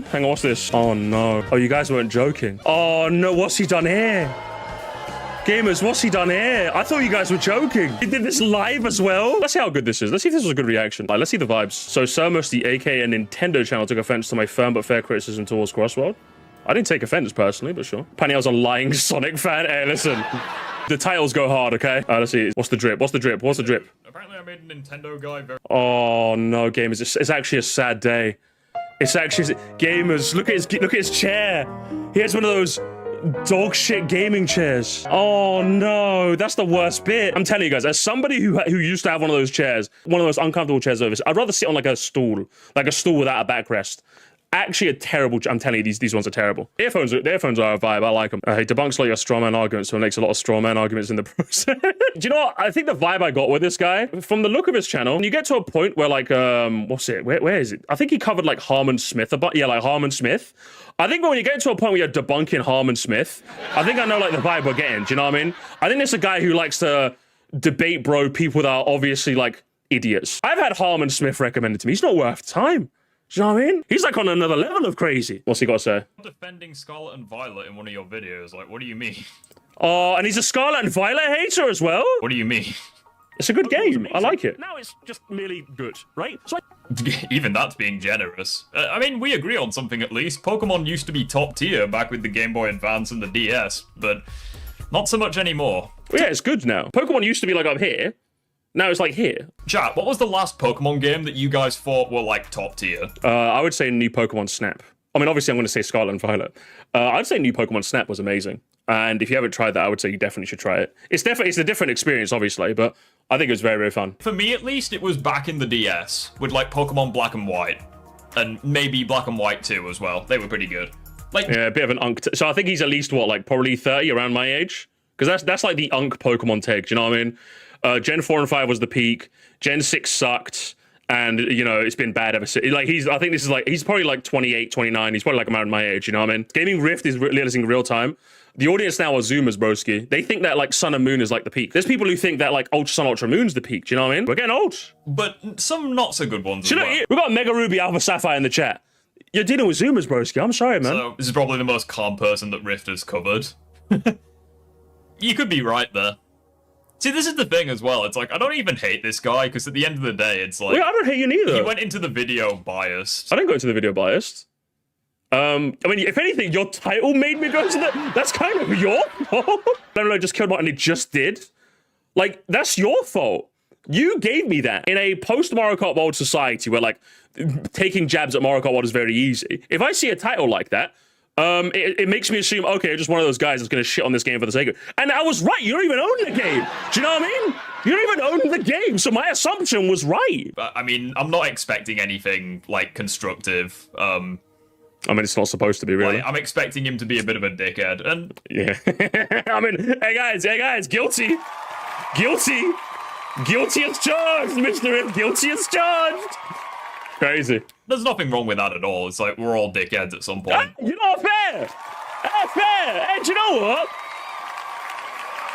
Hang on, what's this? Oh no. Oh, you guys weren't joking. Oh no, what's he done here? Gamers, what's he done here? I thought you guys were joking. He did this live as well. Let's see how good this is. Let's see if this was a good reaction. Like, let's see the vibes. So Sir Musty, aka Nintendo channel, took offense to my firm but fair criticism towards Crossworld. I didn't take offense personally, but sure. Paniel's a lying Sonic fan. Hey, listen. The titles go hard, okay? Let's see. What's the drip? What's the drip? What's the drip? Apparently I made a Nintendo guy very... Oh no, gamers. It's actually a sad day. It's actually... Gamers, look at his chair. He has one of those dog shit gaming chairs. Oh no, that's the worst bit. I'm telling you guys, as somebody who used to have one of those chairs, one of those uncomfortable chairs over, I'd rather sit on like a stool without a backrest. Actually a terrible, I'm telling you, these ones are terrible. The earphones are a vibe, I like them. He debunks like your strawman arguments, so it makes a lot of strawman arguments in the process. Do you know what? I think the vibe I got with this guy, from the look of his channel, when you get to a point where like, what's it? Where is it? I think he covered like Harmon Smith, yeah, like Harmon Smith. I think when you get to a point where you're debunking Harmon Smith, I think I know like the vibe we're getting, do you know what I mean? I think there's a guy who likes to debate people that are obviously like idiots. I've had Harmon Smith recommended to me. He's not worth time. Do you know what I mean? He's like on another level of crazy. What's he got to say? Defending Scarlet and Violet in one of your videos. Like, what do you mean? Oh, and he's a Scarlet and Violet hater as well? What do you mean? It's a good game. I like it. Now it's just merely good, right? So even that's being generous. I mean, we agree on something at least. Pokemon used to be top tier back with the Game Boy Advance and the DS, but not so much anymore. Well, yeah, it's good now. Pokemon used to be like up here. Now it's like here. Chat, what was the last Pokemon game that you guys thought were like top tier? I would say new Pokemon Snap. I mean, obviously I'm going to say Scarlet and Violet. I'd say new Pokemon Snap was amazing. And if you haven't tried that, I would say you definitely should try it. It's a different experience, obviously, but I think it was very, very fun. For me, at least, it was back in the DS with like Pokemon Black and White. And maybe Black and White 2 as well. They were pretty good. Like, yeah, a bit of an unk. So I think he's at least, what, like probably 30 around my age? Because that's like the unk Pokemon take, do you know what I mean? Gen 4 and 5 was the peak. Gen 6 sucked. And, you know, it's been bad ever since. Like, I think this is like, he's probably like 28, 29. He's probably like around my age, you know what I mean? Gaming Rift is realizing real time. The audience now are Zoomers, broski. They think that like Sun and Moon is like the peak. There's people who think that like Ultra Sun, Ultra Moon's the peak. Do you know what I mean? We're getting old. But some not so good ones as well. We got Mega Ruby, Alpha Sapphire in the chat. You're dealing with Zoomers, broski. I'm sorry, man. So this is probably the most calm person that Rift has covered. You could be right there. See, this is the thing as well. It's like, I don't even hate this guy, because at the end of the day, it's like... Well, I don't hate you neither. He went into the video biased. I didn't go into the video biased. I mean, if anything, your title made me go to the... That's kind of your fault. No, just killed Martin. It just did. Like, that's your fault. You gave me that. In a post-Mario Kart World society where, like, taking jabs at Mario Kart World is very easy. If I see a title like that, it makes me assume, okay, just one of those guys that's going to shit on this game for the sake of it. And I was right. You don't even own the game. Do you know what I mean? You don't even own the game. So my assumption was right. But, I mean, I'm not expecting anything, like, constructive. I mean, it's not supposed to be, really. Like, I'm expecting him to be a bit of a dickhead. And yeah. I mean, hey, guys, guilty. Guilty as charged, Mr. If. Guilty as charged. Crazy. There's nothing wrong with that at all. It's like, we're all dickheads at some point. You're not fair. Fair. Hey, do you know what?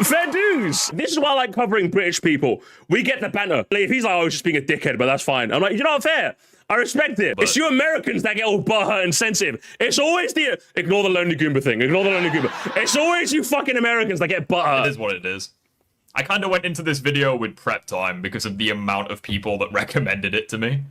Fair dues. This is why I like covering British people. We get the banter. Like, if he's like, oh, he's just being a dickhead, but that's fine. I'm like, you're not fair. I respect it. But it's you Americans that get all butthurt and sensitive. It's always the... Ignore the Lonely Goomba thing. Ignore the Lonely Goomba. It's always you fucking Americans that get butthurt. It is what it is. I kind of went into this video with prep time because of the amount of people that recommended it to me.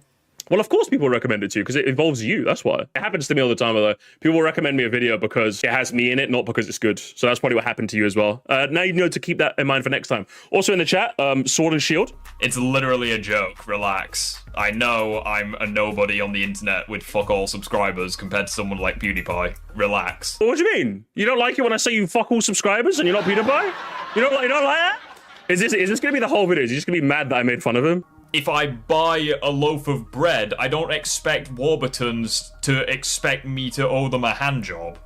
Well, of course people recommend it to you, because it involves you, that's why. It happens to me all the time, although. People recommend me a video because it has me in it, not because it's good. So that's probably what happened to you as well. Now you know to keep that in mind for next time. Also in the chat, Sword and Shield. It's literally a joke, relax. I know I'm a nobody on the internet with fuck all subscribers compared to someone like PewDiePie. Relax. What do you mean? You don't like it when I say you fuck all subscribers and you're not PewDiePie? You don't like that? Is this going to be the whole video? Is he just going to be mad that I made fun of him? If I buy a loaf of bread, I don't expect Warburtons to expect me to owe them a hand job.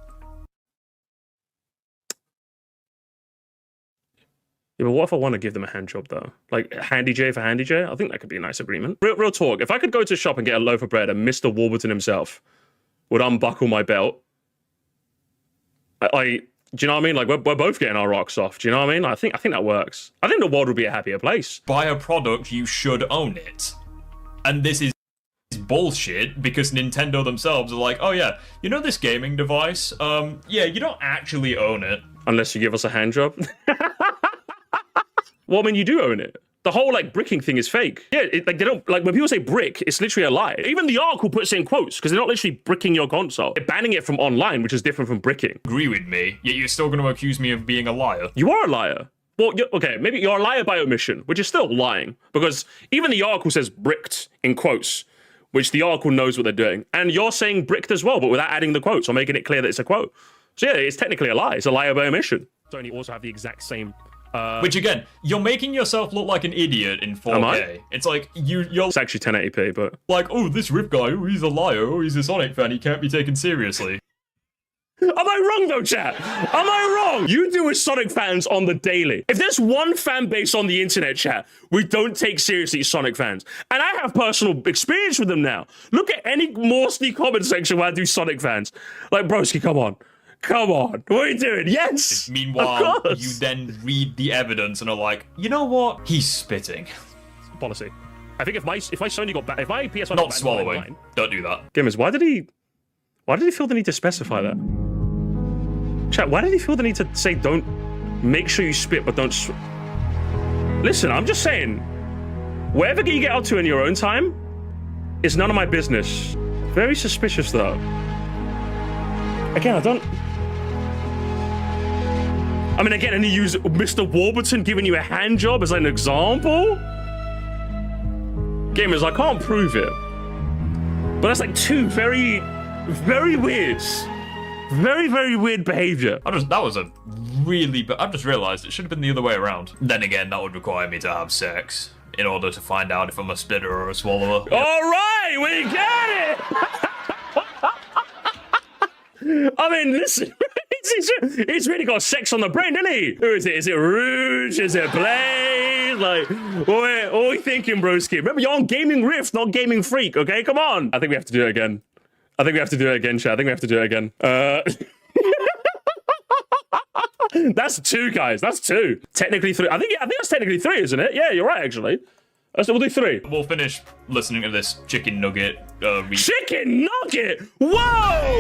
Yeah, but what if I want to give them a hand job, though? Like, Handy J for Handy J? I think that could be a nice agreement. Real talk. If I could go to a shop and get a loaf of bread and Mr. Warburton himself would unbuckle my belt, do you know what I mean? Like, we're both getting our rocks off. Do you know what I mean? I think that works. I think the world would be a happier place. Buy a product, you should own it. And this is bullshit because Nintendo themselves are like, oh yeah, you know this gaming device? Yeah, you don't actually own it. Unless you give us a hand job. Well, I mean, you do own it. The whole like bricking thing is fake. Yeah, like they don't like when people say brick, it's literally a lie. Even the article puts it in quotes because they're not literally bricking your console. They're banning it from online, which is different from bricking. Agree with me, yet you're still going to accuse me of being a liar. You are a liar. Well, okay, maybe you're a liar by omission, which is still lying because even the article says bricked in quotes, which the article knows what they're doing. And you're saying bricked as well, but without adding the quotes or making it clear that it's a quote. So yeah, it's technically a lie. It's a liar by omission. Sony also have the exact same which again, you're making yourself look like an idiot in 4K. Am I? It's like you're. It's actually 1080p, but like, oh, this Rift guy, oh, he's a liar, oh, he's a Sonic fan, he can't be taken seriously. Am I wrong though, chat? Am I wrong? You do with Sonic fans on the daily. If there's one fan base on the internet, chat, we don't take seriously Sonic fans. And I have personal experience with them now. Look at any Moresty comment section where I do Sonic fans. Like, broski, come on. Come on, what are you doing? Yes! Meanwhile, you then read the evidence and are like, you know what? He's spitting. Policy. I think if my Sony got back, if my PS1 not swallowing. Don't do that. Gamers, why did he feel the need to specify that? Chat, why did he feel the need to say don't make sure you spit, but don't listen, I'm just saying, wherever you get up to in your own time is none of my business. Very suspicious though. Again, I mean, again, and he used Mr. Warburton giving you a hand job as an example? Gamers, I can't prove it. But that's like two very, very weird. Very, very weird behavior. That was a really... I've just realized it should have been the other way around. Then again, that would require me to have sex in order to find out if I'm a spitter or a swallower. All right, we got it! I mean, listen, he's really got sex on the brain, doesn't he? Who is it? Is it Rouge? Is it Blaze? Like, what are we thinking, broski? Remember, you're on Gaming Rift, not Gaming Freak, okay? Come on. I think we have to do it again. I think we have to do it again, chat. I think we have to do it again. That's two, guys. That's two. Technically three. I think that's technically three, isn't it? Yeah, you're right, actually. So we'll do three. We'll finish listening to this chicken nugget. Chicken nugget? Whoa!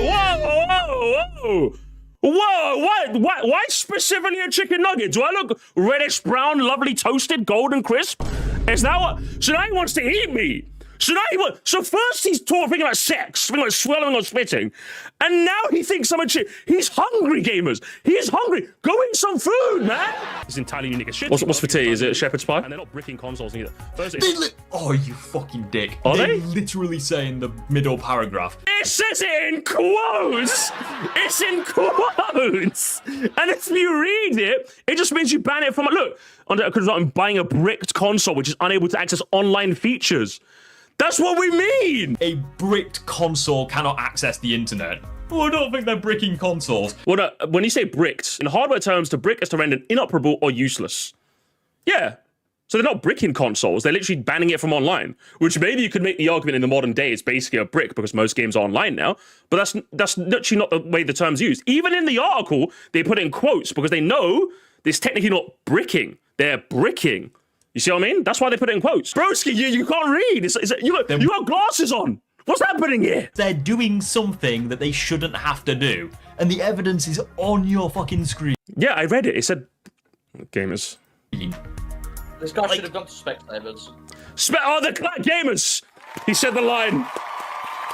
Whoa! Whoa! Whoa! Why specifically a chicken nugget? Do I look reddish brown, lovely, toasted, golden crisp? Is that what? So now he wants to eat me. So first he's thinking about sex, thinking about swallowing or spitting, and now he thinks I'm a chick. He's hungry, gamers. He's hungry. Go eat some food, man. It's entirely unique as shit. What's for tea? Is it shepherd's pie? And they're not bricking consoles either. Oh, you fucking dick. Are they? Literally say in the middle paragraph. It says it in quotes. It's in quotes. And if you read it, it just means you ban it from, look, because I'm buying a bricked console which is unable to access online features. That's what we mean! A bricked console cannot access the internet. Oh, I don't think they're bricking consoles. Well, no, when you say bricked, in hardware terms, to brick is to render inoperable or useless. Yeah. So they're not bricking consoles, they're literally banning it from online, which maybe you could make the argument in the modern day it's basically a brick because most games are online now, but that's literally not the way the term's used. Even in the article, they put in quotes because they know it's technically not bricking, they're bricking. You see what I mean? That's why they put it in quotes. Broski, you can't read. You got glasses on. What's happening here? They're doing something that they shouldn't have to do. And the evidence is on your fucking screen. Yeah, I read it. It said... Gamers. This guy should have gone to Spectators. The Gamers! He said the line.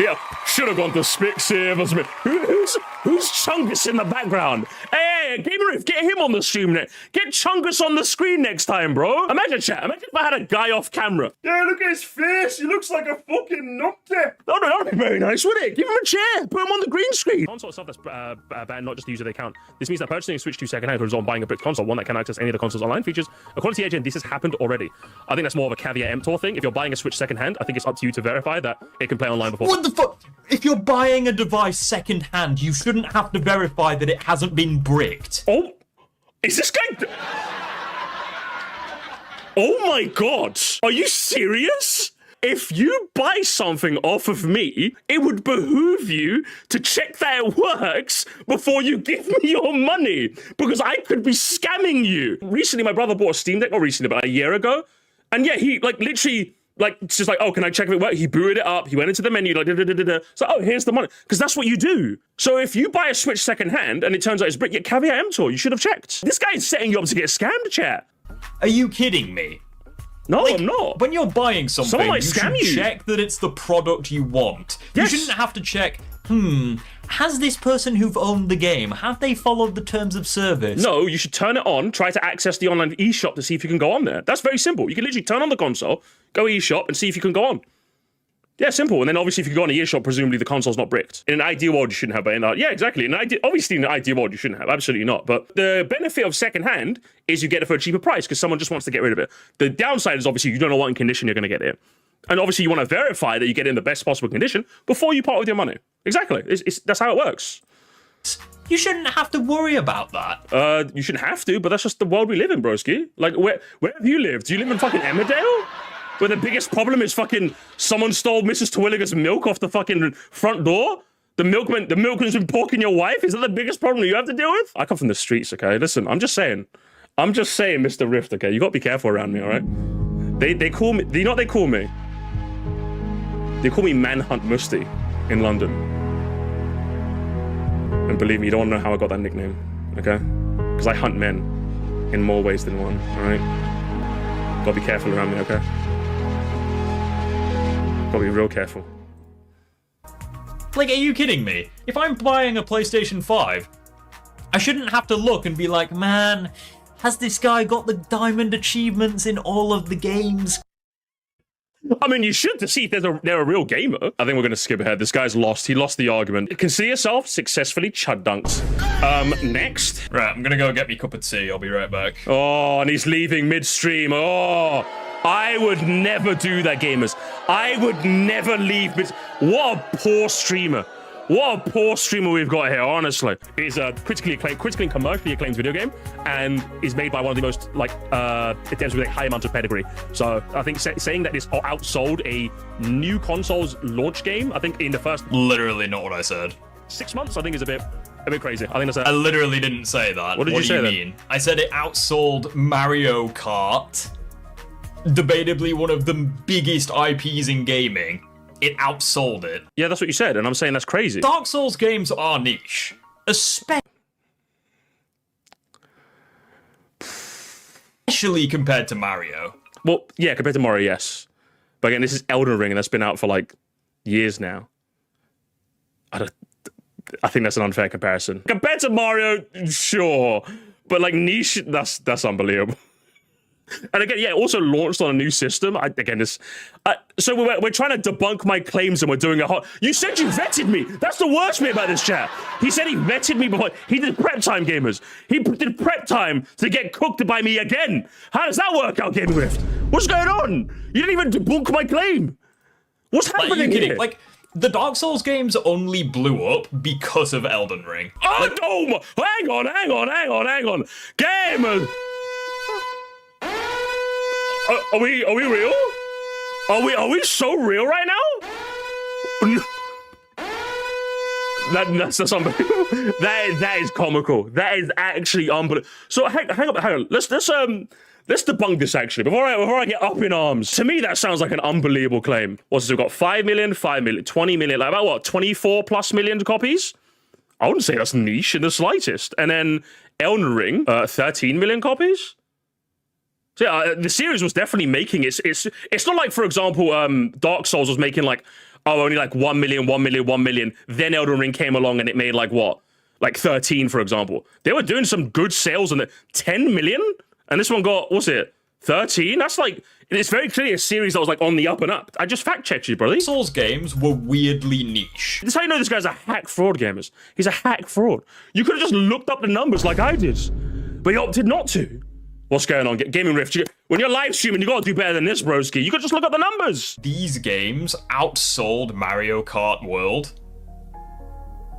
Yeah, should have gone to Spectators. Who's Chungus in the background? Hey, Gamer Riff, get him on the stream next. Get Chungus on the screen next time, bro. Imagine, chat. Imagine if I had a guy off camera. Yeah, look at his face. He looks like a fucking nutty. No, that'd be very nice, wouldn't it? Give him a chair. Put him on the green screen. Console stuff that's banned, not just the user account. This means that purchasing a Switch 2 secondhand results in buying a brick console, one that can access any of the console's online features. According to the agent, this has happened already. I think that's more of a caveat emptor thing. If you're buying a Switch secondhand, I think it's up to you to verify that it can play online before. What the fuck? If you're buying a device secondhand, you shouldn't have to verify that it hasn't been bricked. Oh, is this guy? Oh my god, are you serious? If you buy something off of me, it would behoove you to check that it works before you give me your money, because I could be scamming you. Recently, my brother bought a Steam Deck, not recently, but a year ago, and yeah, he like literally Like, it's just like, oh, can I check if it works? He booted it up. He went into the menu, like, da-da-da-da-da. So, oh, here's the money. Because that's what you do. So if you buy a Switch secondhand and it turns out it's brick, get caveat emptor. You should have checked. This guy is setting you up to get scammed, chat. Are you kidding me? No, like, I'm not. When you're buying something, someone might you scam should you. check that it's the product you want. Yes. You shouldn't have to check, has this person who've owned the game, have they followed the terms of service? No, you should turn it on, try to access the online eShop to see if you can go on there. That's very simple. You can literally turn on the console, go eShop, and see if you can go on. Yeah, simple. And then obviously if you go on a eShop, presumably the console's not bricked. In an ideal world, you shouldn't have, but yeah, exactly. Obviously in an ideal world, you shouldn't have. Absolutely not. But the benefit of secondhand is you get it for a cheaper price because someone just wants to get rid of it. The downside is obviously you don't know what condition you're going to get it. And obviously you want to verify that you get it in the best possible condition before you part with your money. Exactly. That's how it works. You shouldn't have to worry about that. You shouldn't have to, but that's just the world we live in, broski. Like, where have you lived? Do you live in fucking Emmerdale? Where the biggest problem is fucking someone stole Mrs. Terwilliger's milk off the fucking front door? The milkman's been porking your wife? Is that the biggest problem you have to deal with? I come from the streets, okay? Listen, I'm just saying, Mr. Rift, okay? You gotta be careful around me, all right? They call me, do you know what they call me? They call me Manhunt Musty in London. And believe me, you don't know how I got that nickname, okay? Because I hunt men in more ways than one, all right? Gotta be careful around me, okay? Gotta be real careful. Like, are you kidding me? If I'm buying a PlayStation 5, I shouldn't have to look and be like, man, has this guy got the diamond achievements in all of the games? I mean, you should to see if they're a real gamer. I think we're going to skip ahead. This guy's lost. He lost the argument. Consider yourself successfully chud dunked. Next. Right, I'm going to go get me a cup of tea. I'll be right back. Oh, and he's leaving midstream. Oh, I would never do that, gamers. I would never leave mid. What a poor streamer. What a poor streamer we've got here, honestly. It's a critically and commercially acclaimed video game and is made by one of the most, attempts with a high amount of pedigree. So I think saying that this outsold a new console's launch game, I think in the first... Literally not what I said. 6 months, I think is a bit crazy. I think that's I literally didn't say that. What did you say then? Mean? I said it outsold Mario Kart, debatably one of the biggest IPs in gaming. It outsold it. Yeah, that's what you said, and I'm saying that's crazy. Dark Souls games are niche, especially compared to Mario. Well, yeah, compared to Mario, yes. But again, this is Elden Ring, and that's been out for, like, years now. I think that's an unfair comparison. Compared to Mario, sure. But, like, niche, that's unbelievable. And again, yeah, it also launched on a new system. So we're trying to debunk my claims and we're doing a hot... You said you vetted me. That's the worst bit about this chat. He said he vetted me before. He did prep time, gamers. He did prep time to get cooked by me again. How does that work out, Gaming Rift? What's going on? You didn't even debunk my claim. What's happening here? Like, the Dark Souls games only blew up because of Elden Ring. Oh, no! Hang on. Gamers! Are we real? Are we so real right now? That's unbelievable. That is comical. That is actually unbelievable. So hang on. Let's debunk this actually before I get up in arms. To me, that sounds like an unbelievable claim. What's this? We've got 5 million, 20 million, like about what? 24 plus million copies? I wouldn't say that's niche in the slightest. And then Elden Ring, 13 million copies. So yeah, the series was definitely making it. It's not like, for example, Dark Souls was making like, only like 1 million. Then Elden Ring came along and it made like what? Like 13, for example. They were doing some good sales on the 10 million? And this one got, what's it? 13? That's like, it's very clearly a series that was like on the up and up. I just fact checked you, brother. Souls games were weirdly niche. This is how you know this guy's a hack fraud, gamers. He's a hack fraud. You could have just looked up the numbers like I did, but you opted not to. What's going on? Gaming Rift, when you're live streaming, you gotta do better than this, broski. You could just look up the numbers. These games outsold Mario Kart World.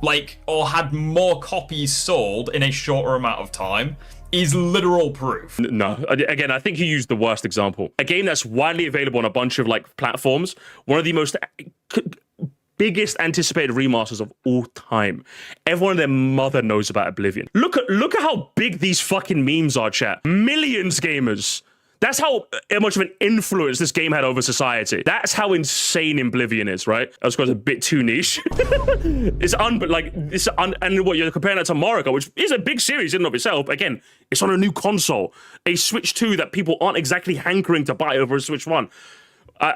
Like, or had more copies sold in a shorter amount of time, is literal proof. No, again, I think you used the worst example. A game that's widely available on a bunch of like platforms, one of the most biggest anticipated remasters of all time. Everyone and their mother knows about Oblivion. Look at how big these fucking memes are, chat. Millions, gamers. That's how much of an influence this game had over society. That's how insane Oblivion is, right? That was a bit too niche. And what you're comparing that to Mario, which is a big series in and of itself. Again, it's on a new console, a Switch 2 that people aren't exactly hankering to buy over a Switch 1.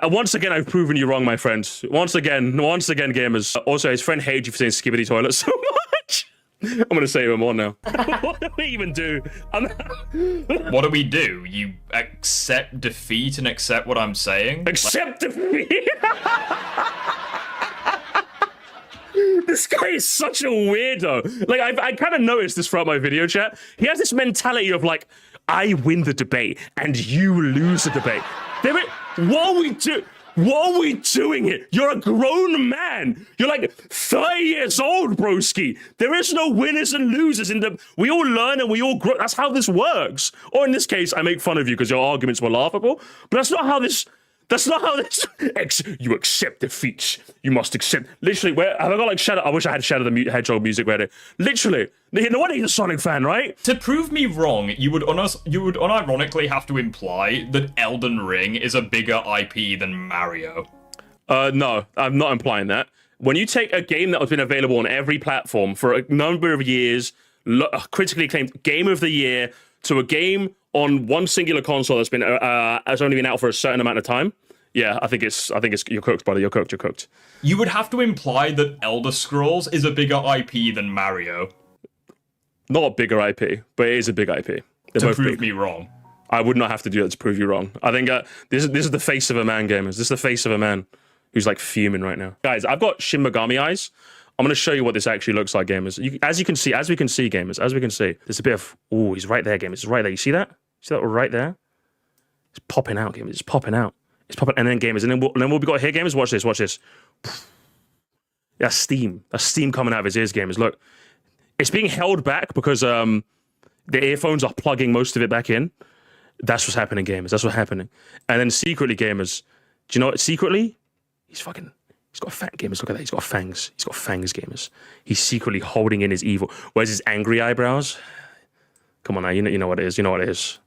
Once again, I've proven you wrong, my friends. Once again, gamers. Also, his friend hates you for saying Skibidi Toilet so much. I'm gonna say even more now. What do we even do? What do we do? You accept defeat and accept what I'm saying? Accept defeat? This guy is such a weirdo. Like, I kind of noticed this throughout my video chat. He has this mentality of like, I win the debate and you lose the debate. What are we doing here? You're a grown man. You're like 30 years old, broski. There is no winners and losers we all learn and we all grow. That's how this works. Or in this case, I make fun of you because your arguments were laughable. But that's not how this. You accept defeat. You must accept. Literally, where have I got like Shadow? I wish I had Shadow the Hedgehog music ready. Literally, no one is a Sonic fan, right? To prove me wrong, you would unironically have to imply that Elden Ring is a bigger IP than Mario. No, I'm not implying that. When you take a game that has been available on every platform for a number of years, critically acclaimed Game of the Year, to a game on one singular console that's been has only been out for a certain amount of time. Yeah, I think it's you're cooked, buddy. You're cooked. You would have to imply that Elder Scrolls is a bigger IP than Mario. Not a bigger IP, but it is a big IP. They're to both prove big. me wrong. I would not have to do that to prove you wrong. I think this is the face of a man, gamers. This is the face of a man who's like fuming right now. Guys, I've got Shinigami eyes. I'm going to show you what this actually looks like, gamers. As we can see, gamers, there's a bit of, oh, he's right there, gamers. He's right there. You see that? See that right there? It's popping out, gamers. It's popping out. It's popping, and then gamers, and then what we got here, gamers, watch this. That's steam. That's steam coming out of his ears, gamers. Look, it's being held back because the earphones are plugging most of it back in. That's what's happening, gamers. That's what's happening. And then secretly, gamers, do you know what? Secretly, he's got a fang, gamers. Look at that. He's got fangs. He's got fangs, gamers. He's secretly holding in his evil. Where's his angry eyebrows? Come on now, you know what it is. You know what it is.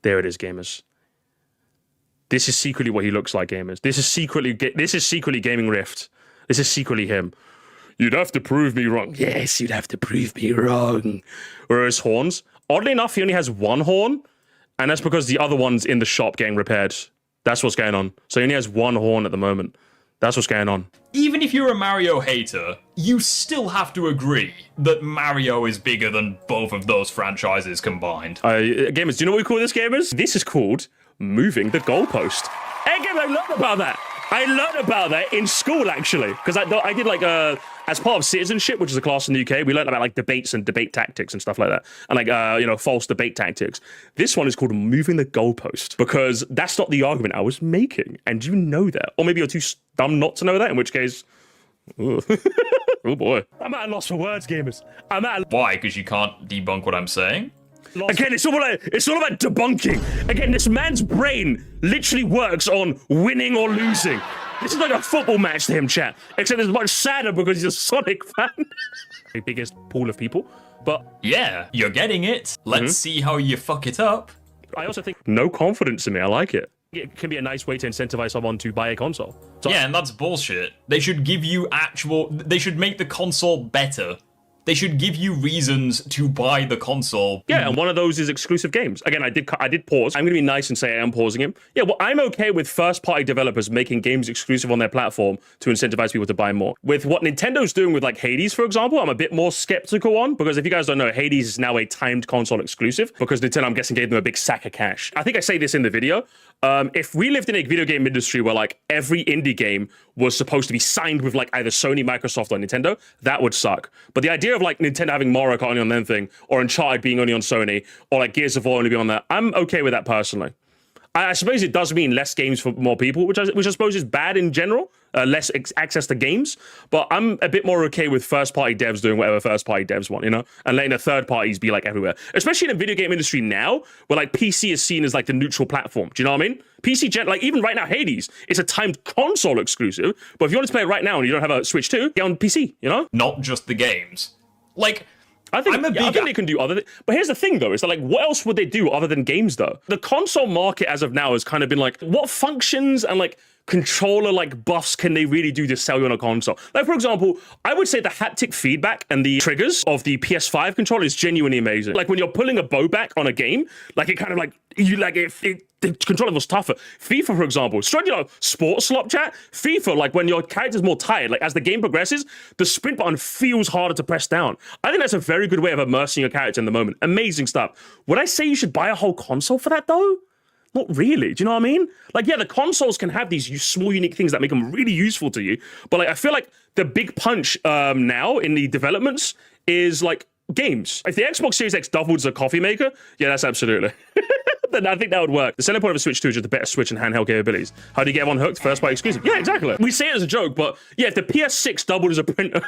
There it is, gamers. This is secretly what he looks like, gamers. This is secretly Gaming Rift. This is secretly him. You'd have to prove me wrong. Yes, you'd have to prove me wrong. Whereas horns, oddly enough, he only has one horn, and that's because the other one's in the shop getting repaired. That's what's going on. So he only has one horn at the moment. That's what's going on. Even if you're a Mario hater, you still have to agree that Mario is bigger than both of those franchises combined. Gamers, do you know what we call this, gamers? This is called moving the goalpost. Hey, gamers, I learned about that. I learned about that in school, actually, because I did like as part of citizenship, which is a class in the UK, we learned about like debates and debate tactics and stuff like that, and like false debate tactics. This one is called moving the goalpost because that's not the argument I was making, and you know that, or maybe you're too dumb not to know that. In which case, oh boy, I'm at a loss for words, gamers. Why? Because you can't debunk what I'm saying. Again, it's all about debunking. Again, this man's brain literally works on winning or losing. This is like a football match to him, chat. Except it's much sadder because he's a Sonic fan. The biggest pool of people. But yeah, you're getting it. Let's see how you fuck it up. I also think no confidence in me. I like it. It can be a nice way to incentivize someone to buy a console. So yeah, and that's bullshit. They should give you they should make the console better. They should give you reasons to buy the console. Yeah, and one of those is exclusive games. Again, I did pause. I'm going to be nice and say I am pausing him. Yeah, well, I'm okay with first-party developers making games exclusive on their platform to incentivize people to buy more. With what Nintendo's doing with like Hades, for example, I'm a bit more skeptical on, because if you guys don't know, Hades is now a timed console exclusive because Nintendo, I'm guessing, gave them a big sack of cash. I think I say this in the video. If we lived in a video game industry where like every indie game was supposed to be signed with like either Sony, Microsoft, or Nintendo, that would suck. But the idea of like Nintendo having Mario Kart only on their thing, or Uncharted being only on Sony, or like Gears of War only being on that, I'm okay with that personally. I suppose it does mean less games for more people, which I suppose is bad in general, less access to games. But I'm a bit more okay with first-party devs doing whatever first-party devs want, you know, and letting the third parties be like everywhere. Especially in the video game industry now, where like PC is seen as like the neutral platform. Do you know what I mean? PC like even right now, Hades, it's a timed console exclusive. But if you want to play it right now and you don't have a Switch 2, get on PC, you know? Not just the games. Like, I think they can do other. But here's the thing, though: is that like, what else would they do other than games? Though the console market, as of now, has kind of been like, what functions and like controller like buffs can they really do to sell you on a console? Like, for example, I would say the haptic feedback and the triggers of the PS5 controller is genuinely amazing. Like when you're pulling a bow back on a game, like it kind of like the controller was tougher. FIFA, for example, sports slop chat. FIFA, like when your character's more tired, like as the game progresses, the sprint button feels harder to press down. I think that's a very good way of immersing your character in the moment. Amazing stuff. Would I say you should buy a whole console for that though? Not really. Do you know what I mean? Like, yeah, the consoles can have these small, unique things that make them really useful to you. But like, I feel like the big punch now in the developments is like games. If the Xbox Series X doubles a coffee maker, yeah, that's absolutely. Then I think that would work. The selling point of a Switch 2 is just the better Switch and handheld capabilities. How do you get everyone hooked? First party exclusive. Yeah, exactly. We say it as a joke, but yeah, if the PS6 doubled as a printer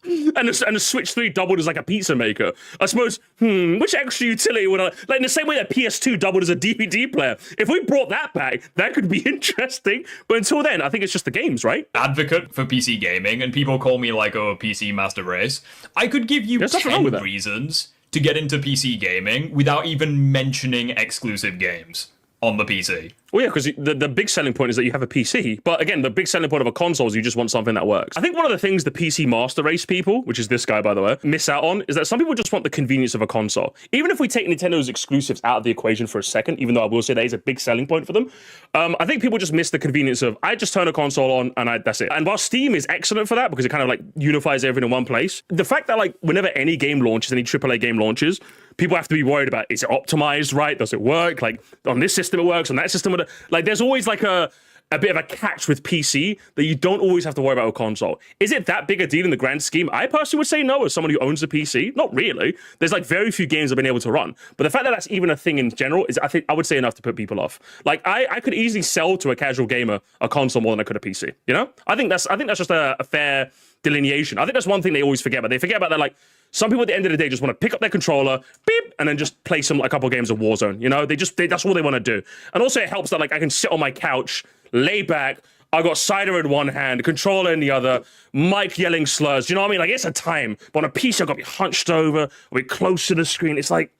and the Switch 3 doubled as like a pizza maker, I suppose, which extra utility would I... Like in the same way that PS2 doubled as a DVD player. If we brought that back, that could be interesting. But until then, I think it's just the games, right? Advocate for PC gaming, and people call me like, oh, PC master race. I could give you 10 reasons to get into PC gaming without even mentioning exclusive games on the PC. Well, yeah, because the big selling point is that you have a PC. But again, the big selling point of a console is you just want something that works. I think one of the things the PC master race people, which is this guy, by the way, miss out on is that some people just want the convenience of a console. Even if we take Nintendo's exclusives out of the equation for a second, even though I will say that is a big selling point for them, I think people just miss the convenience of, I just turn a console on and that's it. And while Steam is excellent for that because it kind of like unifies everything in one place, the fact that like whenever any game launches, any AAA game launches, people have to be worried about, is it optimized right? Does it work? Like on this system it works, on that system like there's always like a bit of a catch with PC that you don't always have to worry about with console. Is it that big a deal in the grand scheme? I personally would say no as someone who owns a PC. Not really. There's like very few games I've been able to run. But the fact that that's even a thing in general is, I think, I would say enough to put people off. Like I could easily sell to a casual gamer a console more than I could a PC. You know? I think that's just a fair delineation. I think that's one thing they always forget about. They forget about that, like, some people at the end of the day just want to pick up their controller, beep, and then just play a couple games of Warzone. You know, that's all they want to do. And also it helps that like I can sit on my couch, lay back, I got cider in one hand, controller in the other, mic yelling slurs. Do you know what I mean? Like it's a time. But on a PC, I've got to be hunched over, I'll be close to the screen. It's like,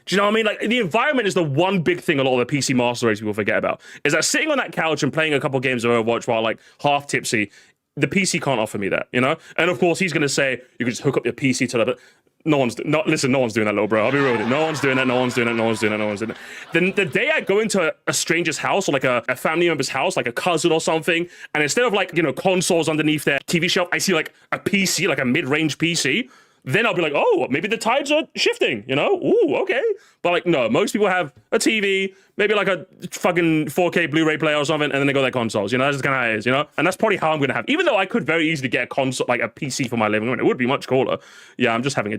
do you know what I mean? Like the environment is the one big thing a lot of the PC master race people forget about. Is that sitting on that couch and playing a couple games of Overwatch while like half tipsy, the PC can't offer me that, you know? And of course, he's going to say, you can just hook up your PC to that, but no one's doing that, little bro. I'll be real with it. No one's doing that. Then the day I go into a stranger's house or like a family member's house, like a cousin or something, and instead of like, you know, consoles underneath their TV shelf, I see like a PC, like a mid-range PC, then I'll be like, oh, maybe the tides are shifting, you know? Ooh, okay. But like, no, most people have a TV, maybe like a fucking 4K Blu-ray player or something, and then they got their consoles, you know? That's just kind of how it is, you know? And that's probably how I'm going to have, even though I could very easily get a console, like a PC for my living room, it would be much cooler. Yeah, I'm just having a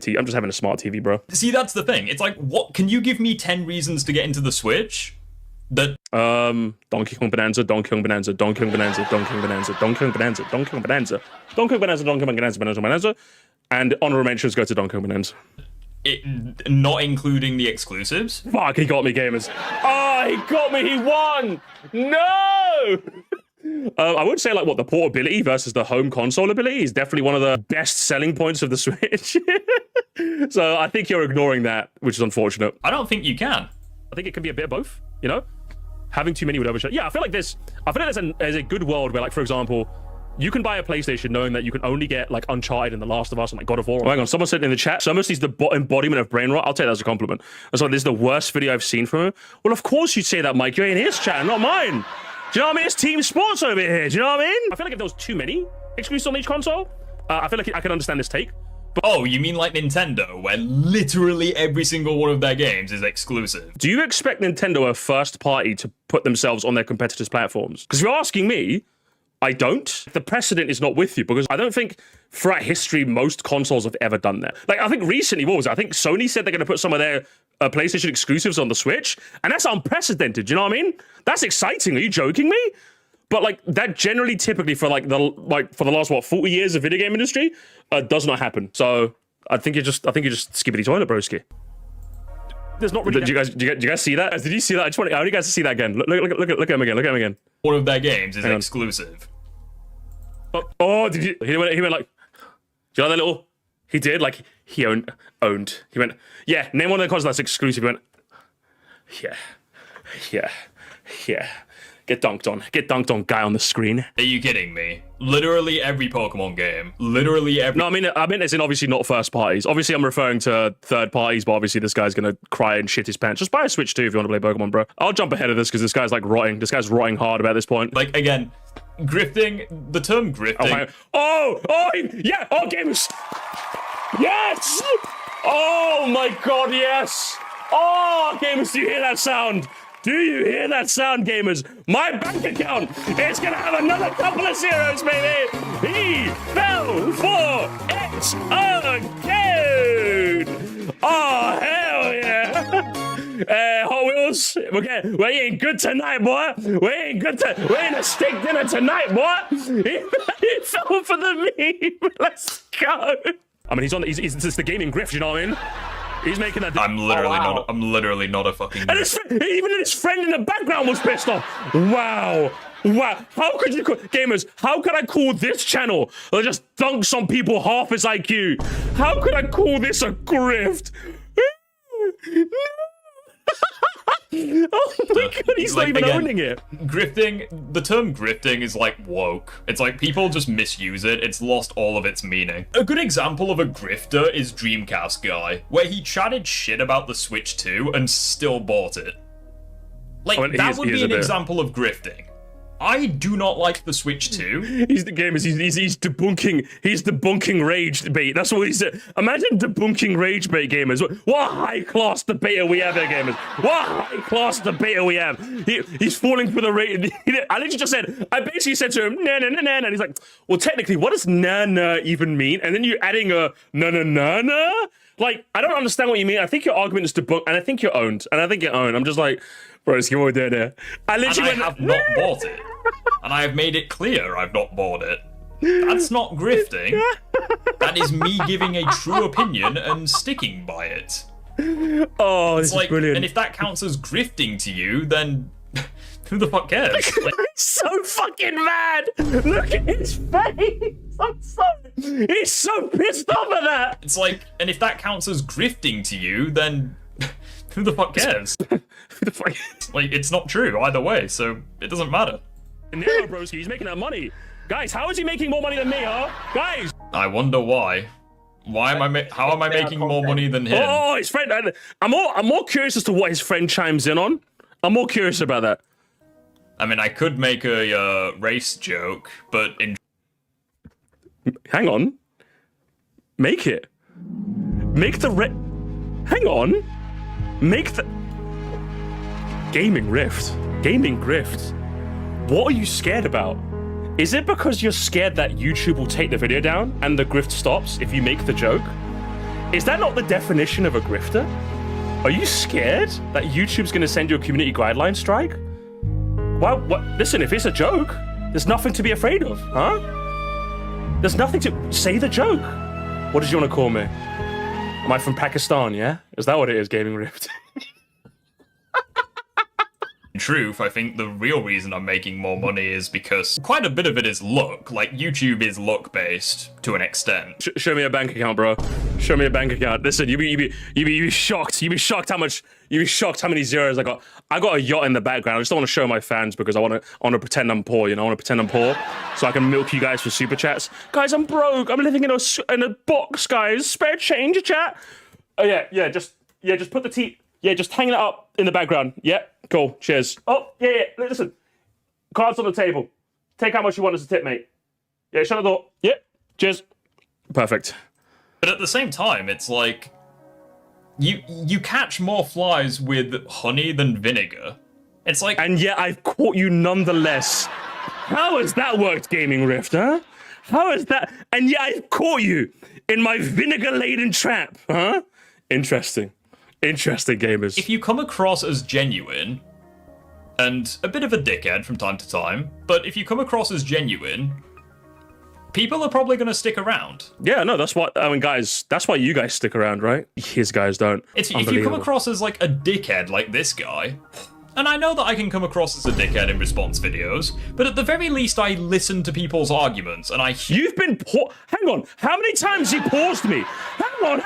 smart TV, bro. See, that's the thing. It's like, what, can you give me 10 reasons to get into the Switch? Donkey Kong Bonanza, Donkey Kong Bonanza, Donkey Kong Bonanza, Donkey Kong Bonanza, Donkey Kong Bonanza, Donkey Kong Bonanza, Donkey Kong Bonanza, Donkey Kong Bonanza, Bonanza, Bonanza, and honorable mentions go to Donkey Kong Bonanza. Not including the exclusives? Fuck, he got me, gamers. Oh, he got me, he won! No! I would say, like, the portability versus the home console ability is definitely one of the best selling points of the Switch. So I think you're ignoring that, which is unfortunate. I don't think you can. I think it can be a bit of both, you know? Having too many would overshadow. Yeah, I feel like there's a good world where, like, for example, you can buy a PlayStation knowing that you can only get like Uncharted and The Last of Us and like God of War. Oh, hang on, someone said in the chat, Musty's the embodiment of brain rot. I'll take that as a compliment. That's like, this is the worst video I've seen from him. Well, of course you'd say that, Mike. You're in his chat, not mine. Do you know what I mean? It's team sports over here. Do you know what I mean? I feel like if there was too many exclusives on each console, I feel like I can understand this take. But oh, you mean like Nintendo, where literally every single one of their games is exclusive? Do you expect Nintendo, a first party, to put themselves on their competitors' platforms? Because if you're asking me, I don't. The precedent is not with you because I don't think throughout history most consoles have ever done that. Like I think recently, what was it? I think Sony said they're going to put some of their PlayStation exclusives on the Switch, and that's unprecedented. Do you know what I mean? That's exciting. Are you joking me? But like that generally, typically for the last 40 years of video game industry, does not happen. So I think you're just Skibidi Toilet, broski. There's not really. Did you guys see that? Did you see that? I want you guys to see that again. Look at him again. Look at him again. One of their games is exclusive. Oh, did you? He went like. Do you like that little? He did, like, he owned. He went, yeah, name one of the consoles that's exclusive. He went, yeah. Get dunked on, guy on the screen. Are you kidding me? Literally every Pokemon game. Literally every... No, I mean as in obviously not first parties. Obviously I'm referring to third parties, but obviously this guy's gonna cry and shit his pants. Just buy a Switch 2 if you want to play Pokemon, bro. I'll jump ahead of this because this guy's like rotting. This guy's rotting hard about this point. Like, again, grifting, the term grifting... Oh, gamers! Yes! Oh my god, yes! Oh, gamers, do you hear that sound? Do you hear that sound, gamers? My bank account is gonna have another couple of zeros, baby! He fell for it again! Oh, hell yeah! Hot Wheels, we ain't good tonight, boy! We ain't a steak dinner tonight, boy! He fell for the meme! Let's go! I mean, it's the gaming grift, you know what I mean? He's making that. I'm literally not a fucking. And even his friend in the background was pissed off. Wow. How could you, gamers? How could I call this channel that just dunks on people half as IQ? How could I call this a grift? Oh my god, he's not even owning it. Grifting, the term grifting is like woke. It's like people just misuse it. It's lost all of its meaning. A good example of a grifter is Dreamcast Guy, where he chatted shit about the Switch 2 and still bought it. Like, that would be an example of grifting. I do not like the Switch 2. He's debunking rage bait. That's what he said. Imagine debunking rage bait, gamers. What high class debater we have here, gamers. What high class debater we have. He's falling for the rage. I literally just said, I basically said to him, nah, and he's like, well, technically, what does nah even mean? And then you're adding a nah. Like, I don't understand what you mean. I think your argument is debunked, and I think you're owned. I'm just like, broski, what are we doing there? I have not bought it. And I have made it clear I've not bought it. That's not grifting. That is me giving a true opinion and sticking by it. Oh, this is brilliant. And if that counts as grifting to you, then who the fuck cares? He's so fucking mad. Look at his face. He's so pissed off at that. It's like, and if that counts as grifting to you, then who the fuck cares? Who the fuck? Like, it's not true either way, so it doesn't matter. Nero, broski, he's making that money. Guys, how is he making more money than me, huh? Guys! I wonder why. How am I making more money than him? Oh, his friend. I'm more curious as to what his friend chimes in on. I'm more curious about that. I mean, I could make a race joke, but hang on. Make it. Make the hang on. Make the gaming grift. What are you scared about? Is it because you're scared that YouTube will take the video down and the grift stops if you make the joke? Is that not the definition of a grifter? Are you scared that YouTube's gonna send you a community guideline strike? Well, listen, if it's a joke, there's nothing to be afraid of, huh? There's nothing to say the joke. What did you want to call me? Am I from Pakistan, yeah? Is that what it is, gaming rift? In truth, I think the real reason I'm making more money is because quite a bit of it is luck. Like, YouTube is luck-based to an extent. Show me a bank account, bro. Show me a bank account. Listen, you'd be shocked. You'd be shocked how many zeros I got. I got a yacht in the background. I just don't want to show my fans because I want to pretend I'm poor, you know? I want to pretend I'm poor so I can milk you guys for super chats. Guys, I'm broke. I'm living in a box, guys. Spare change, chat. Oh, yeah, just put the tea... Yeah, just hang it up in the background. Yeah, cool. Cheers. Oh, yeah. Listen. Cards on the table. Take how much you want as a tip, mate. Yeah, shut the door. Yeah. Cheers. Perfect. But at the same time, it's like... You catch more flies with honey than vinegar. It's like... And yet I've caught you nonetheless. How has that worked, Gaming Rift, huh? How has that... And yet I've caught you in my vinegar-laden trap, huh? Interesting, gamers. If you come across as genuine, and a bit of a dickhead from time to time, but if you come across as genuine, people are probably going to stick around. Yeah, no, that's what, I mean, guys, that's why you guys stick around, right? His guys don't. If you come across as like a dickhead like this guy, And I know that I can come across as a dickhead in response videos, but at the very least I listen to people's arguments and I... You've been hang on, how many times you paused me? Hang on.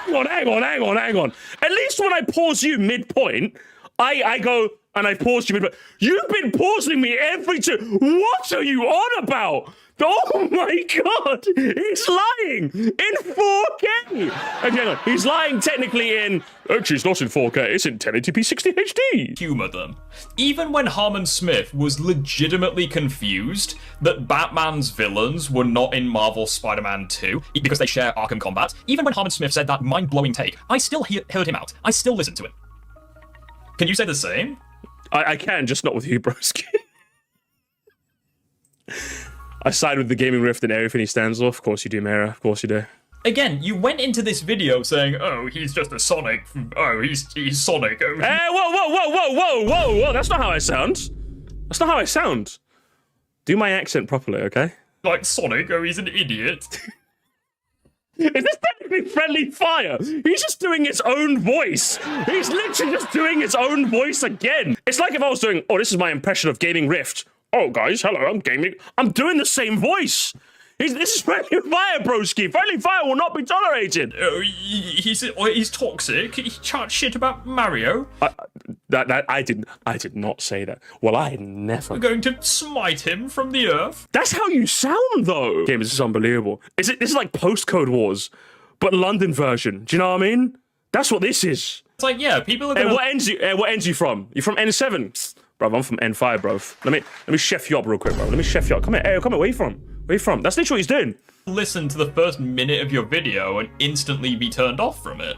At least when I pause you mid-point, I go and I pause you mid-point. You've been pausing me every time. What are you on about? Oh my god, he's lying in 4K. Okay, no, he's lying technically in, actually it's not in 4K, it's in 1080p 60 HD. Humor them. Even when Harmon Smith was legitimately confused that Batman's villains were not in Marvel's Spider-Man 2 because they share Arkham Combat, even when Harmon Smith said that mind-blowing take, I still heard him out. I still listened to him. Can you say the same? I can, just not with you, broski. I side with the Gaming Rift and everything he stands for. Of course you do, Mara. Of course you do. Again, you went into this video saying, oh, he's just a Sonic. Oh, he's Sonic. Oh, Hey, whoa. That's not how I sound. That's not how I sound. Do my accent properly, okay? Like Sonic. Oh, he's an idiot. Is this technically friendly fire? He's just doing his own voice. He's literally just doing his own voice again. It's like if I was doing, oh, this is my impression of Gaming Rift. Oh, guys, hello, I'm gaming. I'm doing the same voice. This is friendly fire, broski. Friendly fire will not be tolerated. Oh, he's toxic. He chats shit about Mario. I did not say that. Well, I never. We're going to smite him from the earth. That's how you sound, though. Game, this is unbelievable. This is like Postcode Wars, but London version. Do you know what I mean? That's what this is. It's like, yeah, people are gonna... Hey, what ends you from? You from N7? Bro, I'm from N5, bro. Let me chef you up real quick, bro. Let me chef you up. Come here. Hey, come here. Where you from? Where you from? That's literally what he's doing. Listen to the first minute of your video and instantly be turned off from it.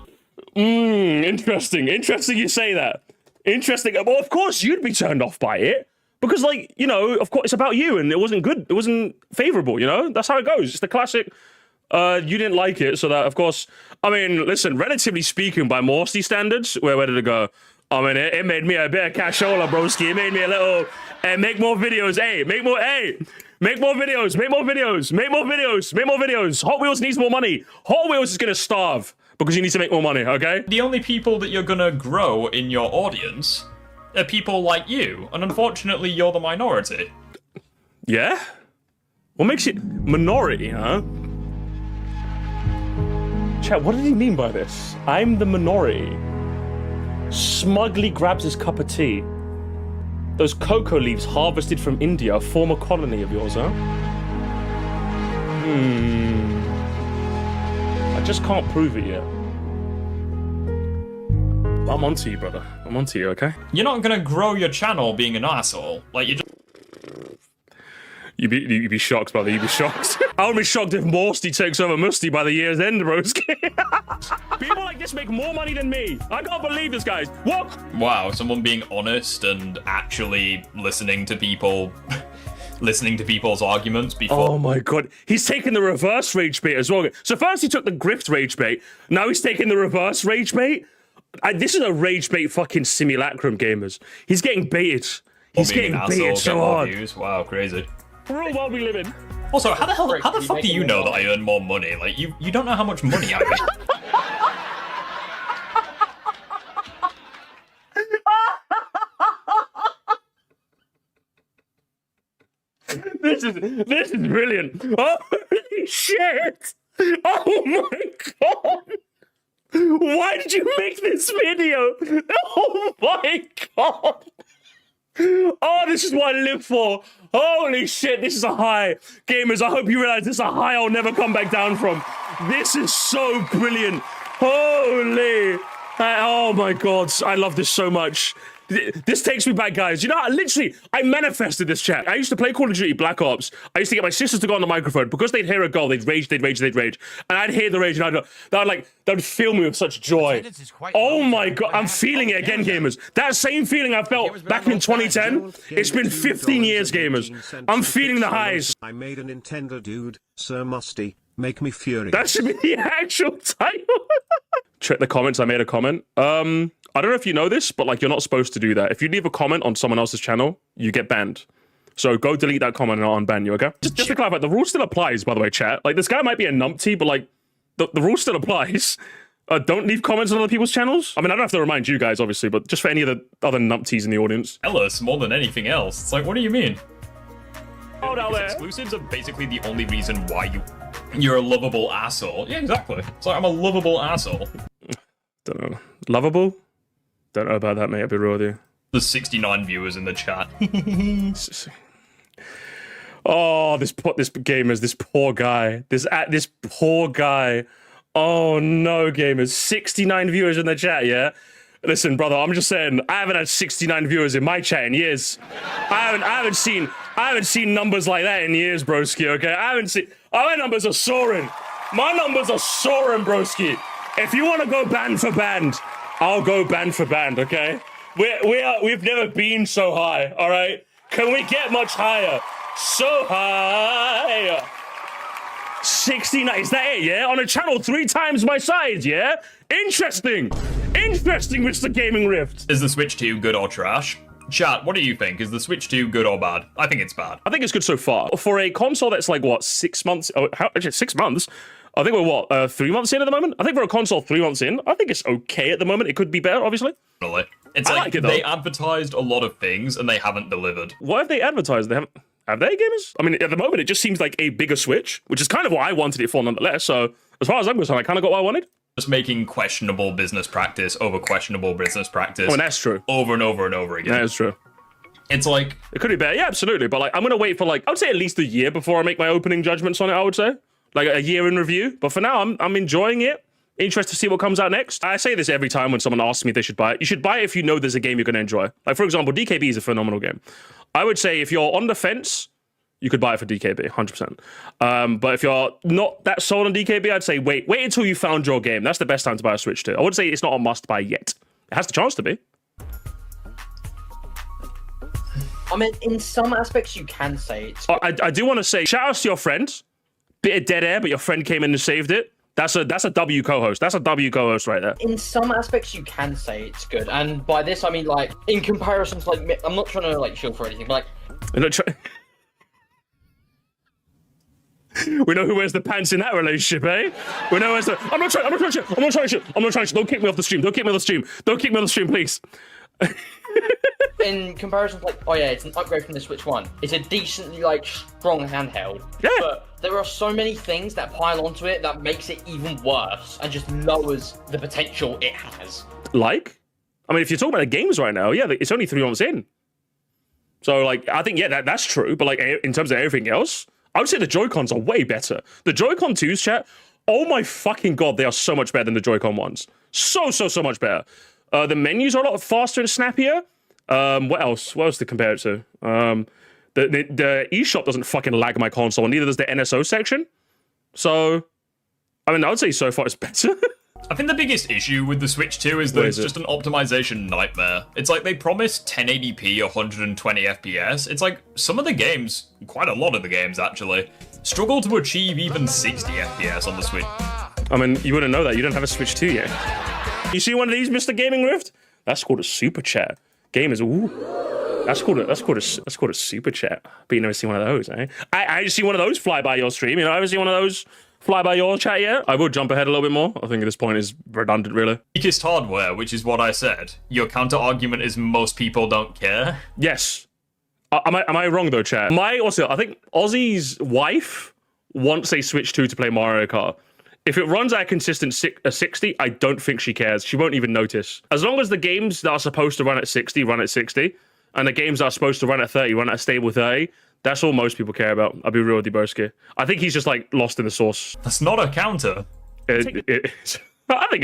Interesting. Interesting you say that. Interesting. Well, of course you'd be turned off by it. Because, like, you know, of course it's about you and it wasn't good. It wasn't favorable, you know? That's how it goes. It's the classic, you didn't like it, so that, of course... I mean, listen, relatively speaking, by Moresty standards, where did it go? I mean, it made me a bit of cashola, broski. It made me a little, make more videos, make more videos. Hot Wheels needs more money. Hot Wheels is gonna starve because you need to make more money, okay? The only people that you're gonna grow in your audience are people like you, and unfortunately, you're the minority. Yeah? What makes it minority, huh? Chat, what did he mean by this? I'm the minority. Smugly grabs his cup of tea. Those cocoa leaves harvested from India, a former colony of yours, huh? I just can't prove it yet. I'm onto you, brother. I'm onto you, okay? You're not gonna grow your channel being an asshole. Like, you just... You'd be shocked, brother. You'd be shocked. I would be shocked if Moresty takes over Musty by the year's end, broski. People like this make more money than me. I can't believe this, guys. What? Wow, someone being honest and actually listening to people, listening to people's arguments before. Oh my god, he's taking the reverse rage bait as well. So first he took the grift rage bait. Now he's taking the reverse rage bait. This is a rage bait fucking simulacrum, gamers. He's getting baited. He's getting baited so hard. Views. Wow, crazy. Real world we live in. Also, how the fuck do you know that I earn more money? Like, you don't know how much money I make. This is brilliant. Holy shit! Oh my god! Why did you make this video? Oh my god! Oh, this is what I live for. Holy shit, this is a high. Gamers, I hope you realize this is a high I'll never come back down from. This is so brilliant. Holy. Oh my god, I love this so much. This takes me back, guys. You know, I manifested this chat. I used to play Call of Duty Black Ops. I used to get my sisters to go on the microphone. Because they'd hear a goal, they'd rage. And I'd hear the rage, and that'd fill me with such joy. Oh my god, I'm feeling it again, gamers. That same feeling I felt back in 2010. It's been 15 years, gamers. I'm feeling the highs. I made a Nintendo dude, Sir Musty. Make me furious. That should be the actual title. Check the comments. I made a comment. I don't know if you know this, but like you're not supposed to do that. If you leave a comment on someone else's channel, you get banned. So go delete that comment and I'll unban you, okay? Just to clarify, the rule still applies, by the way, chat. Like this guy might be a numpty, but like the rule still applies. Don't leave comments on other people's channels. I mean, I don't have to remind you guys, obviously, but just for any of the other numpties in the audience. Jealous more than anything else. It's like, what do you mean? Oh, no, Exclusives are basically the only reason why you're a lovable asshole. Yeah, exactly. It's like, I'm a lovable asshole. Don't know. Lovable? Don't know about that, mate. I'll be real with you. There's 69 viewers in the chat. Oh, this gamers, this poor guy. This poor guy. Oh no, gamers. 69 viewers in the chat, yeah? Listen, brother, I'm just saying, I haven't had 69 viewers in my chat in years. I haven't seen numbers like that in years, broski, okay? My numbers are soaring. My numbers are soaring, broski. If you want to go band for band, I'll go band for band, okay? We've never been so high, all right? Can we get much higher? So high. 69, is that it, yeah? On a channel 3 times my size, yeah? Interesting, Mr. Gaming Rift. Is the Switch 2 good or trash? Chat, what do you think? Is the Switch 2 good or bad? I think it's bad. I think it's good so far. For a console that's like, what, 6 months? Oh, actually, 6 months? I think we're, what, 3 months in at the moment? I think for a console 3 months in, I think it's okay at the moment. It could be better, obviously. It's like it, they advertised a lot of things and they haven't delivered. What have they advertised? They haven't... Have they, gamers? I mean, at the moment, it just seems like a bigger Switch, which is kind of what I wanted it for nonetheless. So, as far as I'm concerned, I kind of got what I wanted. Just making questionable business practice over questionable business practice. Oh, and that's true. Over and over and over again. That is true. It's like... It could be better, yeah, absolutely. But, like, I'm going to wait for, like, I would say at least a year before I make my opening judgments on it, I would say. Like, a year in review. But for now, I'm enjoying it. Interested to see what comes out next. I say this every time when someone asks me if they should buy it. You should buy it if you know there's a game you're going to enjoy. Like, for example, DKB is a phenomenal game. I would say if you're on the fence... You could buy it for DKB, 100%. But if you're not that sold on DKB, I'd say wait until you found your game. That's the best time to buy a Switch 2. I would say it's not a must-buy yet. It has the chance to be. I mean, in some aspects, you can say it's... I do want to say, shout out to your friend. Bit of dead air, but your friend came in and saved it. That's a W co-host. That's a W co-host right there. In some aspects, you can say it's good. And by this, I mean, like, in comparison to, like, I'm not trying to, like, shield for anything, but, like... We know who wears the pants in that relationship, eh? We know who wears the... I'm not trying to... Don't kick me off the stream. Don't kick me off the stream, please. In comparison to, like, oh yeah, it's an upgrade from the Switch 1. It's a decently, like, strong handheld. Yeah. But there are so many things that pile onto it that makes it even worse and just lowers the potential it has. Like? I mean, if you're talking about the games right now, yeah, it's only 3 months in. So, like, I think, yeah, that's true. But, like, in terms of everything else... I would say the Joy-Cons are way better. The Joy-Con 2s, chat, oh my fucking god, they are so much better than the Joy-Con 1s. So much better. The menus are a lot faster and snappier. What else? What else to compare it to? The eShop doesn't fucking lag my console, and neither does the NSO section. So, I mean, I would say so far it's better. I think the biggest issue with the Switch 2 is that it's just an optimization nightmare. It's like they promise 1080p 120 FPS. It's like some of the games, quite a lot of the games actually, struggle to achieve even 60 FPS on the Switch. I mean, you wouldn't know that. You don't have a Switch 2 yet. You see one of these, Mr. Gaming Rift? That's called a super chat. Gamers, ooh. That's called a super chat. But you never seen one of those, eh? I just see one of those fly by your stream. You know, I haven't seen one of those fly by your chat yet. I will jump ahead a little bit more. I think at this point is redundant, really. Weakest hardware, which is what I said. Your counter argument is most people don't care. Yes. Am I wrong though, chat? I think Ozzy's wife wants a Switch 2 to play Mario Kart. If it runs at a consistent 60, I don't think she cares. She won't even notice. As long as the games that are supposed to run at 60 run at 60, and the games that are supposed to run at 30 run at a stable 30, that's all most people care about. I'll be real with you, broski. I think he's just, like, lost in the sauce. That's not a counter. I think it's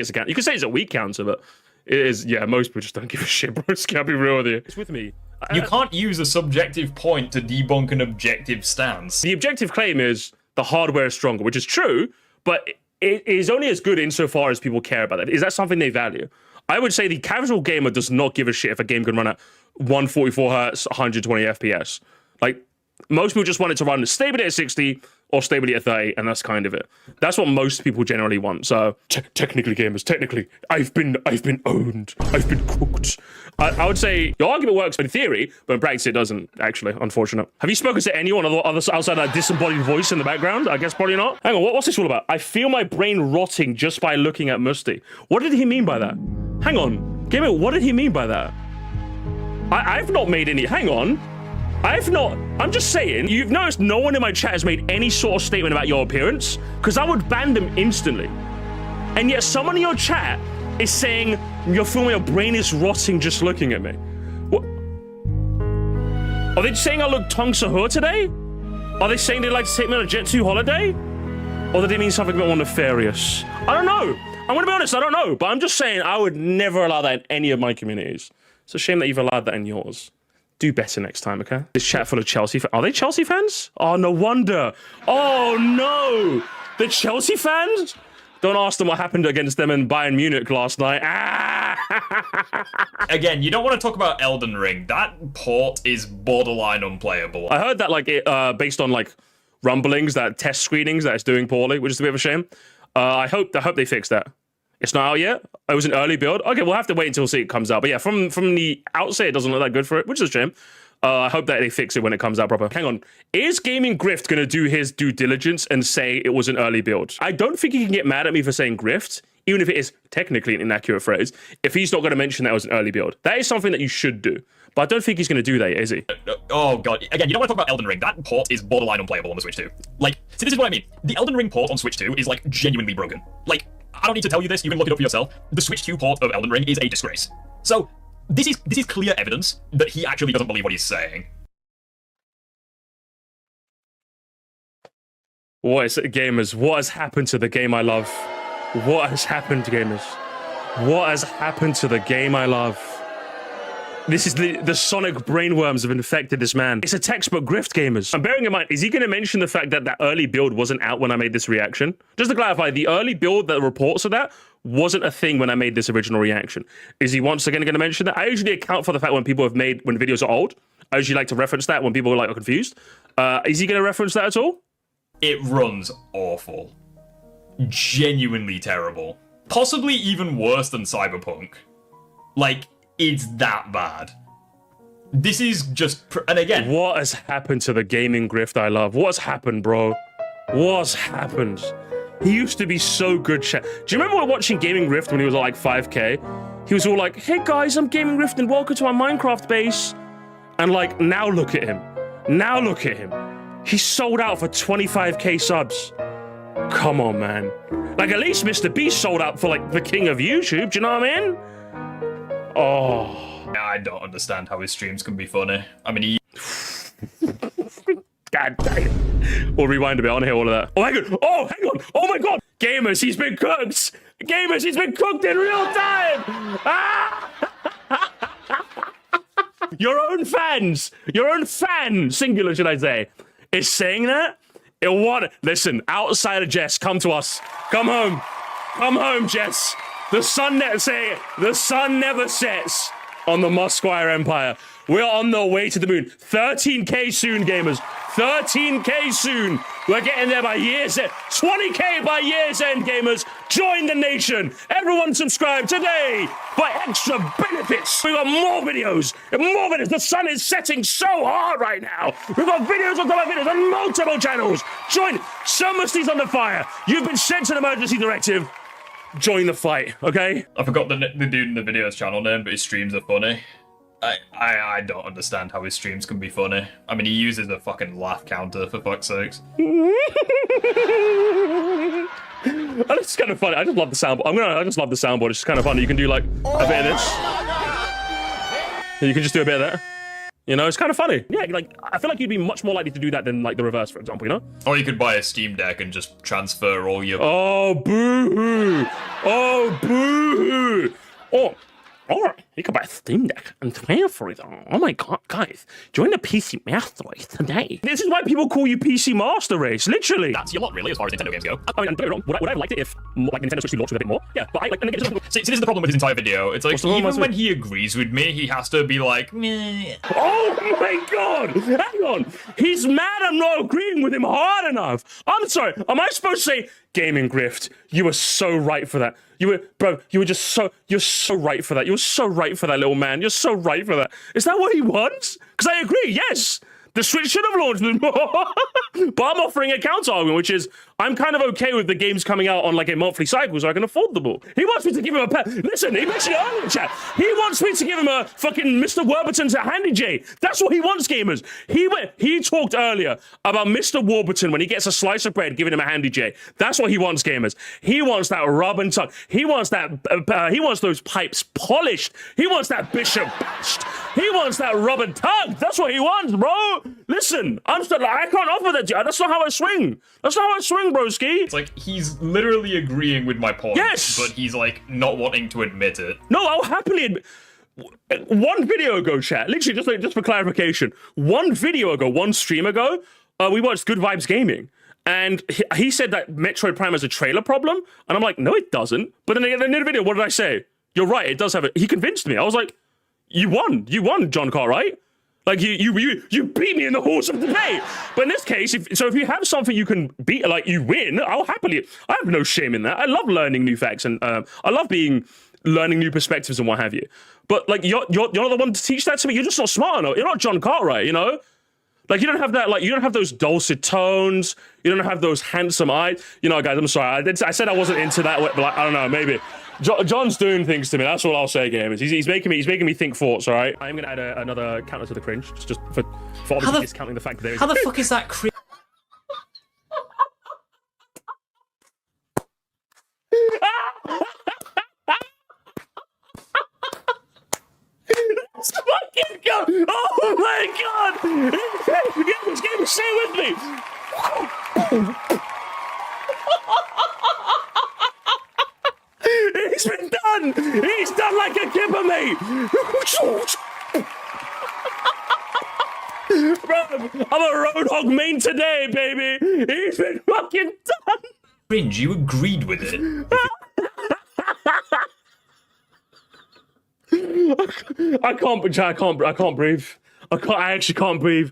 a counter. You could say it's a weak counter, but it is, yeah, most people just don't give a shit, broski. I'll be real with you. It's with me. You can't use a subjective point to debunk an objective stance. The objective claim is the hardware is stronger, which is true, but it is only as good insofar as people care about it. Is that something they value? I would say the casual gamer does not give a shit if a game can run at 144 hertz, 120 FPS. Like, most people just want it to run stable at 60 or stability at 30, and that's kind of it. That's what most people generally want. So technically, gamers, technically, I've been owned. I've been cooked. I would say your argument works in theory, but in practice it doesn't. Actually, unfortunate. Have you spoken to anyone outside that disembodied voice in the background? I guess probably not. Hang on, what's this all about? I feel my brain rotting just by looking at Musty. What did he mean by that? Hang on, gamer, what did he mean by that? I've not made any. Hang on. I'm just saying, you've noticed no one in my chat has made any sort of statement about your appearance, because I would ban them instantly. And yet someone in your chat is saying, you're feeling your brain is rotting just looking at me. What? Are they saying I look Tong Sahur today? Are they saying they'd like to take me on a Jet 2 holiday? Or do they mean something a bit more nefarious? I don't know. I'm gonna be honest, I don't know. But I'm just saying, I would never allow that in any of my communities. It's a shame that you've allowed that in yours. Do better next time, okay? This chat full of Chelsea fans. Are they Chelsea fans? Oh, no wonder. Oh, no. The Chelsea fans? Don't ask them what happened against them in Bayern Munich last night. Again, you don't want to talk about Elden Ring. That port is borderline unplayable. I heard that, like, based on, like, rumblings, that test screenings, that it's doing poorly, which is a bit of a shame. I hope they fix that. It's not out yet. It was an early build. Okay, we'll have to wait until it comes out. But yeah, from the outset, it doesn't look that good for it, which is a shame. I hope that they fix it when it comes out proper. Hang on. Is Gaming Grift going to do his due diligence and say it was an early build? I don't think he can get mad at me for saying Grift, even if it is technically an inaccurate phrase, if he's not going to mention that it was an early build. That is something that you should do. But I don't think he's going to do that, is he? Oh, God. Again, you don't want to talk about Elden Ring. That port is borderline unplayable on the Switch 2. Like, see, this is what I mean. The Elden Ring port on Switch 2 is, like, genuinely broken. Like, I don't need to tell you this. You can look it up for yourself. The Switch 2 port of Elden Ring is a disgrace. So, this is clear evidence that he actually doesn't believe what he's saying. What is it, gamers? What has happened to the game I love? What has happened, gamers? What has happened to the game I love? This is the sonic brainworms have infected this man. It's a textbook grift, gamers. I'm bearing in mind, is he going to mention the fact that that early build wasn't out when I made this reaction? Just to clarify, the early build, the reports of that, wasn't a thing when I made this original reaction. Is he once again going to mention that? I usually account for the fact when videos are old. I usually like to reference that when people are confused. Is he going to reference that at all? It runs awful. Genuinely terrible. Possibly even worse than Cyberpunk. Like, it's that bad. This is just... And again... What has happened to the gaming grift I love? What's happened, bro? What's happened? He used to be so good, chat. Do you remember watching Gaming Grift when he was like 5K? He was all like, hey guys, I'm Gaming Grift and welcome to our Minecraft base. And like, now look at him. Now look at him. He's sold out for 25K subs. Come on, man. Like, at least Mr. Beast sold out for, like, the king of YouTube. Do you know what I mean? Oh. I don't understand how his streams can be funny. I mean, he... God damn it. We'll rewind a bit. I want to hear all of that. Oh, hang on. Oh, hang on. Oh, my God. Gamers, he's been cooked. Gamers, he's been cooked in real time. Ah! Your own fans, singular, should I say, is saying that? Listen, outside of Jess, come to us. Come home, Jess. The sun never sets on the Musquire Empire. We're on the way to the moon. 13K soon, gamers. 13K soon. We're getting there by year's end. 20K by year's end, gamers. Join the nation. Everyone subscribe today for extra benefits. We've got more videos. The sun is setting so hard right now. We've got videos on top of videos on multiple channels. Join. Sir Musty's under fire. You've been sent an emergency directive. Join the fight, okay? I forgot the dude in the video's channel name, but his streams are funny. I don't understand how his streams can be funny. I mean, he uses a fucking laugh counter, for fuck's sakes. It's kind of funny. I just love the soundboard. I just love the soundboard. It's just kind of funny. You can do like a bit of this. You can just do a bit of that. You know, it's kind of funny. Yeah, like I feel like you'd be much more likely to do that than like the reverse, for example. You know? Or you could buy a Steam Deck and just transfer all your. Oh boo-hoo! Oh boo-hoo! Oh, all right. You can buy a Steam Deck and pay for it. Oh my god, guys. Join the PC Master Race today. This is why people call you PC Master Race, literally. That's your lot, really, as far as Nintendo games go. I mean, don't get me wrong, would I have liked it if like Nintendo Switch 2 launched with a bit more? Yeah, but I like... And again, See, this is the problem with his entire video. It's like, What's the problem even with when he agrees with me, he has to be like, meh. oh my god! Hang on! He's mad I'm not agreeing with him hard enough! I'm sorry, am I supposed to say, Gaming Grift, you were so right for that. You're so right for that. You're so right for that, little man. You're so right for that. Is that what he wants? Because I agree, yes! The Switch should have launched with more. But I'm offering a counter argument, which is I'm kind of okay with the games coming out on like a monthly cycle so I can afford them all. He wants me to give him a pet. Listen, he mentioned it earlier in chat. He wants me to give him a fucking Mr. Warburton to Handy J. That's what he wants, gamers. He talked earlier about Mr. Warburton when he gets a slice of bread giving him a Handy J. That's what he wants, gamers. He wants that rub and tug. He wants that. He wants those pipes polished. He wants that bishop bashed. He wants that rub and tug. That's what he wants, bro. Listen, I can't offer that to you. That's not how I swing. That's not how I swing, broski. It's like, he's literally agreeing with my point. Yes! But he's like, not wanting to admit it. No, I'll happily admit. One video ago, chat, literally just for clarification, one stream ago, we watched Good Vibes Gaming. And he said that Metroid Prime has a trailer problem. And I'm like, no, it doesn't. But then in the video, what did I say? You're right, it does have it. He convinced me. I was like, you won, John Cartwright. Like you beat me in the horse of debate. But in this case, if you have something you can beat, like you win, I'll happily. I have no shame in that. I love learning new facts and I love learning new perspectives and what have you. But like you're not the one to teach that to me. You're just not smart enough. You're not John Cartwright, you know. Like you don't have that. Like you don't have those dulcet tones. You don't have those handsome eyes. You know, guys. I'm sorry. I said I wasn't into that. But like, I don't know. Maybe. John's doing things to me. That's all I'll say, gamers. He's making me think thoughts. All right. I'm gonna add another counter to the cringe, just for obviously discounting the fact that there is. How the fuck is that cringe? Let's fucking go! Oh my god! This game, stay with me. He's been done! He's done like a kipper, mate! Bro, I'm a Roadhog main today, baby! He's been fucking done! Cringe, you agreed with it. I can't breathe. I actually can't breathe.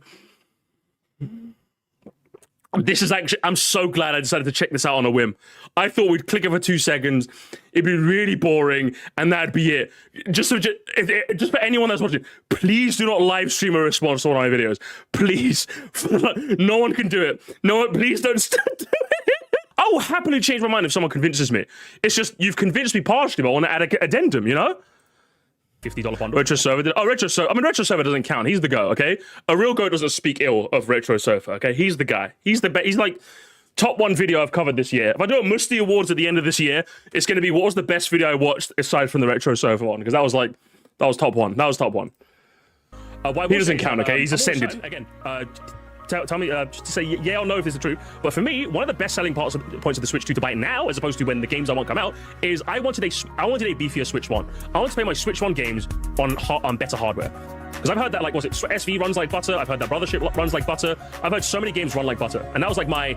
This is actually, I'm so glad I decided to check this out on a whim. I thought we'd click it for 2 seconds, it'd be really boring, and that'd be it. Just for anyone that's watching, please do not live stream a response to one of my videos. Please. No one can do it. No one, please don't do it. I will happily change my mind if someone convinces me. It's just, you've convinced me partially, but I want to add an addendum, you know? $50 bundle. Retro Sofa. Oh, Retro Sofa. I mean, Retro Sofa doesn't count. He's the goat, okay? A real goat doesn't speak ill of Retro Sofa, okay? He's the guy. He's the best. He's like top 1 video I've covered this year. If I do a Musty Awards at the end of this year, it's going to be what was the best video I watched aside from the Retro Sofa one, because that was top 1. That was top 1. He doesn't count, okay? He's ascended. Also, again, tell me, just to say yeah or no if this is true, but for me, one of the best-selling points of the Switch 2 to buy now, as opposed to when the games I want come out, is I wanted a beefier Switch 1. I want to play my Switch 1 games on better hardware. Because I've heard that, like, was it SV runs like butter? I've heard that Brothership runs like butter. I've heard so many games run like butter. And that was, like, my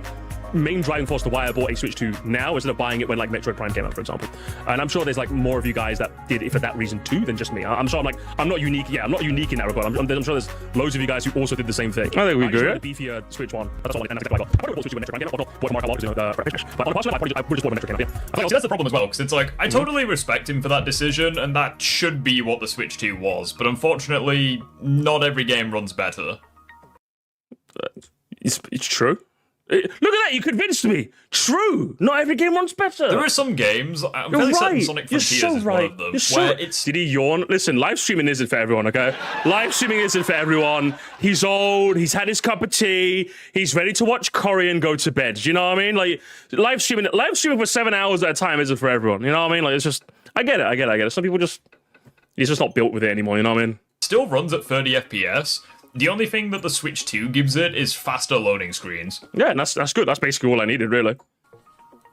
main driving force to why I bought a Switch 2 now, instead of buying it when, like, Metroid Prime came out, for example. And I'm sure there's, like, more of you guys that did it for that reason, too, than just me. I'm sure I'm not unique. Yeah, I'm not unique in that regard. I'm sure there's loads of you guys who also did the same thing. I think we agree. Beefier Switch 1. That's all, and that's what I got. I bought Switch 2 when Metroid Prime came out. I bought Mario Kart, but on the personal, I would just bought when Metroid came out, yeah. See, that's the problem as well, because it's like, I totally respect him for that decision, and that should be what the Switch 2 was, but unfortunately, not every game runs better. It's true. Look at that, you convinced me. True, not every game runs better. There are some games, I'm fairly certain Sonic Frontiers is one of them, where it's... Did he yawn? Listen, live streaming isn't for everyone, okay? Live streaming isn't for everyone. He's old, he's had his cup of tea, he's ready to watch Corey and go to bed. Do you know what I mean? Like, live streaming for 7 hours at a time isn't for everyone. You know what I mean? Like, it's just, I get it. Some people just, he's just not built with it anymore, you know what I mean? Still runs at 30 FPS. The only thing that the Switch 2 gives it is faster loading screens. Yeah, and that's good. That's basically all I needed, really.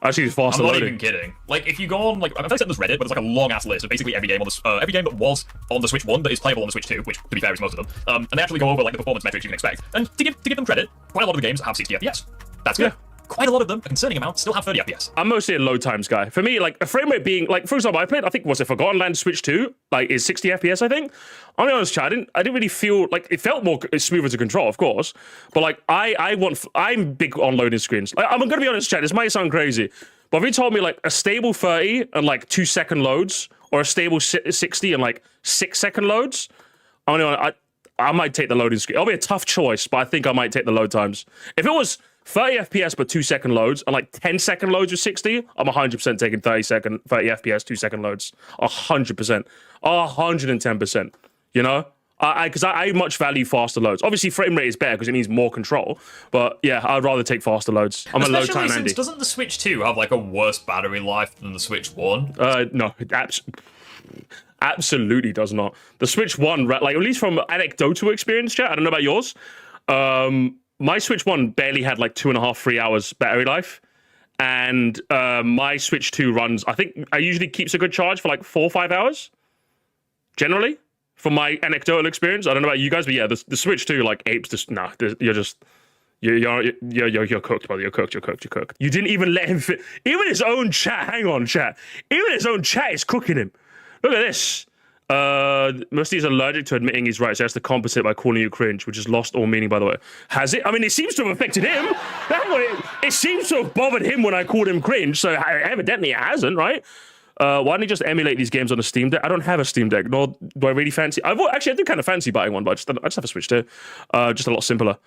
Actually, it's faster I'm not loading. even kidding. Like, if you go on, like, I've said this Reddit, but there's like a long ass list of basically every game on the every game that was on the Switch 1 that is playable on the Switch 2, which, to be fair, is most of them. And they actually go over like the performance metrics you can expect. And to give them credit, quite a lot of the games have 60 FPS. That's good. Yeah. Quite a lot of them, a concerning amount, still have 30 FPS. I'm mostly a load times guy. For me, like a frame rate being like, for example, I played, I think, was it Forgotten Land Switch 2? Like, is 60 FPS, I think. I'll be honest, Chad, I didn't really feel like it felt more smoother to control, of course. But like, I'm big on loading screens. Like, I'm gonna be honest, Chad, this might sound crazy, but if you told me like a stable 30 and like 2-second loads, or a stable 60 and like 6-second loads, I might take the loading screen. It'll be a tough choice, but I think I might take the load times. If it was 30 FPS but 2-second loads and like 10-second loads with 60, I'm 100% taking 30 FPS 2-second loads. 100%. 110%. You know? Because I much value faster loads. Obviously, frame rate is better because it means more control. But yeah, I'd rather take faster loads. I'm a load time Especially Andy. since doesn't the Switch 2 have like a worse battery life than the Switch 1? No, absolutely does not. The Switch 1, like at least from anecdotal experience, chat, I don't know about yours. My Switch 1 barely had like 2.5-3 hours battery life. And my Switch 2 runs, I think I usually keeps a good charge for like 4 or 5 hours. Generally. From my anecdotal experience. I don't know about you guys, but yeah, the Switch 2 like apes this. Nah, you're just... You're cooked, brother. You're cooked. You didn't even let him fit. Even his own chat. Hang on, chat. Even his own chat is cooking him. Look at this. Musty is allergic to admitting he's right, so he has to compensate by calling you cringe, which has lost all meaning, by the way. Has it? I mean, it seems to have affected him. Hang on, it seems to have bothered him when I called him cringe, so evidently it hasn't, right? Why don't you just emulate these games on a Steam Deck? I don't have a Steam Deck, nor do I really fancy. I do kind of fancy buying one, but I just have a Switch 2. Just a lot simpler.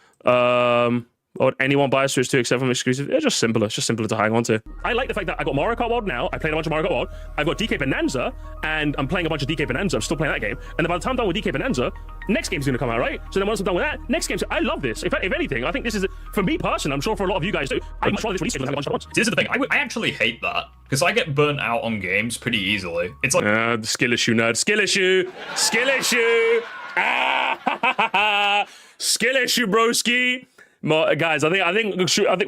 Would anyone buy a Switch 2 except from exclusive? Yeah, just simpler. It's just simpler to hang on to. I like the fact that I got Mario Kart World now. I played a bunch of Mario Kart World. I've got DK Bonanza, and I'm playing a bunch of DK Bonanza. I'm still playing that game. And then by the time I'm done with DK Bonanza, next game's going to come out, right? So then once I'm done with that, next game. I love this. If anything, I think this is, for me personally, I'm sure for a lot of you guys too, I'd much rather this release than have a bunch of once. This is the thing. I actually hate that because I get burnt out on games pretty easily. It's like the skill issue, nerd. Skill issue. Ah, skill issue, broski. Guys, I think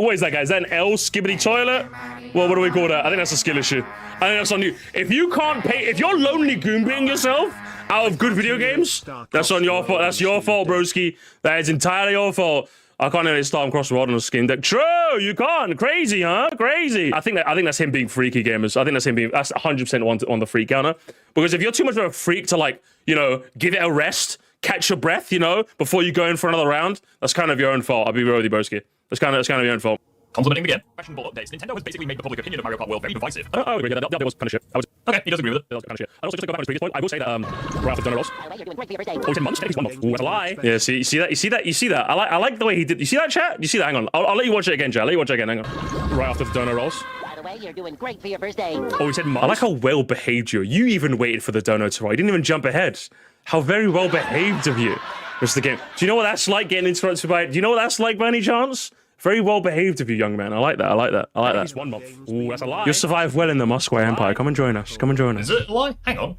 what is that, guys? Is that an L Skibidi Toilet? Well, what do we call that? I think that's a skill issue. I think that's on you. If you can't pay, if you're lonely goombeing yourself out of good video games, that's on your fault. That's your fault, broski. That is entirely your fault. I can't even start across the world on a Steam Deck. True, you can't. Crazy, huh? Crazy. I think that's him being freaky, gamers. I think that's 100% on the freak counter. Because if you're too much of a freak to, like, you know, give it a rest, catch your breath, you know, before you go in for another round, that's kind of your own fault. I'll be real with you, broski. That's kind of your own fault. Complimenting again. Questionable updates. Nintendo has basically made the public opinion of Mario Kart World very divisive. I would agree that update was kind of shit. Okay, he does agree with it. That was kind of shit. And also, just to go back on his previous point, I will say that we're out of donor rolls. Oh, he said months. He's 1 month. Ooh, that's a lie. Yeah, see that. I like the way he did. You see that, chat? You see that? Hang on. I'll let you watch it again, chat. I'll let you watch it again. Hang on. Right after the donor rolls. By the way, you're doing great for your first day. Oh, he said months. I like how well behaved you are. You even waited for the dono to roll. You didn't even jump ahead. How very well behaved of you. Rest of the game. Do you know what that's like getting interrupted by? Do you know what that's like by any chance? Very well behaved of you, young man. I like that. He's 1 month. Ooh, that's a lie. You'll survive well in the Moscow Empire. Come and join us. Is it a lie? Hang on.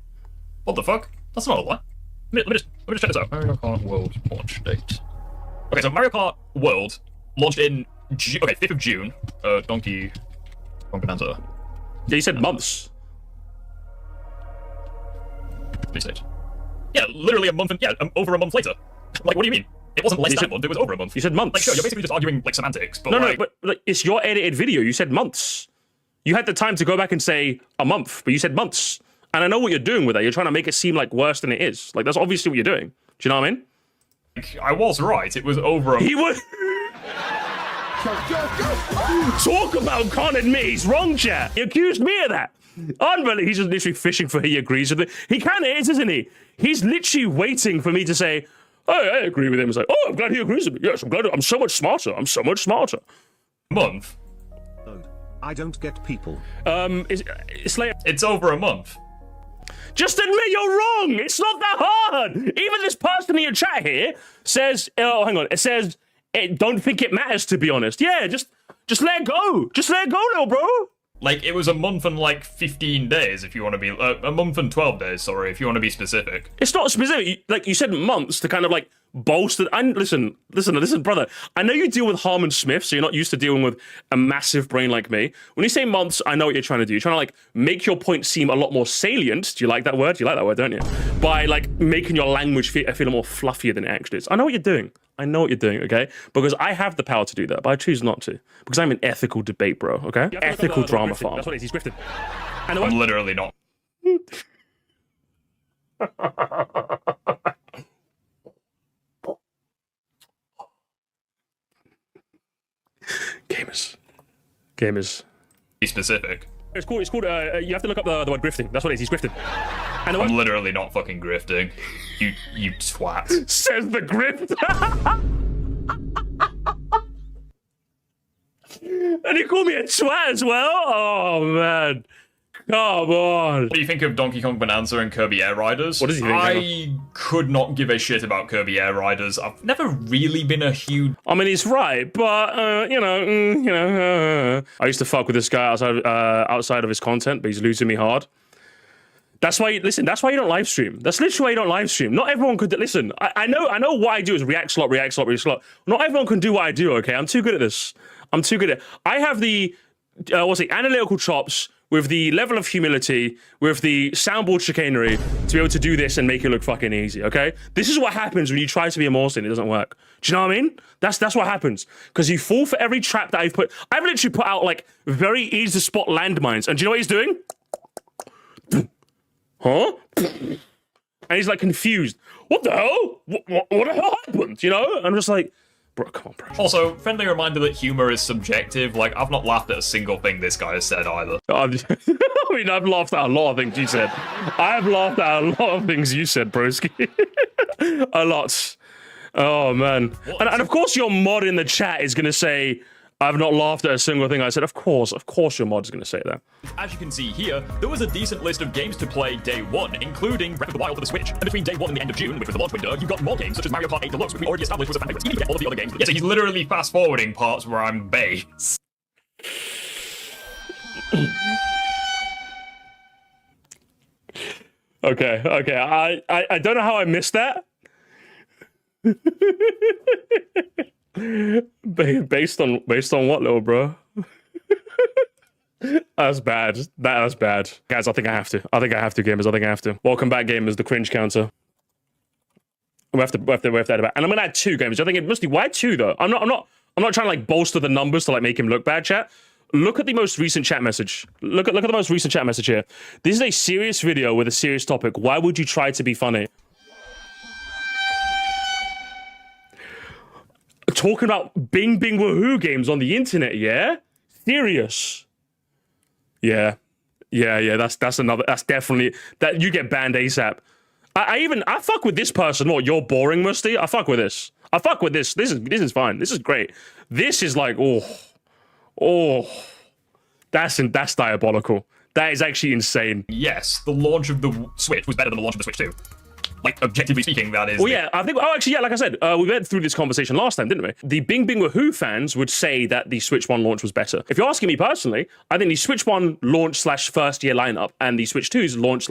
What the fuck? That's not a lie. Let me just check this out. Mario Kart World launch date. Okay, so Mario Kart World launched in 5th of June. Donkey Bonanza. Yeah, you said months. Release date. Yeah, literally a month over a month later. Like, what do you mean? It wasn't less than a month, it was over a month. You said months. Like, sure, you're basically just arguing, like, semantics, but No, but like, it's your edited video. You said months. You had the time to go back and say a month, but you said months. And I know what you're doing with that. You're trying to make it seem like worse than it is. Like, that's obviously what you're doing. Do you know what I mean? Like, I was right. It was over a... He was... Talk about Con and me. He's wrong, chat. He accused me of that. Unbelievable. He's just literally fishing for he agrees with it. He kind of is, isn't he? He's literally waiting for me to say, oh, I agree with him. It's like, oh, I'm glad he agrees with me. Yes, I'm glad. I'm so much smarter. Month. I don't get people. It's like... It's over a month. Just admit you're wrong. It's not that hard. Even this person in your chat here says, oh, hang on. It says, don't think it matters, to be honest. Yeah, just let go. Just let go, little bro. Like, it was a month and like 15 days, if you want to be a month and 12 days. Sorry, if you want to be specific. It's not specific. Like you said, months to kind of like bolster. And listen, brother. I know you deal with Harmon Smith, so you're not used to dealing with a massive brain like me. When you say months, I know what you're trying to do. You're trying to like make your point seem a lot more salient. Do you like that word? You like that word, don't you? By like making your language feel more fluffier than it actually is. I know what you're doing. I know what you're doing, okay? Because I have the power to do that, but I choose not to. Because I'm an ethical debate bro, okay? Ethical drama farm. That's what it is, he's grifted. And I'm literally not. Gamers. Be specific. It's called, you have to look up the word grifting. That's what it is, he's grifted. And I'm literally not fucking grifting. You twat. Says the grift. And you call me a twat as well? Oh, man. Come on. What do you think of Donkey Kong Bonanza and Kirby Air Riders? What does he think? I could not give a shit about Kirby Air Riders. I've never really been a huge... I mean, he's right, but, I used to fuck with this guy outside of his content, but he's losing me hard. That's why, listen, that's why you don't live stream. That's literally why you don't live stream. Not everyone could, listen, I know what I do is react slot. Not everyone can do what I do, okay? I'm too good at this. I have the, analytical chops, with the level of humility, with the soundboard chicanery, to be able to do this and make it look fucking easy, okay? This is what happens when you try to be a Moresty and it doesn't work. Do you know what I mean? That's what happens. Because you fall for every trap that I've put. I've literally put out, like, very easy to spot landmines. And do you know what he's doing? Huh? And he's, like, confused. What the hell? What the hell happened? You know? And I'm just like... Bro, come on, bro. Also, friendly reminder that humor is subjective. Like, I've not laughed at a single thing this guy has said either. I mean, I've laughed at a lot of things you said. I've laughed at a lot of things you said, broski. A lot. Oh, man. And of course your mod in the chat is going to say, I've not laughed at a single thing I said. Of course your mod is going to say that. As you can see here, there was a decent list of games to play day one, including Breath of the Wild for the Switch. And between day one and the end of June, which was the launch window, you've got more games such as Mario Kart 8 Deluxe, which we already established was a fan favorite. You need to get all of the other games. Yeah, so he's literally fast-forwarding parts where I'm base. Okay. I don't know how I missed that. Based on what, little bro? That's bad. That's bad. Guys, I think I have to, gamers. I think I have to. Welcome back, gamers. The cringe counter. We have to add it back. And I'm gonna add 2 gamers. I think it must be, why 2 though? I'm not trying to like bolster the numbers to like make him look bad, chat. Look at the most recent chat message. Look at the most recent chat message here. This is a serious video with a serious topic. Why would you try to be funny? Talking about Bing Bing Woohoo games on the internet, yeah? Serious. Yeah. That's definitely that you get banned ASAP. I fuck with this person more. You're boring, Musty. I fuck with this. This is fine. This is great. This is like that's diabolical. That is actually insane. Yes, the launch of the Switch was better than the launch of the Switch 2. Like, objectively speaking, that is... Well, yeah, I think... Oh, actually, yeah, like I said, we went through this conversation last time, didn't we? The Bing Bing Woohoo fans would say that the Switch 1 launch was better. If you're asking me personally, I think the Switch 1 launch / first year lineup and the Switch 2's launch /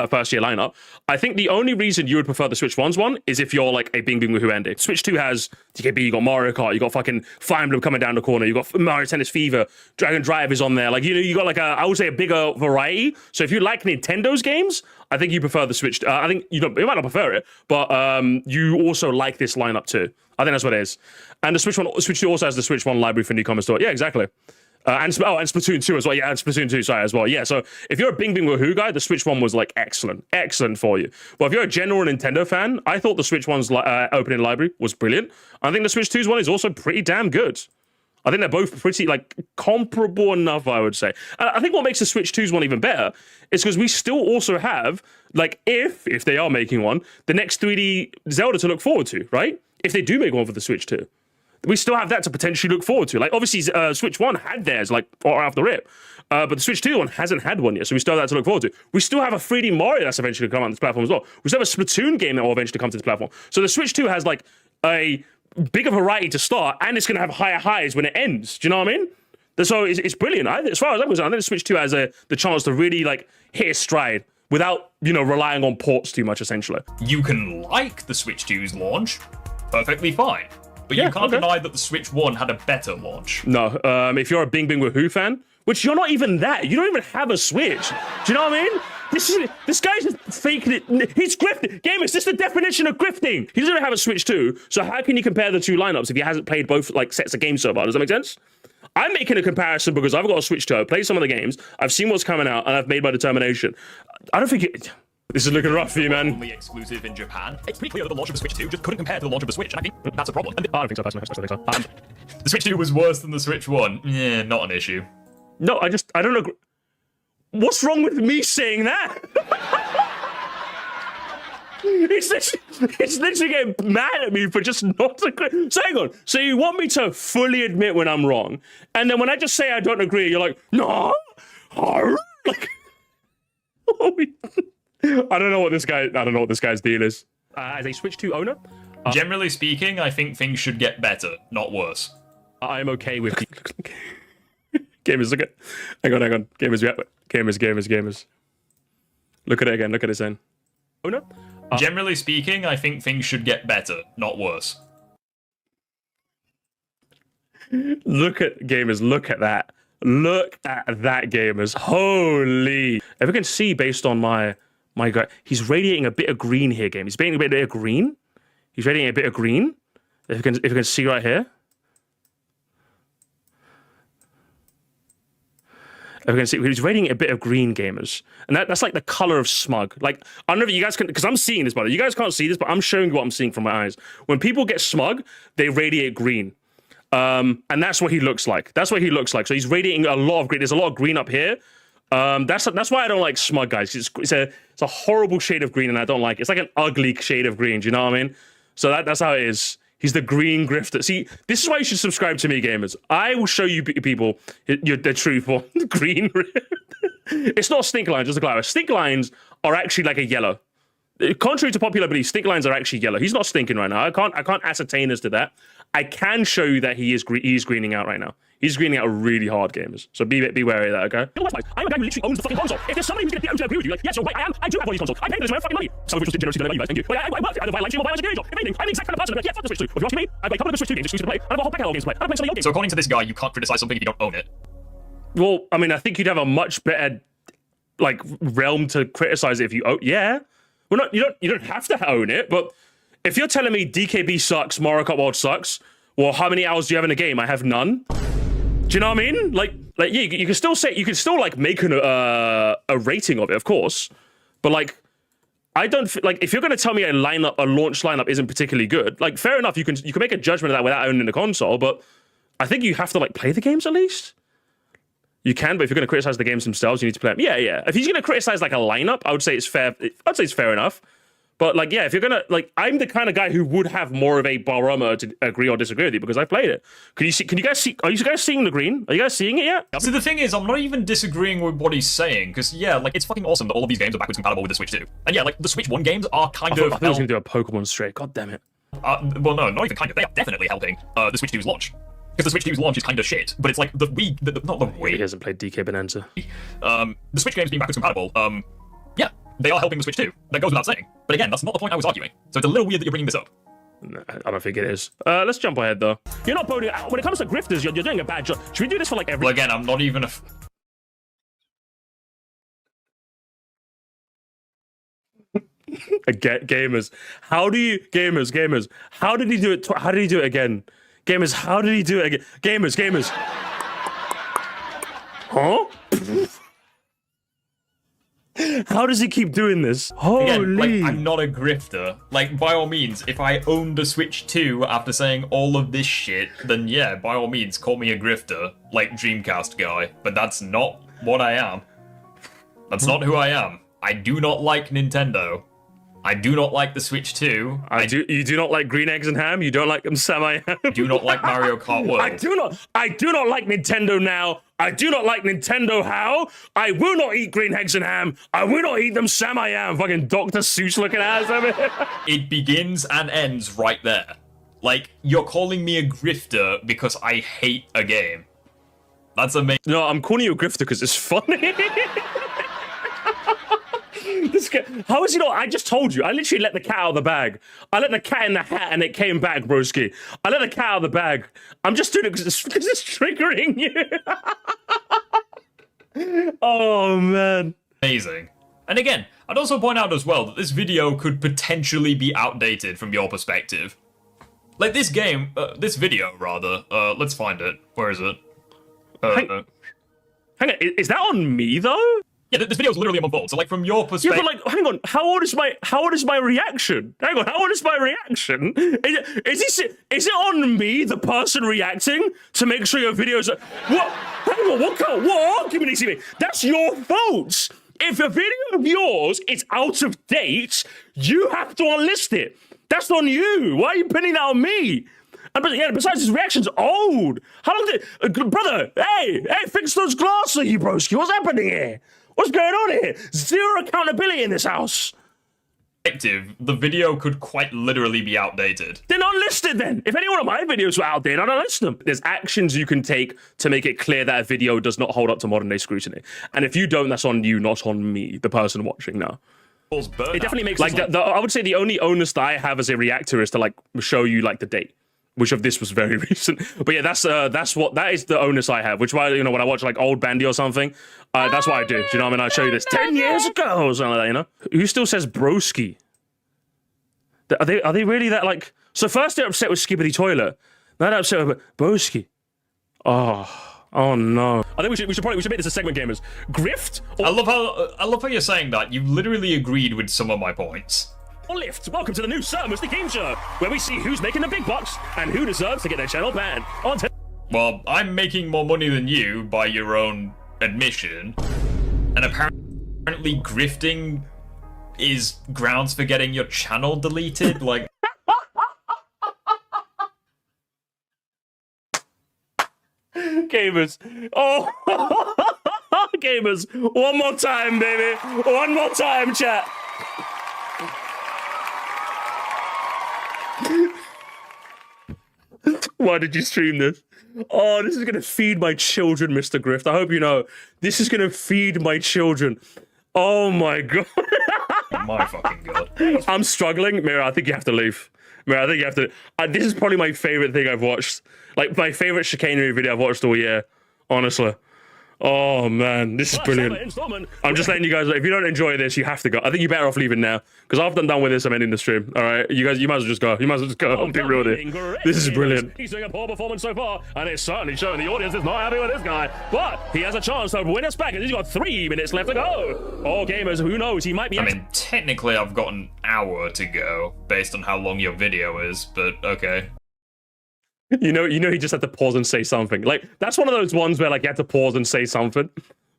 first year lineup, I think the only reason you would prefer the Switch 1's one is if you're like a Bing Bing Woohoo ending. Switch 2 has DKB, you got Mario Kart, you got fucking Fire Emblem coming down the corner, you got Mario Tennis Fever, Dragon Drive is on there. Like, you got like I would say a bigger variety. So if you like Nintendo's games, I think you prefer the Switch. I think you might not prefer it, but you also like this lineup too. I think that's what it is. And the Switch 2 also has the Switch 1 library for newcomer store. Yeah, exactly. And Splatoon 2 as well. Yeah, and Splatoon 2, sorry, as well. Yeah, so if you're a Bing Bing Woohoo guy, the Switch 1 was like excellent for you. But if you're a general Nintendo fan, I thought the Switch 1's opening library was brilliant. I think the Switch 2's one is also pretty damn good. I think they're both pretty, like, comparable enough, I would say. And I think what makes the Switch 2's one even better is because we still also have, like, if they are making one, the next 3D Zelda to look forward to, right? If they do make one for the Switch 2. We still have that to potentially look forward to. Like, obviously, Switch 1 had theirs, like, or off the rip. But the Switch 2 one hasn't had one yet, so we still have that to look forward to. We still have a 3D Mario that's eventually going to come on this platform as well. We still have a Splatoon game that will eventually come to this platform. So the Switch 2 has, like, a bigger variety to start, and it's going to have higher highs when it ends. Do you know what I mean? So it's brilliant. As far as I'm concerned, I think the Switch 2 has the chance to really like hit its stride without, relying on ports too much, essentially. You can like the Switch 2's launch, perfectly fine. But you can't deny that the Switch 1 had a better launch. No, if you're a Bing Bing Woohoo fan, which you're not even that. You don't even have a Switch. Do you know what I mean? This guy's just faking it. He's grifting. Gamers, this is the definition of grifting. He doesn't even have a Switch 2, so how can you compare the two lineups if he hasn't played both like sets of games so far? Does that make sense? I'm making a comparison because I've got a Switch 2. I've played some of the games. I've seen what's coming out, and I've made my determination. I don't think it... This is looking rough for you, man. Only exclusive in Japan. It's pretty clear that the launch of the Switch 2 just couldn't compare to the launch of the Switch, and I think that's a problem. I don't think so, personally. I don't think so. The Switch 2 was worse than the Switch 1. Yeah, not an issue. No, I don't agree. What's wrong with me saying that? It's literally getting mad at me for just not agreeing. So hang on. So you want me to fully admit when I'm wrong, and then when I just say I don't agree, you're like, no, like, I don't know what this guy's deal is. As a Switch 2 owner, generally speaking, I think things should get better, not worse. I'm okay with. Gamers, look at. Hang on. Gamers. Look at it again. Look at it then. Owner. Generally speaking, I think things should get better, not worse. Look at gamers. Look at that. Look at that, gamers. Holy! If we can see based on my guy, he's radiating a bit of green here, game. He's radiating a bit of green. He's radiating a bit of green. If you can see right here. If you can see, he's radiating a bit of green, gamers, and that's like the color of smug. Like, I don't know if you guys can, because I'm seeing this, but you guys can't see this, but I'm showing you what I'm seeing from my eyes. When people get smug, they radiate green. And that's what he looks like. That's what he looks like. So he's radiating a lot of green. There's a lot of green up here. That's why I don't like smug, guys. It's a horrible shade of green, and I don't like it. It's like an ugly shade of green. Do you know what I mean? So that's how it is. He's the green grifter. See, this is why you should subscribe to me, gamers. I will show you people the true form. Green. It's not stink lines. Just to clarify, stink lines are actually like a yellow. Contrary to popular belief, stink lines are actually yellow. He's not stinking right now. I can't ascertain as to that. I can show you that he's greening out right now. He's greening out really hard, gamers. So be wary of that, okay? I'm a guy who literally owns the fucking console. If there's somebody who's going to agree with you, like, yes, you're right, I am. I do have one of these consoles. I paid this my fucking money. Some of which was generously donated by you guys, thank you. But I worked either by live stream or by security job. If anything, I'm the exact kind of person to be like, yeah, fuck the Switch 2. If you're asking me, I play a couple of the Switch 2 games exclusive to play, and I've got a whole pack of games to play. I don't play some of your games. So according to this guy, you can't criticize something if you don't own it. Well, I mean, I think you'd have a much better, like, realm to criticize it if you own. Yeah. Well, not you don't have to own it, but if you're telling me DKB sucks, Mario Kart World sucks, well, how many hours do you have in a game? I have none. Do you know what I mean? Like yeah, you can still say, you can still like make a rating of it, of course, but like, I don't like, if you're going to tell me a launch lineup isn't particularly good, like, fair enough, you can make a judgment of that without owning the console, but I think you have to like play the games at least. You can, but if you're going to criticize the games themselves, you need to play them. Yeah. If he's going to criticize like a lineup, I would say it's fair. I'd say it's fair enough. But like, yeah, if you're gonna like, I'm the kind of guy who would have more of a barometer to agree or disagree with you because I've played it. Can you guys see? Are you guys seeing the green? Are you guys seeing it yet? So the thing is, I'm not even disagreeing with what he's saying, because yeah, like, it's fucking awesome that all of these games are backwards compatible with the Switch 2. And yeah, like, the Switch 1 games are kind of. I thought I was gonna do a Pokemon straight. God damn it. Well, no, not even kind of. They are definitely helping the Switch 2's launch. Because the Switch 2's launch is kind of shit, but it's like the Wii, not the Wii. He hasn't played DK Bonanza. The Switch games being backwards compatible, yeah, they are helping the Switch 2. That goes without saying. But again, that's not the point I was arguing. So it's a little weird that you're bringing this up. No, I don't think it is. Let's jump ahead, though. You're not voting. When it comes to grifters, you're doing a bad job. Should we do this for like every... Well, again, I'm not even a... Gamers, how do you... Gamers, how did he do it? How did he do it again? Gamers, how did he do it again? Gamers. Huh? How does he keep doing this? Holy... Again, like, I'm not a grifter. Like, by all means, if I owned a Switch 2 after saying all of this shit, then yeah, by all means, call me a grifter, like Dreamcast guy. But that's not what I am. That's not who I am. I do not like Nintendo. I do not like the Switch 2. You do not like green eggs and ham? You don't like them semi-ham? Do not like Mario Kart World. I do not like Nintendo now. I do not like Nintendo how? I will not eat green eggs and ham. I will not eat them semi-ham. Fucking Dr. Seuss looking ass of it. It begins and ends right there. Like, you're calling me a grifter because I hate a game. That's amazing. No, I'm calling you a grifter because it's funny. This guy, how is he not? I just told you. I literally let the cat out of the bag. I let the cat in the hat and it came back, broski. I let the cat out of the bag. I'm just doing it because it's triggering you. Oh, man. Amazing. And again, I'd also point out as well that this video could potentially be outdated from your perspective. Like this game, this video rather, let's find it. Where is it? Hang on, is that on me though? Yeah, this video is literally a month old, so like from your perspective... Yeah, but like, hang on, how old is my reaction? Hang on, how old is my reaction? Is it on me, the person reacting, to make sure your videos are... What? Hang on, what argument is he making? That's your fault! If a video of yours is out of date, you have to unlist it. That's on you. Why are you pinning that on me? And yeah, besides, his reaction's old. How long did... brother, hey, fix those glasses, you broski. What's happening here? What's going on here? Zero accountability in this house. The video could quite literally be outdated. Then unlist it then. If any one of my videos were outdated, I'd unlist them. There's actions you can take to make it clear that a video does not hold up to modern day scrutiny. And if you don't, that's on you, not on me, the person watching now. It definitely makes like I would say the only onus that I have as a reactor is to like show you like the date, which of this was very recent. But yeah, that is the onus I have. Which why when I watch like old Bandy or something, that's what I do. Do you know what I mean? I show you this 10 years ago or something like that. You know, who still says broski? Are they really that like? So first they're upset with Skibidi Toilet, now they're upset with broski. Oh no! I think we should make this a segment, gamers. Grift. I love how you're saying that. You literally agreed with some of my points. Or lift. Welcome to the new Musty Game Show, where we see who's making the big bucks and who deserves to get their channel banned. Well, I'm making more money than you by your own admission, and apparently grifting is grounds for getting your channel deleted. Like. Gamers. Oh, gamers. One more time, baby. One more time, chat. Why did you stream this? Oh, this is going to feed my children, Mr. Grift. I hope you know. This is going to feed my children. Oh, my God. My fucking God. I'm struggling. Mira, I think you have to leave. Mira, I think you have to... this is probably my favorite thing I've watched. Like, my favorite chicanery video I've watched all year. Honestly. Oh, man. This is brilliant. I'm just letting you guys know, if you don't enjoy this, you have to go. I think you're better off leaving now. Because after I'm done with this, I'm ending the stream. All right? You guys, you might as well just go. You might as well just go. I'm being real with it. This is brilliant. He's doing a poor performance so far, and it's certainly showing the audience is not happy with this guy. But he has a chance to win us back, and he's got 3 minutes left to go. Oh, gamers, who knows? He might be... I mean, technically, I've got an hour to go, based on how long your video is, but okay. You know, he just had to pause and say something. Like, that's one of those ones where, like, he had to pause and say something.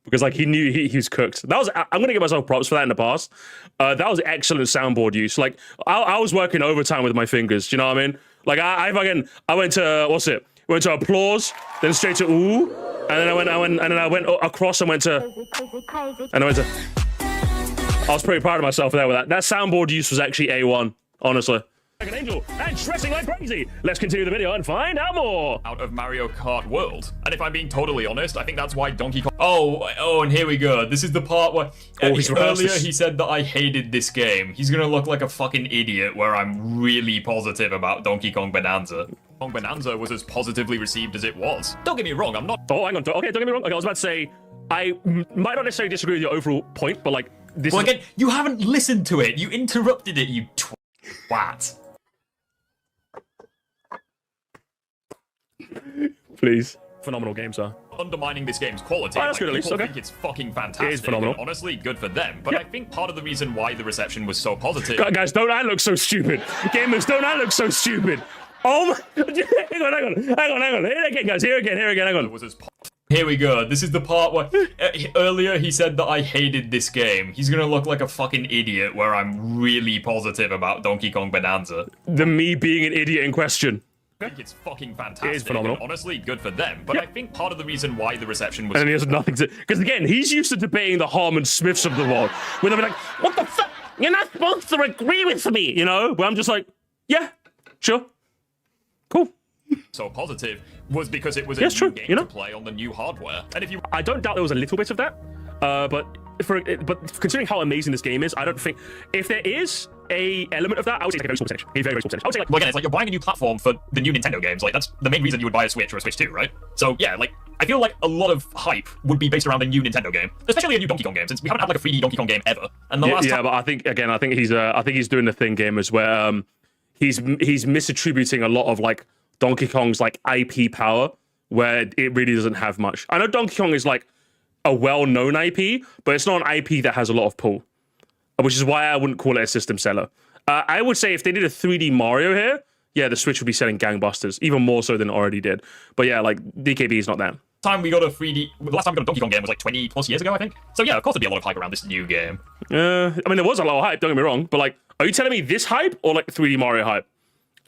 Because, like, he knew he was cooked. That was... I'm going to give myself props for that in the past. That was excellent soundboard use. Like, I was working overtime with my fingers. Do you know what I mean? Like, I went to... What's it? Went to applause, then straight to ooh. And then I went across and went to... And I went to... I was pretty proud of myself there with that. That soundboard use was actually A1, honestly. Like an angel and stressing like crazy. Let's continue the video and find out more. Out of Mario Kart World. And if I'm being totally honest, I think that's why Donkey Kong... Oh, and here we go. This is the part where... earlier he said that I hated this game. He's gonna look like a fucking idiot where I'm really positive about Donkey Kong Bonanza. Kong Bonanza was as positively received as it was. Don't get me wrong, I'm not... Oh, hang on. Okay, don't get me wrong. Okay, I was about to say, I might not necessarily disagree with your overall point, but like... this. Well, again, you haven't listened to it. You interrupted it, you twat. Please. Phenomenal game, sir. Undermining this game's quality. Oh, that's good at least. People Okay. think it's fucking fantastic. It is phenomenal. And honestly, good for them. But Yep. I think part of the reason why the reception was so positive... Guys, don't I look so stupid? Gamers, don't I look so stupid? Oh my... Hang on. Here again, guys. Here again. Hang on. Here we go. This is the part where... earlier he said that I hated this game. He's gonna look like a fucking idiot where I'm really positive about Donkey Kong Bonanza. The me being an idiot in question. I think it's fucking fantastic. It is phenomenal. And honestly, good for them. But Yep. I think part of the reason why the reception was... And he has nothing to... Because again, he's used to debating the Harmon Smiths of the world. Where they'll be like, what the fuck? You're not supposed to agree with me, you know? Where I'm just like, yeah, sure. Cool. so positive was because it was a Yeah, it's new true, game you know? to play on the new hardware. And if you I don't doubt there was a little bit of that, but considering how amazing this game is, I don't think if there is a element of that, I would say like a very small percentage. A very, very small percentage. I would say like, well, again, it's like you're buying a new platform for the new Nintendo games. Like that's the main reason you would buy a Switch or a Switch 2, right? So yeah, like I feel like a lot of hype would be based around a new Nintendo game, especially a new Donkey Kong game, since we haven't had like a 3D Donkey Kong game ever. And the last time... but I think he's doing the thing gamers where he's misattributing a lot of like Donkey Kong's like IP power where it really doesn't have much. I know Donkey Kong is like a well-known IP, but it's not an IP that has a lot of pull, which is why I wouldn't call it a system seller. I would say if they did a 3D Mario here, yeah, the Switch would be selling gangbusters, even more so than it already did. But yeah, like DKB is not that. The last time we got a Donkey Kong game was like 20 plus years ago, I think. So yeah, of course there'd be a lot of hype around this new game. I mean, there was a lot of hype, don't get me wrong, but like, are you telling me this hype or like 3D Mario hype?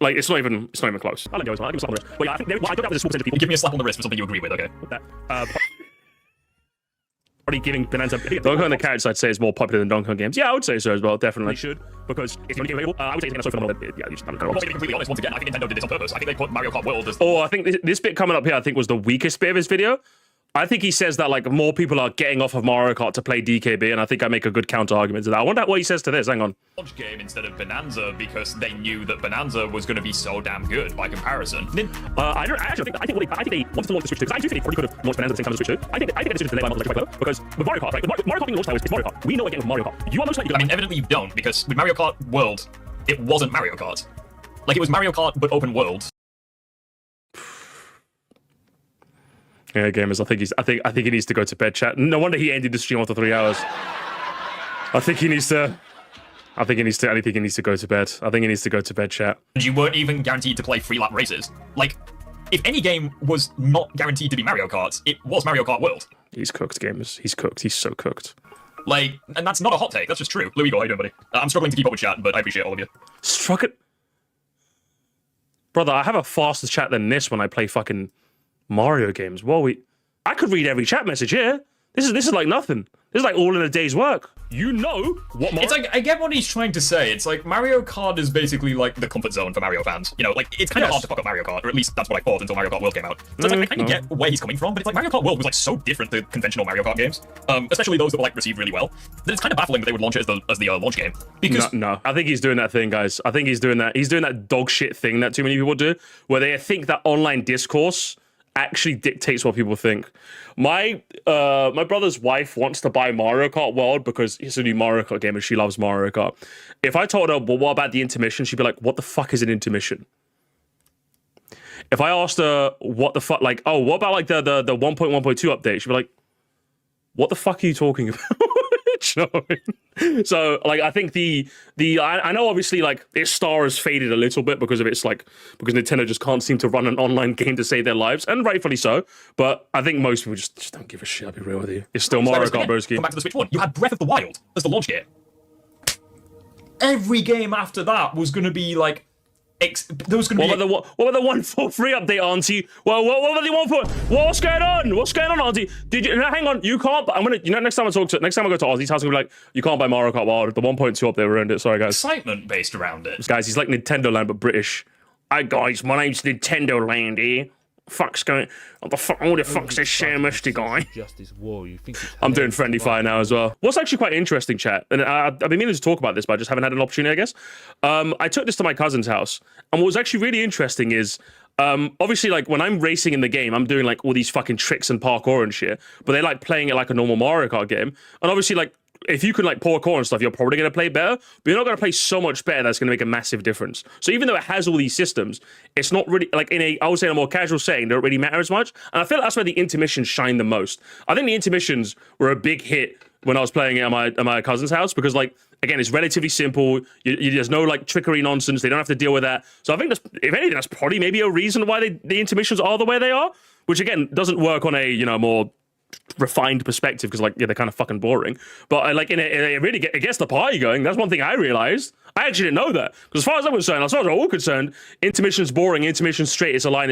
Like, it's not even close. I'll let go as well. I'll give him a slap on the wrist. But yeah, I thought that was a small percentage of people. Give me a slap on the wrist for something you agree with, okay? Probably giving Bonanza. Donkey Kong the Carrots, I'd say, is more popular than Donkey Kong games. Yeah, I would say so as well. Definitely should, because it's the only game available. I would say it's so phenomenal. Yeah, you just haven't Well, to be completely honest, once again, I think Nintendo did this on purpose. I think they put Mario Kart World as... Oh, I think this bit coming up here, I think, was the weakest bit of his video. I think he says that like more people are getting off of Mario Kart to play DKB, and I think I make a good counter argument to that. I wonder what he says to this. Hang on. Launch game instead of Bonanza because they knew that Bonanza was going to be so damn good by comparison. I think they wanted to launch the Switch 2 because I do think they probably could have launched Bonanza at the same time as the Switch 2. I think the decision to delay by quite clever because with Mario Kart, right? Mario Kart being launched now is Mario Kart. We know we're getting Mario Kart. You are most likely. I mean, evidently you don't, because with Mario Kart World, it wasn't Mario Kart. Like it was Mario Kart but open world. Yeah, gamers. I think he needs to go to bed. Chat. No wonder he ended the stream after 3 hours. I think he needs to go to bed. I think he needs to go to bed. Chat. And you weren't even guaranteed to play free lap races. Like, if any game was not guaranteed to be Mario Kart, it was Mario Kart World. He's cooked, gamers. He's cooked. He's so cooked. Like, and that's not a hot take. That's just true. Louis, how you doing, buddy? I'm struggling to keep up with chat, but I appreciate all of you. Struck it, brother. I have a faster chat than this when I play fucking Mario games. Well, I could read every chat message here. This is like nothing. This is like all in a day's work. You know what Mario... It's like, I get what he's trying to say. It's like Mario Kart is basically like the comfort zone for Mario fans. You know, like it's kind of hard to fuck up Mario Kart, or at least that's what I thought until Mario Kart World came out. So it's like, I kind of get where he's coming from, but it's like Mario Kart World was like so different to conventional Mario Kart games, especially those that were like received really well, that it's kind of baffling that they would launch it as the launch game. Because no, I think he's doing that thing, guys. I think he's doing that dog shit thing that too many people do, where they think that online discourse actually dictates what people think. My brother's wife wants to buy Mario Kart World because it's a new Mario Kart game and she loves Mario Kart. If I told her, well, what about the intermission? She'd be like, what the fuck is an intermission? If I asked her what the fuck, like, oh, what about like the 1.1.2 update? She'd be like, what the fuck are you talking about? So like I think I know obviously like its star has faded a little bit because Nintendo just can't seem to run an online game to save their lives, and rightfully so, but I think most people just don't give a shit. I'll be real with you. It's still Mario Kart, broski. Come back to the Switch 1. You had Breath of the Wild as the launch game. Every game after that was going to be like there was going to be... What about the 1.43 update, Auntie? Well, what about the 1.4? What's going on? What's going on, Auntie? Did you... Hang on, you can't... I'm going to... next time I go to Aussie's house, I'm going to be like, you can't buy Mario Kart World. The 1.2 update ruined it. Sorry, guys. Excitement based around it. Guys, he's like Nintendo Land, but British. Hi, guys. My name's Nintendo Land here. Fuck's going... What the fuck's this Musty guy? Justice War. You think I'm doing friendly fire now as well. What's actually quite interesting, chat, and I've been meaning to talk about this, but I just haven't had an opportunity, I guess. I took this to my cousin's house, and what was actually really interesting is, obviously, like, when I'm racing in the game, I'm doing, like, all these fucking tricks and parkour and shit, but they like playing it like a normal Mario Kart game, and obviously, like, if you can like parkour and stuff, you're probably going to play better, but you're not going to play so much better that's going to make a massive difference. So even though it has all these systems, it's not really, like I would say in a more casual setting, they don't really matter as much. And I feel like that's where the intermissions shine the most. I think the intermissions were a big hit when I was playing it at my cousin's house, because like, again, it's relatively simple. There's no like trickery nonsense. They don't have to deal with that. So I think if anything, that's probably maybe a reason why the intermissions are the way they are, which again, doesn't work on a, more refined perspective, because like, yeah, they're kind of fucking boring, but I like it really it gets the party going. That's one thing I realized. I actually didn't know that, because as far as I'm concerned, as far as we're all concerned, intermission's boring, intermission's straight, it's a line,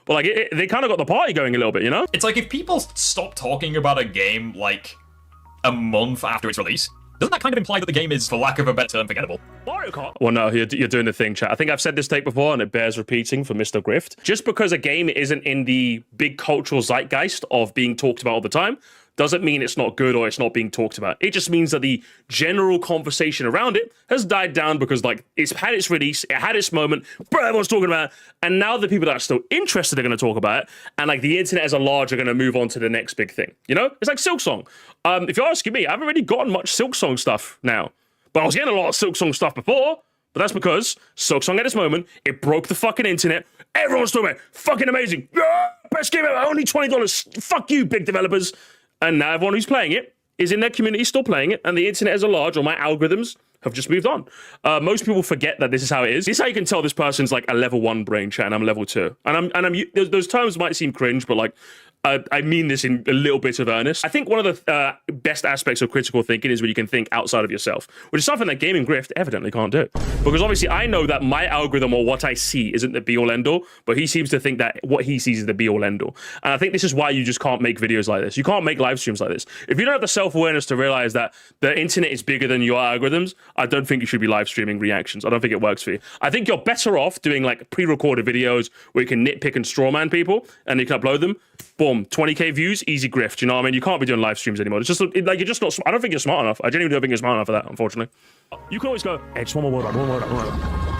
but like they kind of got the party going a little bit, It's like if people stop talking about a game like a month after its release, doesn't that kind of imply that the game is, for lack of a better term, forgettable? Mario Kart. Well, no, you're doing the thing, chat. I think I've said this take before, and it bears repeating for Mr. Grift. Just because a game isn't in the big cultural zeitgeist of being talked about all the time, doesn't mean it's not good or it's not being talked about. It just means that the general conversation around it has died down because, like, it's had its release, it had its moment, bro, everyone's talking about it, and now the people that are still interested are going to talk about it, and, like, the internet as a large are going to move on to the next big thing, you know? It's like Silksong. If you're asking me, I haven't really gotten much Silksong stuff now, but I was getting a lot of Silksong stuff before, but that's because Silksong at this moment, it broke the fucking internet. Everyone's talking about it. Fucking amazing. Yeah, best game ever, only $20. Fuck you, big developers. And now everyone who's playing it is in their community still playing it, and the internet as a large, or my algorithms, have just moved on. Most people forget that this is how it is. This is how you can tell this person's like a level 1 brain chat, and I'm level 2. And I'm those terms might seem cringe, but like, I mean this in a little bit of earnest. I think one of the best aspects of critical thinking is when you can think outside of yourself, which is something that Gaming Grift evidently can't do. Because obviously I know that my algorithm or what I see isn't the be-all end-all, but he seems to think that what he sees is the be-all end-all. And I think this is why you just can't make videos like this. You can't make live streams like this. If you don't have the self-awareness to realize that the internet is bigger than your algorithms, I don't think you should be live streaming reactions. I don't think it works for you. I think you're better off doing like pre-recorded videos where you can nitpick and strawman people and you can upload them. Boom, 20k views, easy grift. You know what I mean? You can't be doing live streams anymore. It's just like you're just not. I don't think you're smart enough. I genuinely don't think you're smart enough for that. Unfortunately, you can always go, hey, just one more word, one more word, one more word.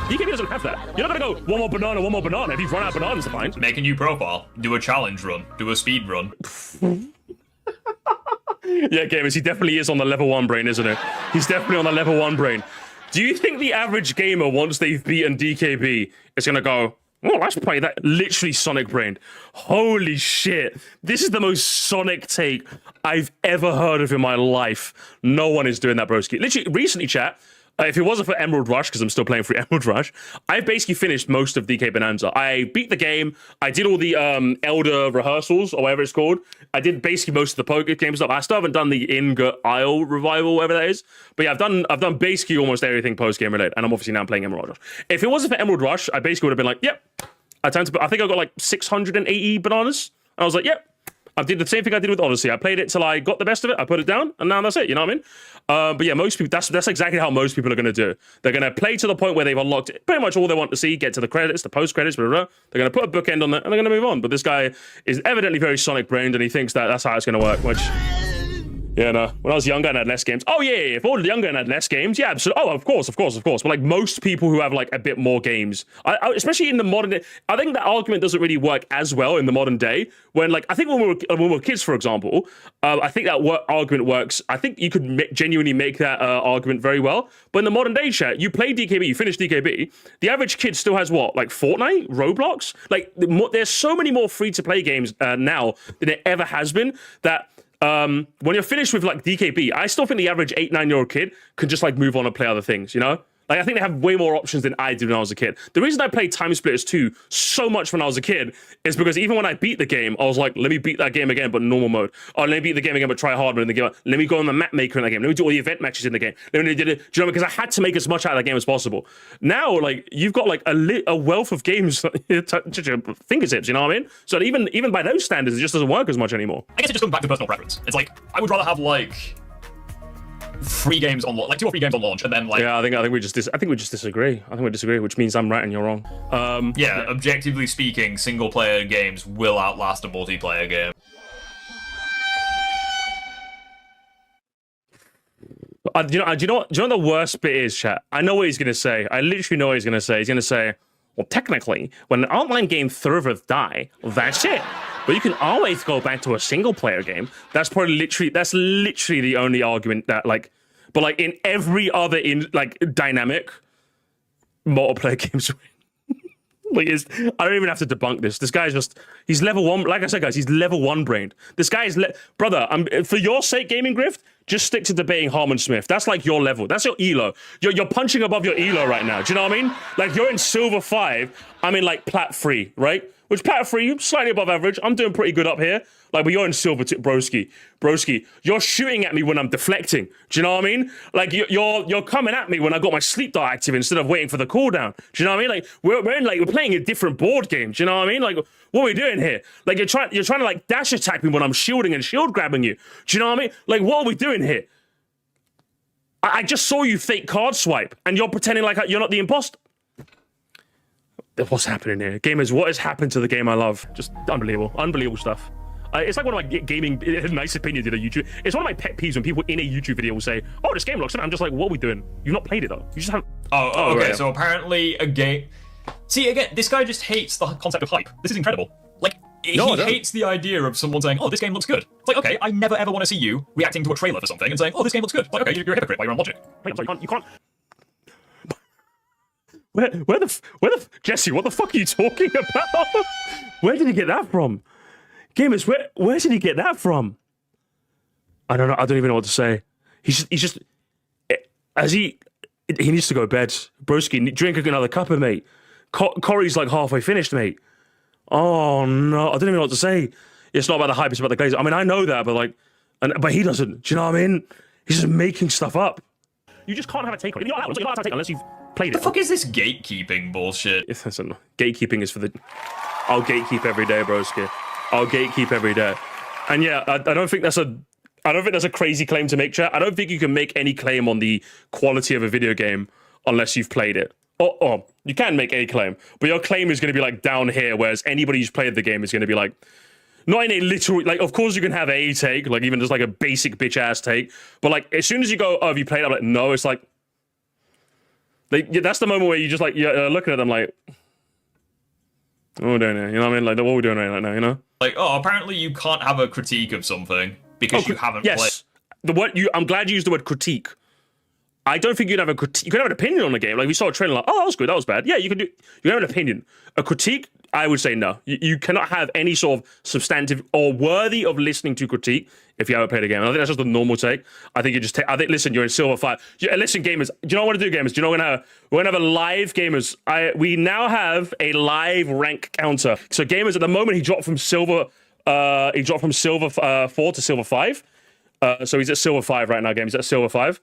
DKB doesn't have that. You're not gonna go one more banana, one more banana. If you've run out of bananas to find, Make a new profile, do a challenge run, do a speed run. Yeah, gamers, he definitely is on the level 1 brain, isn't he? He's definitely on the level 1 brain. Do you think the average gamer, once they've beaten DKB, is gonna go, oh, let's play that? Literally Sonic brained. Holy shit. This is the most Sonic take I've ever heard of in my life. No one is doing that, broski. Literally, recently, chat, if it wasn't for Emerald Rush, because I'm still playing through Emerald Rush, I've basically finished most of DK Bonanza. I beat the game. I did all the Elder rehearsals, or whatever it's called. I did basically most of the poker game stuff. I still haven't done the Ingot Isle revival, whatever that is. But yeah, I've done basically almost everything post-game related, and I'm obviously now playing Emerald Rush. If it wasn't for Emerald Rush, I basically would have been like, yep. I think I got like 680 bananas. And I was like, yep. I did the same thing I did with Odyssey. I played it till I got the best of it. I put it down, and now that's it. You know what I mean? But yeah, most people, that's exactly how most people are going to do. They're going to play to the point where they've unlocked pretty much all they want to see, get to the credits, the post-credits, blah, blah, blah. They're going to put a bookend on it, and they're going to move on. But this guy is evidently very Sonic-brained, and he thinks that that's how it's going to work, which... Yeah, no. When I was younger and had less games. Oh, yeah. If I was younger and had less games, yeah, absolutely. Oh, of course. But like most people who have like a bit more games, especially in the modern day, I think that argument doesn't really work as well in the modern day. When like I think when we were kids, for example, I think that argument works. I think you could genuinely make that argument very well. But in the modern day, chat, you play DKB, you finish DKB. The average kid still has what, like Fortnite, Roblox. Like there's so many more free to play games now than it ever has been. That when you're finished with like DKB, I still think the average 8-9-year-old kid can just like move on and play other things, you know? Like I think they have way more options than I did when I was a kid. The reason I played Time Splitters 2 so much when I was a kid is because even when I beat the game, I was like, let me beat that game again, but normal mode. Or let me beat the game again, but try hard mode in the game. Let me go on the map maker in the game. Let me do all the event matches in the game. Let me do it. Do you know? Because I had to make as much out of the game as possible. Now, like you've got like a wealth of games at your fingertips. You know what I mean? So even by those standards, it just doesn't work as much anymore. I guess it just comes back to personal preference. It's like I would rather have like 3 games on like 2 or 3 games on launch, and then like I think we just disagree. I think we disagree, which means I'm right and you're wrong. Objectively speaking, single player games will outlast a multiplayer game. Do you know what the worst bit is, chat? I know what he's gonna say. I literally know what he's gonna say. He's gonna say, well, technically, when an online game servers die, that's it. But you can always go back to a single player game. That's literally the only argument that but like in every other dynamic, multiplayer games win. I don't even have to debunk this. This guy's he's level 1. Like I said, guys, he's level 1 brained. This guy is, brother, for your sake, Gaming Grift, just stick to debating Harmon Smith. That's like your level. That's your elo. You're punching above your elo right now. Do you know what I mean? Like you're in silver 5. I'm in like plat 3, right? Which plat 3, slightly above average. I'm doing pretty good up here. Like, but you're in silver, broski. You're shooting at me when I'm deflecting. Do you know what I mean? Like you're coming at me when I got my sleep dart active instead of waiting for the cooldown. Do you know what I mean? Like we're playing a different board game. Do you know what I mean? Like what are we doing here? Like you're trying to like dash attack me when I'm shielding and shield grabbing you. Do you know what I mean? Like what are we doing here? I just saw you fake card swipe, and you're pretending like you're not the imposter. What's happening here? Gamers, what has happened to the game I love? Just unbelievable stuff. It's like one of my gaming nice opinions in a YouTube. It's one of my pet peeves when people in a YouTube video will say, "Oh, this game looks." I'm just like, "What are we doing? You've not played it though. You just haven't." Oh, okay. Right. So apparently a game. See, again, this guy just hates the concept of hype. This is incredible. Like, he hates the idea of someone saying, "Oh, this game looks good." It's like, okay, I never ever want to see you reacting to a trailer for something and saying, "Oh, this game looks good." Like, okay, you're a hypocrite by your own logic. Wait, I'm sorry, you can't. Where the Jesse? What the fuck are you talking about? Where did he get that from? Gamers, where did he get that from? I don't know. I don't even know what to say. He's just he needs to go to bed. Broski, drink another cuppa, mate. Corey's like halfway finished, mate. Oh no, I don't even know what to say. It's not about the hype, it's about the glaze. I mean, I know that, but he doesn't. Do you know what I mean? He's just making stuff up. You just can't have a take on it. You can't have a take unless you've played it. The fuck is this gatekeeping bullshit? Listen, gatekeeping is for the. I'll gatekeep every day, broski. I'll gatekeep every day. And yeah, I don't think that's a crazy claim to make, chat. I don't think you can make any claim on the quality of a video game unless you've played it. Or you can make a claim, but your claim is going to be like down here, whereas anybody who's played the game is going to be like, not in a literal, like, of course you can have a take, like even just like a basic bitch ass take, but like as soon as you go, "Oh, have you played it?" I'm like, no, it's like that's the moment where you just like, you're looking at them like, what are we doing here? You know what I mean? Like, what are we doing right now, you know? Like, oh, apparently you can't have a critique of something because you haven't played. Yes. I'm glad you used the word critique. I don't think you'd have a critique. You could have an opinion on the game. Like, we saw a trailer like, "Oh, that was good, that was bad." Yeah, you can have an opinion. A critique, I would say no. You cannot have any sort of substantive or worthy of listening to critique if you haven't played a game. And I think that's just a normal take. I think you just take. I think, listen, you're in Silver 5. Listen, gamers. Do you know what I want to do, gamers? Do you know we're gonna have a live gamers? We now have a live rank counter. So gamers, at the moment, he dropped from Silver. He dropped from Silver 4 to Silver 5. So he's at Silver 5 right now, gamers. He's at Silver 5.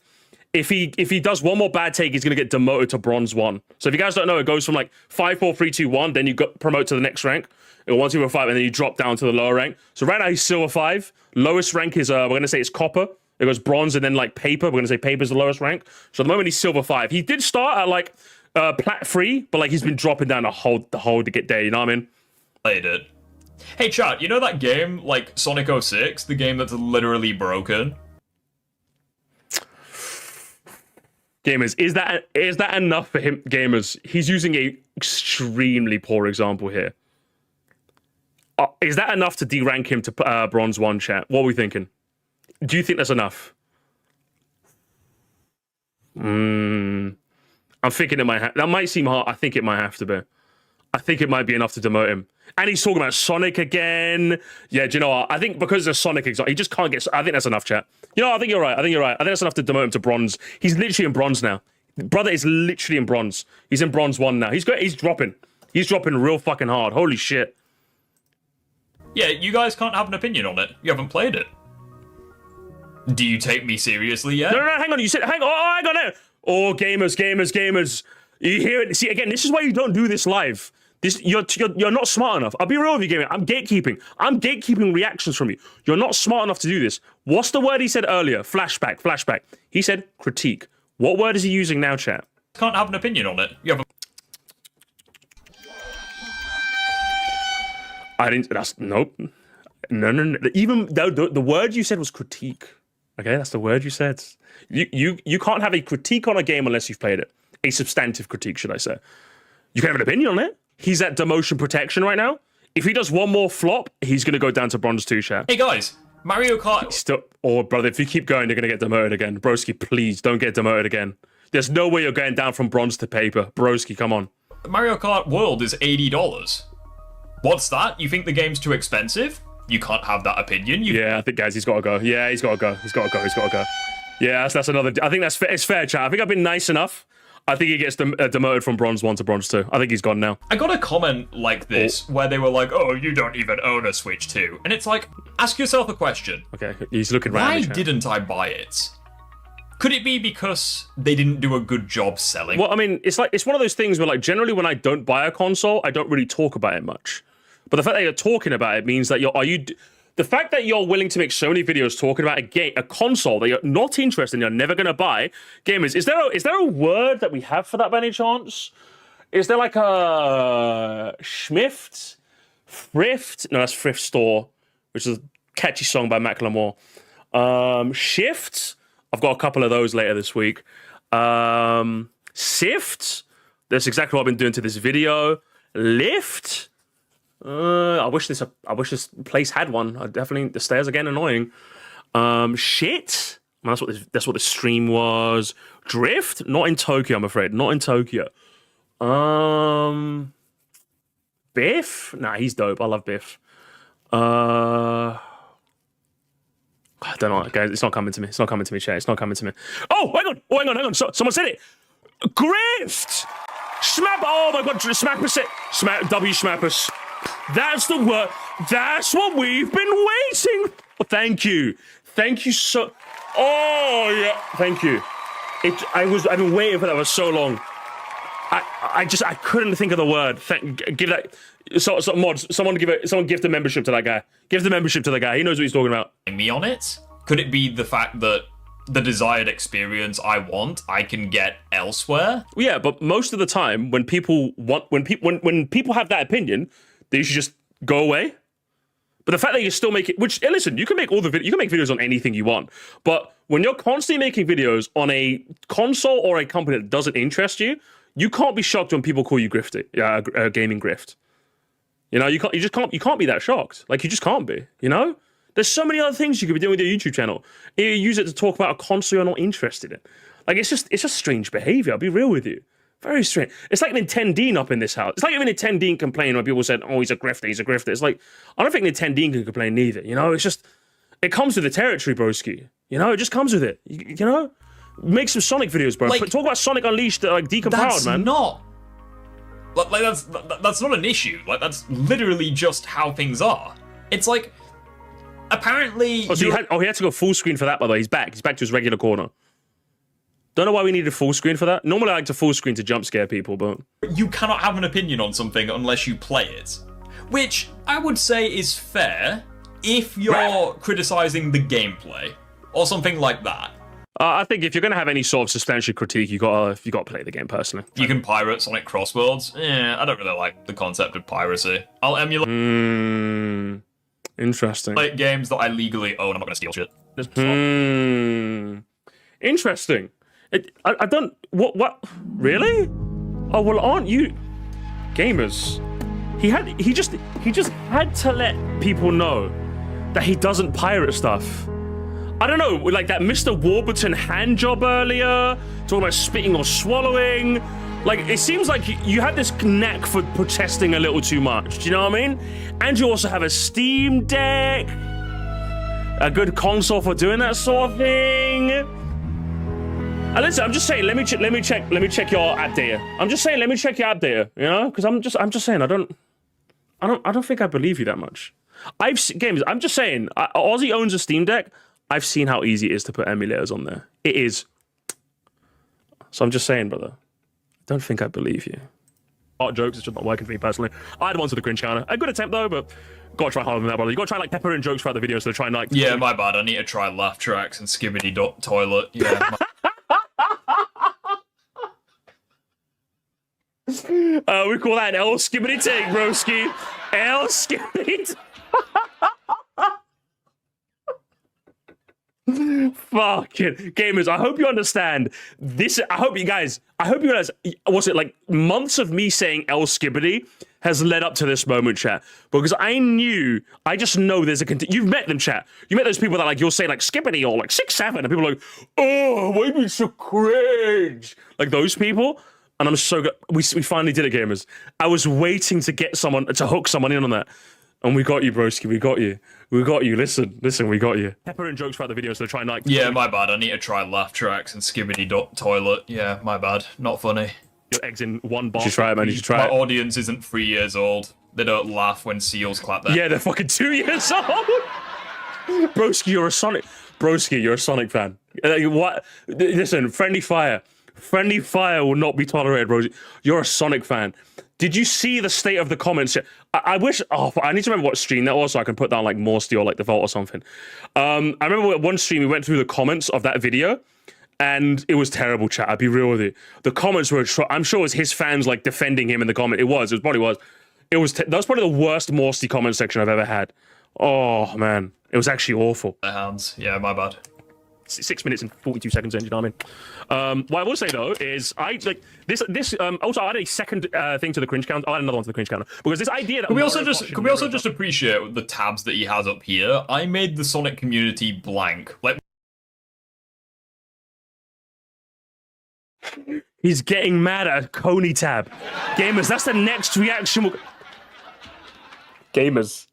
If he does one more bad take, he's going to get demoted to Bronze 1. So if you guys don't know, it goes from like 5, 4, 3, 2, 1, then you promote to the next rank. 1, 2, 4, 5, and then you drop down to the lower rank. So right now he's Silver 5. Lowest rank is, we're going to say it's Copper. It goes Bronze and then like Paper. We're going to say Paper's the lowest rank. So at the moment he's Silver 5. He did start at like Plat 3, but like he's been dropping down the whole to get there, you know what I mean? Played it. Hey chat, you know that game, like Sonic 06? The game that's literally broken? Gamers, is that enough for him? Gamers, he's using a extremely poor example here. Is that enough to derank him to Bronze 1, chat? What are we thinking? Do you think that's enough? I'm thinking it might that might seem hard. I think it might have to be. I think it might be enough to demote him. And he's talking about Sonic again. Yeah, do you know what? I think because of Sonic example, he just can't get. I think that's enough, chat. You know, I think you're right. I think that's enough to demote him to Bronze. He's literally in Bronze now. Brother is literally in Bronze. He's in Bronze 1 now. He's dropping. He's dropping real fucking hard. Holy shit. Yeah, you guys can't have an opinion on it. You haven't played it. Do you take me seriously yet? No, hang on. You said, hang on there. Oh, gamers. You hear it? See, again, this is why you don't do this live. You're not smart enough. I'll be real with you, gamer. I'm gatekeeping reactions from you. You're not smart enough to do this. What's the word he said earlier? Flashback. He said critique. What word is he using now, chat? Can't have an opinion on it. You haven't. Nope. No. Even the word you said was critique. Okay, that's the word you said. You can't have a critique on a game unless you've played it. A substantive critique, should I say. You can have an opinion on it. He's at demotion protection right now. If he does one more flop, he's going to go down to Bronze 2, chat. Hey guys, Mario Kart... brother, if you keep going, you're going to get demoted again. Broski, please, don't get demoted again. There's no way you're going down from Bronze to Paper. Broski, come on. Mario Kart World is $80. What's that? You think the game's too expensive? You can't have that opinion. Yeah, I think, guys, he's got to go. Yeah, he's got to go. Yeah, that's another... I think it's fair, chat. I think I've been nice enough. I think he gets demoted from Bronze 1 to Bronze 2. I think he's gone now. I got a comment like this where they were like, "Oh, you don't even own a Switch 2." And it's like, ask yourself a question. Okay, he's looking around. Why didn't I buy it? Could it be because they didn't do a good job selling? Well, I mean, it's one of those things where, like, generally when I don't buy a console, I don't really talk about it much. But the fact that you're talking about it means that the fact that you're willing to make so many videos talking about a console that you're not interested in, you're never going to buy. Gamers, is there a word that we have for that by any chance? Is there like a schmift? Thrift? No, that's Thrift Store, which is a catchy song by Macklemore. Shift? I've got a couple of those later this week. Sift? That's exactly what I've been doing to this video. Lift? I wish this place had one. The stairs are getting annoying. Shit? Well, that's what the stream was. Drift? Not in Tokyo, I'm afraid. Not in Tokyo. Biff? Nah, he's dope. I love Biff. I don't know, guys. It's not coming to me. It's not coming to me, Shay. It's not coming to me. Oh, hang on. Someone said it. Grift! Smap! Oh my god, Smappus it. W Smappus. That's the word. That's what we've been waiting for. Thank you. Thank you so. Oh yeah. Thank you. I've been waiting for that for so long. I couldn't think of the word. Give that. Mods. Someone give the membership to that guy. Give the membership to the guy. He knows what he's talking about. Me on it? Could it be the fact that the desired experience I want, I can get elsewhere? Yeah, but most of the time, when people have that opinion, they should just go away. But the fact that you still make it, listen, you can make you can make videos on anything you want, but when you're constantly making videos on a console or a company that doesn't interest you, you can't be shocked when people call you Grifter, gaming grift. You know, you can't be that shocked. Like, you just can't be. You know, there's so many other things you could be doing with your YouTube channel. You use it to talk about a console you're not interested in. Like, it's just strange behavior. I'll be real with you. Very strange. It's like Nintendine up in this house. It's like even Nintendine complain when people said, "Oh, he's a grifter. He's a grifter." It's like, I don't think Nintendine can complain neither. You know, it's just, it comes with the territory, broski. You know, it just comes with it. You know, make some Sonic videos, bro. Like, talk about Sonic Unleashed, like decompiled, man. That's not an issue. Like, that's literally just how things are. It's like, apparently. Oh, so he had to go full screen for that. By the way, he's back. He's back to his regular corner. Don't know why we needed full screen for that. Normally I like to full screen to jump scare people, but you cannot have an opinion on something unless you play it, which I would say is fair if you're criticizing the gameplay or something like that. I think if you're going to have any sort of substantial critique, you got to play the game personally. You can pirate Sonic Crossworlds. I don't really like the concept of piracy. I'll emulate interesting games that I legally own. I'm not going to steal shit. Interesting. I don't. What? Really? Oh well, aren't you gamers? He just had to let people know that he doesn't pirate stuff. I don't know, like that Mr. Warburton hand job earlier, talking about spitting or swallowing. Like, it seems like you had this knack for protesting a little too much. Do you know what I mean? And you also have a Steam Deck, a good console for doing that sort of thing. Listen, I'm just saying, let me check your app data. I'm just saying, let me check your app data, you know? Because I'm just saying, I don't think I believe you that much. I'm just saying, Ozzy owns a Steam Deck. I've seen how easy it is to put emulators on there. It is. So I'm just saying, brother, I don't think I believe you. Art jokes, it's just not working for me personally. I had one to the cringe counter. A good attempt though, but gotta try harder than that, brother. You gotta try like pepper in jokes throughout the video, so try and like. Yeah, my bad. I need to try laugh tracks and Skibidi Toilet. Yeah. We call that an L Skibidi take, broski. L Skibidi. Fucking gamers, I hope you understand this. I hope you guys, was it like months of me saying El Skibidi has led up to this moment, chat? Because I just know there's you've met them, chat. You met those people that like, you'll say like Skibidi or like 6'7", and people are like, oh, why are you so cringe? Like those people. And I'm so good. We finally did it, gamers. I was waiting to get someone, to hook someone in on that. And we got you, broski. We got you. Listen, we got you. Pepper and jokes throughout the video, so try and like. Yeah, my bad. I need to try laugh tracks and Skibidi Toilet. Yeah, my bad. Not funny. Your eggs in one bar. You should try it, man. You should try it. My audience isn't 3 years old. They don't laugh when seals clap their. Yeah, they're fucking 2 years old. Broski, you're a Sonic. Broski, you're a Sonic fan. What? Listen, friendly fire will not be tolerated, broski. You're a Sonic fan. Did you see the state of the comments? I wish. Oh, I need to remember what stream that was so I can put down like Moresty or like the Vault or something. I remember one stream we went through the comments of that video, and it was terrible. Chat. I'll be real with you. The comments were. I'm sure it was his fans like defending him in the comment. It probably was. It was. That was probably the worst Moresty comment section I've ever had. Oh man, it was actually awful. The hounds. Yeah, my bad. 6 minutes and 42 seconds in, you know what I mean? What I will say though is I like this also I added a second thing to the cringe count. I'll add another one to the cringe counter because this idea that Can we also just appreciate the tabs that he has up here? I made the Sonic community blank. Like, he's getting mad at a Coney tab. Gamers, that's the next reaction. Gamers,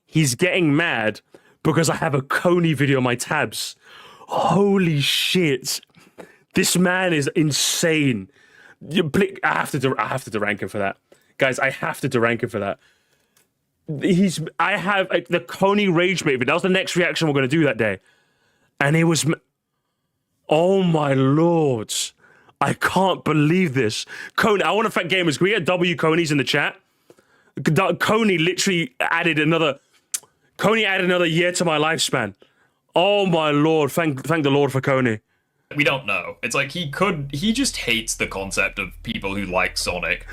he's getting mad because I have a Coney video on my tabs. Holy shit. This man is insane. I have to derank him for that. Guys, I have to derank him for that. I have like, the Coney ragebait video. That was the next reaction we're going to do that day. And it was... Oh my lord. I can't believe this. Coney, I want to thank gamers. Can we get W Coney's in the chat? Coney literally added another... Coney added another year to my lifespan. Oh my lord, thank the Lord for Coney. we don't know. It's like he just hates the concept of people who like Sonic.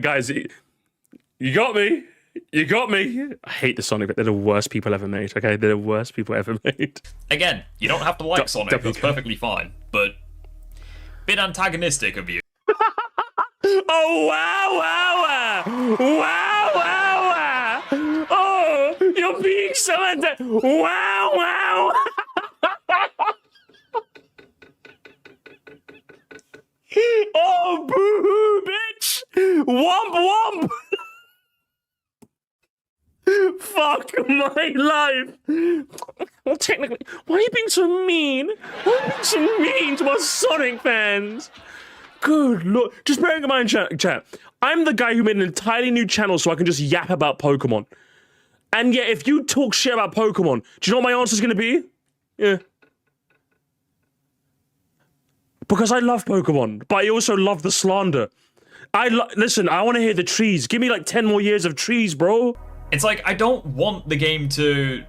Guys, you got me. You got me. I hate the Sonic, but they're the worst people ever made, okay? They're the worst people ever made. Again, you don't have to like Sonic, that's perfectly fine, but bit antagonistic of you. Oh, wow, wow, wow. Wow, wow, wow. Oh, you're being so wow, wow. Oh, boo-hoo, bitch. Womp, womp. Fuck my life. Well, technically, why are you being so mean? Why are you being so mean to us Sonic fans? Good lord. Just bearing in mind, chat, I'm the guy who made an entirely new channel so I can just yap about Pokemon. And yet, if you talk shit about Pokemon, do you know what my answer's gonna be? Yeah. Because I love Pokemon, but I also love the slander. Listen, I want to hear the trees. Give me like 10 more years of trees, bro. It's like, I don't want the game to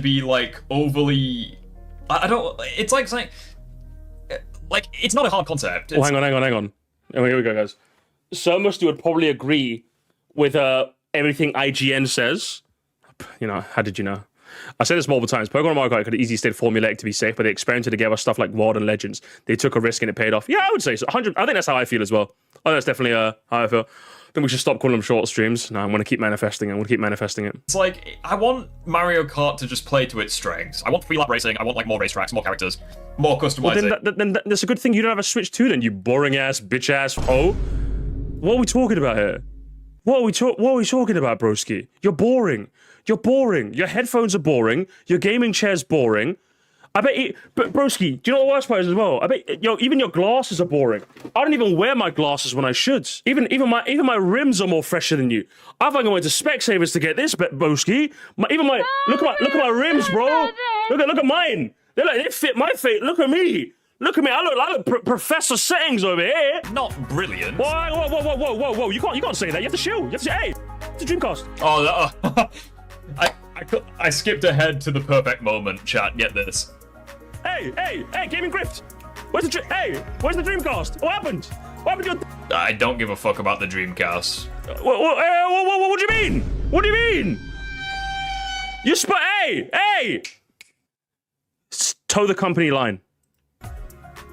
be like overly... I don't... It's like saying... Like, it's not a hard concept. Oh, hang on. Oh, here we go, guys. So Musty would probably agree with everything IGN says. You know, how did you know? I said this multiple times. Pokemon Mario Kart could have easily stayed formulaic to be safe, but they experimented to give us stuff like World and Legends. They took a risk and it paid off. Yeah, I would say so. 100. I think that's how I feel as well. Oh, that's definitely how I feel. I think we should stop calling them short streams. No, I'm going to keep manifesting it. It's like, I want Mario Kart to just play to its strengths. I want free lap racing. I want like more racetracks, more characters, more customizing. Well, then that's a good thing you don't have a Switch 2 then, you boring ass, bitch ass hoe. What are we talking about here? What are we talking about, broski? You're boring. You're boring. Your headphones are boring. Your gaming chair's boring. I bet but broski, do you know what the worst part is as well? I bet even your glasses are boring. I don't even wear my glasses when I should. Even my rims are more fresher than you. I fucking went to Specsavers to get this, broski. Look at my rims, bro. Look at mine. They fit my face. Look at me. I look Professor Settings over here. Not brilliant. Whoa. You can't say that. You have to chill. You have to say, hey, it's a Dreamcast. Oh, I skipped ahead to the perfect moment, chat. Get this. Hey, Gaming Grift. Where's the Dreamcast? What happened? What happened to I don't give a fuck about the Dreamcast. What do you mean? What do you mean? You hey! Toe the company line.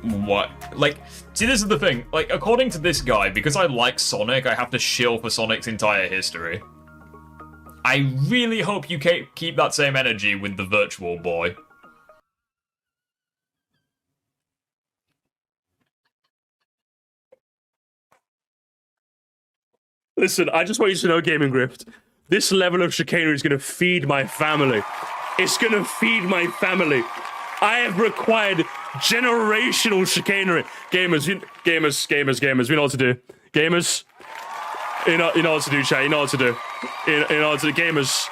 What? Like, see, this is the thing. Like, according to this guy, because I like Sonic, I have to shill for Sonic's entire history. I really hope you keep that same energy with the Virtual Boy. Listen, I just want you to know, Gaming Grift, this level of chicanery is going to feed my family. It's going to feed my family. I have required generational chicanery. Gamers, we know what to do. Gamers, you know what to do, chat. You know what to do. You know what to do. Gamers,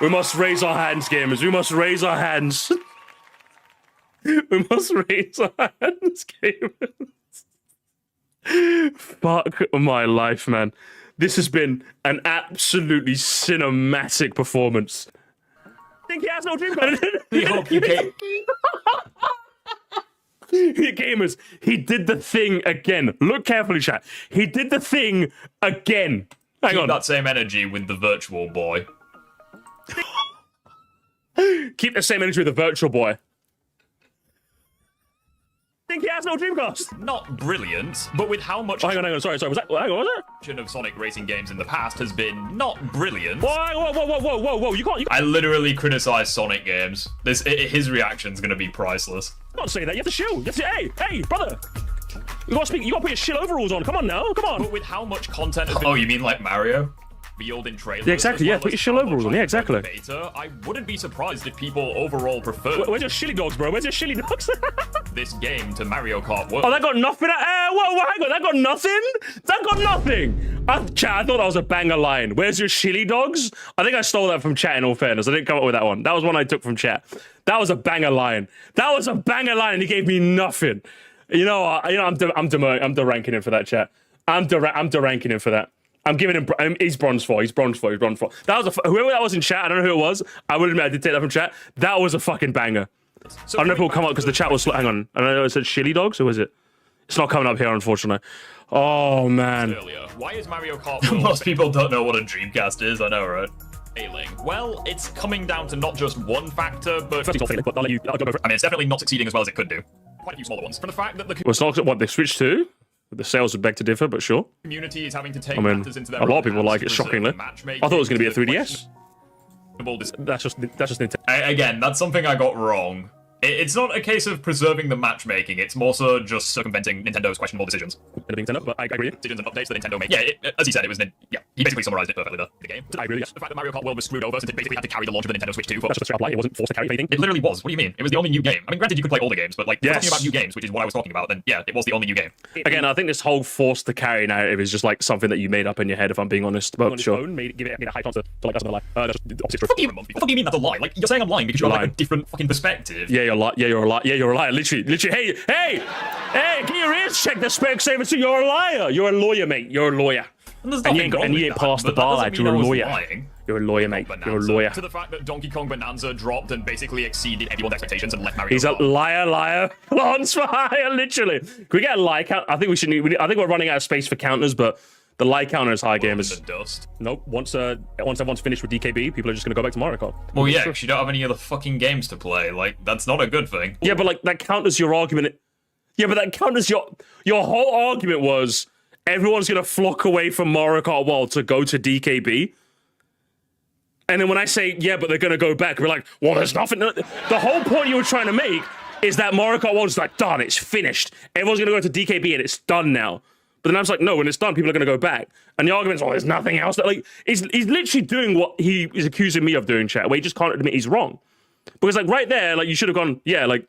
we must raise our hands, gamers. We must raise our hands. We must raise our hands, gamers. Fuck my life, man. This has been an absolutely cinematic performance. I think he has no dream. We hope you came. Gamers, he did the thing again. Look carefully, chat. He did the thing again. Hang Keep on. that same energy with the virtual boy. Keep the same energy with the virtual boy. I think he has no Dreamcast. Not brilliant, but with how much Hang on. Sorry. Was that? Hang on, was it? of Sonic racing games in the past has been not brilliant. Whoa. You can't. I literally criticize Sonic games. His reaction's gonna be priceless. Not say that. You have to shill. You have to say, hey, brother. You gotta speak. You gotta put your shill overalls on. Come on now. Come on. But with how much content has been... Oh, you mean like Mario? Revealed in trailers. Yeah, exactly. Yeah, put your shill overalls on. Yeah, exactly. Beta, I wouldn't be surprised if people overall prefer Where's your shilly dogs, bro? Where's your shilly dogs? this game to Mario Kart World. Oh, that got nothing. Whoa, hang on. That got nothing. That got nothing. Chat, I thought that was a banger line. Where's your shilly dogs? I think I stole that from chat. In all fairness, I didn't come up with that one. That was one I took from chat. That was a banger line. That was a banger line, and he gave me nothing. I'm deranking him for that, chat. I'm deranking him for that. I'm giving him. He's bronze 4. He's bronze 4. That was whoever that was in chat. I don't know who it was. I would admit I did take that from chat. That was a fucking banger. So I don't know if it'll come up because the chat was. Hang on. I don't know. It said shilly dogs. Who is it? It's not coming up here, unfortunately. Oh man. Earlier. Why is Mario Kart World... Most people don't know what a Dreamcast is. I know, right? Failing. Well, it's coming down to not just one factor, but... It's not failing, but I'll let you. I'll go over it. I mean, it's definitely not succeeding as well as it could do. Quite a few smaller ones. From the fact that the Well, it's not what they switched to. The sales would beg to differ, but sure. community is having to take I mean, matters into their a lot own of people hands like to it preserve shockingly. matchmaking I thought it was going to be a to the 3DS. That's just Nintendo. Again, that's something I got wrong. It's not a case of preserving the matchmaking, it's more so just circumventing Nintendo's questionable decisions. Nintendo, but I agree. Decisions and updates that Nintendo made. Yeah, as he said, it was... Yeah, he basically summarized it perfectly, the game. I agree. Yes. The fact that Mario Kart World was screwed over since it basically had to carry the launch of the Nintendo Switch 2 for... That's just a straight up lie. It wasn't forced to carry anything. It literally was. What do you mean? It was the only new game. I mean, granted, you could play all the games, but like, if we're Yes. talking about new games, which is what I was talking about, then yeah, it was the only new game. Again, I think this whole forced to carry narrative is just like something that you made up in your head, if I'm being honest. But sure. Give it a high chance to like that's not a lie. That's the opposite truth. What do you mean that's a lie? Like, you're saying I'm lying because you have like a different fucking perspective. Yeah, you're a lie. Yeah, you're a lie. Yeah, you're a liar. Literally. Hey, get your ears checked. The spec saver. So you're a liar. You're a lawyer, mate. You're a lawyer. And there's And nothing you wrong ain't with that, passed the but that bar, doesn't lad. mean You're I a was lawyer. lying. You're a lawyer, mate. Bonanza. You're a lawyer. To the fact that Donkey Kong Bonanza dropped and basically exceeded everyone's expectations and left Mario He's a Kart. liar. Lance for hire, literally. Can we get a lie count? I think we should. I think we're running out of space for counters, but the lie counter is high, gamers. The dust. Nope. Once everyone's finished with DKB, people are just gonna go back to Mario Kart. Well, yeah, because you don't have any other fucking games to play. Like, that's not a good thing. Yeah, but like that counters your argument. Yeah, but that counters your whole argument was everyone's gonna flock away from Mario Kart World to go to DKB. And then when I say yeah, but they're gonna go back, we're like, well, there's nothing. The whole point you were trying to make is that Mario Kart World is like done, it's finished. Everyone's gonna go to DKB and it's done now. But then I was like, no, when it's done, people are gonna go back. And the argument's, oh, there's nothing else. That, like, he's literally doing what he is accusing me of doing, chat. Where he just can't admit he's wrong. Because like right there, like you should have gone, yeah, like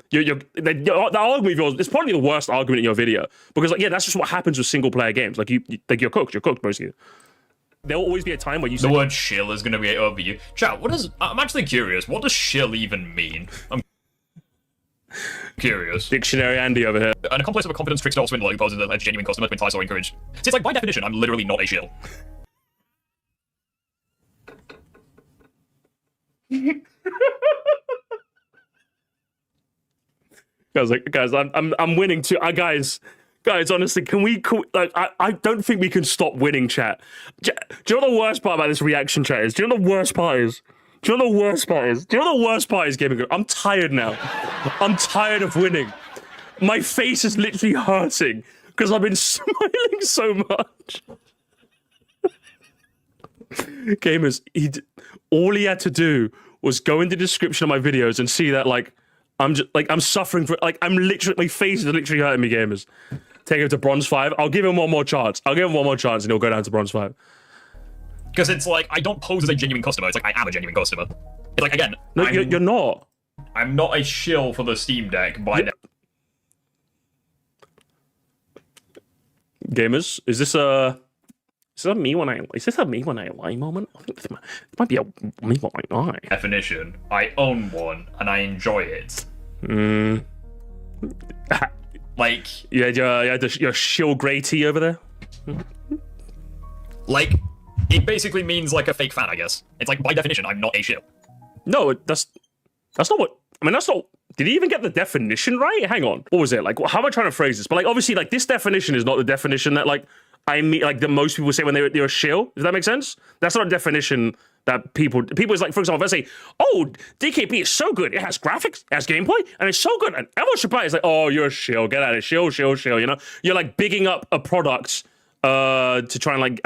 the argument of yours, it's probably the worst argument in your video. Because like, yeah, that's just what happens with single player games. Like you're cooked, broski. There will always be a time where you say the word shill is going to be over you. Chat, I'm actually curious. What does shill even mean? I'm curious. Dictionary Andy over here. An accomplice of a confidence trickster or swindler who poses as a genuine customer to entice or encourage. So it's like, by definition, I'm literally not a shill. Guys, I'm winning too. Guys, honestly, can we like? I don't think we can stop winning, chat. Do you know what the worst part about this reaction chat is? Do you know what the worst part is? Do you know what the worst part is? Do you know what the worst part is, Gaming? I'm tired now. I'm tired of winning. My face is literally hurting because I've been smiling so much. Gamers, all he had to do was go in the description of my videos and see that like I'm suffering for like I'm literally my face is literally hurting me, gamers. Take him to bronze 5. I'll give him one more chance. And he'll go down to bronze 5. Because it's like I don't pose as a genuine customer. It's like I am a genuine customer. It's like again, no, you're not. I'm not a shill for the Steam Deck by Gamers, is this a me when I lie moment? I think it might be a me when I lie. definition. I own one and I enjoy it. Like, you had your shill grey tea over there. like, it basically means like a fake fan, I guess. It's like, by definition, I'm not a shill. No, that's not what. I mean, that's not. Did he even get the definition right? Hang on. What was it? Like, how am I trying to phrase this? But like, obviously, like this definition is not the definition that like I mean, like that most people say when they're a shill. Does that make sense? That's not a definition that people is like. For example, if I say, "Oh, DKP is so good. It has graphics, it has gameplay, and it's so good." And everyone should buy it. It's like, "Oh, you're a shill. Get out of shill. You know, you're like bigging up a product to try and like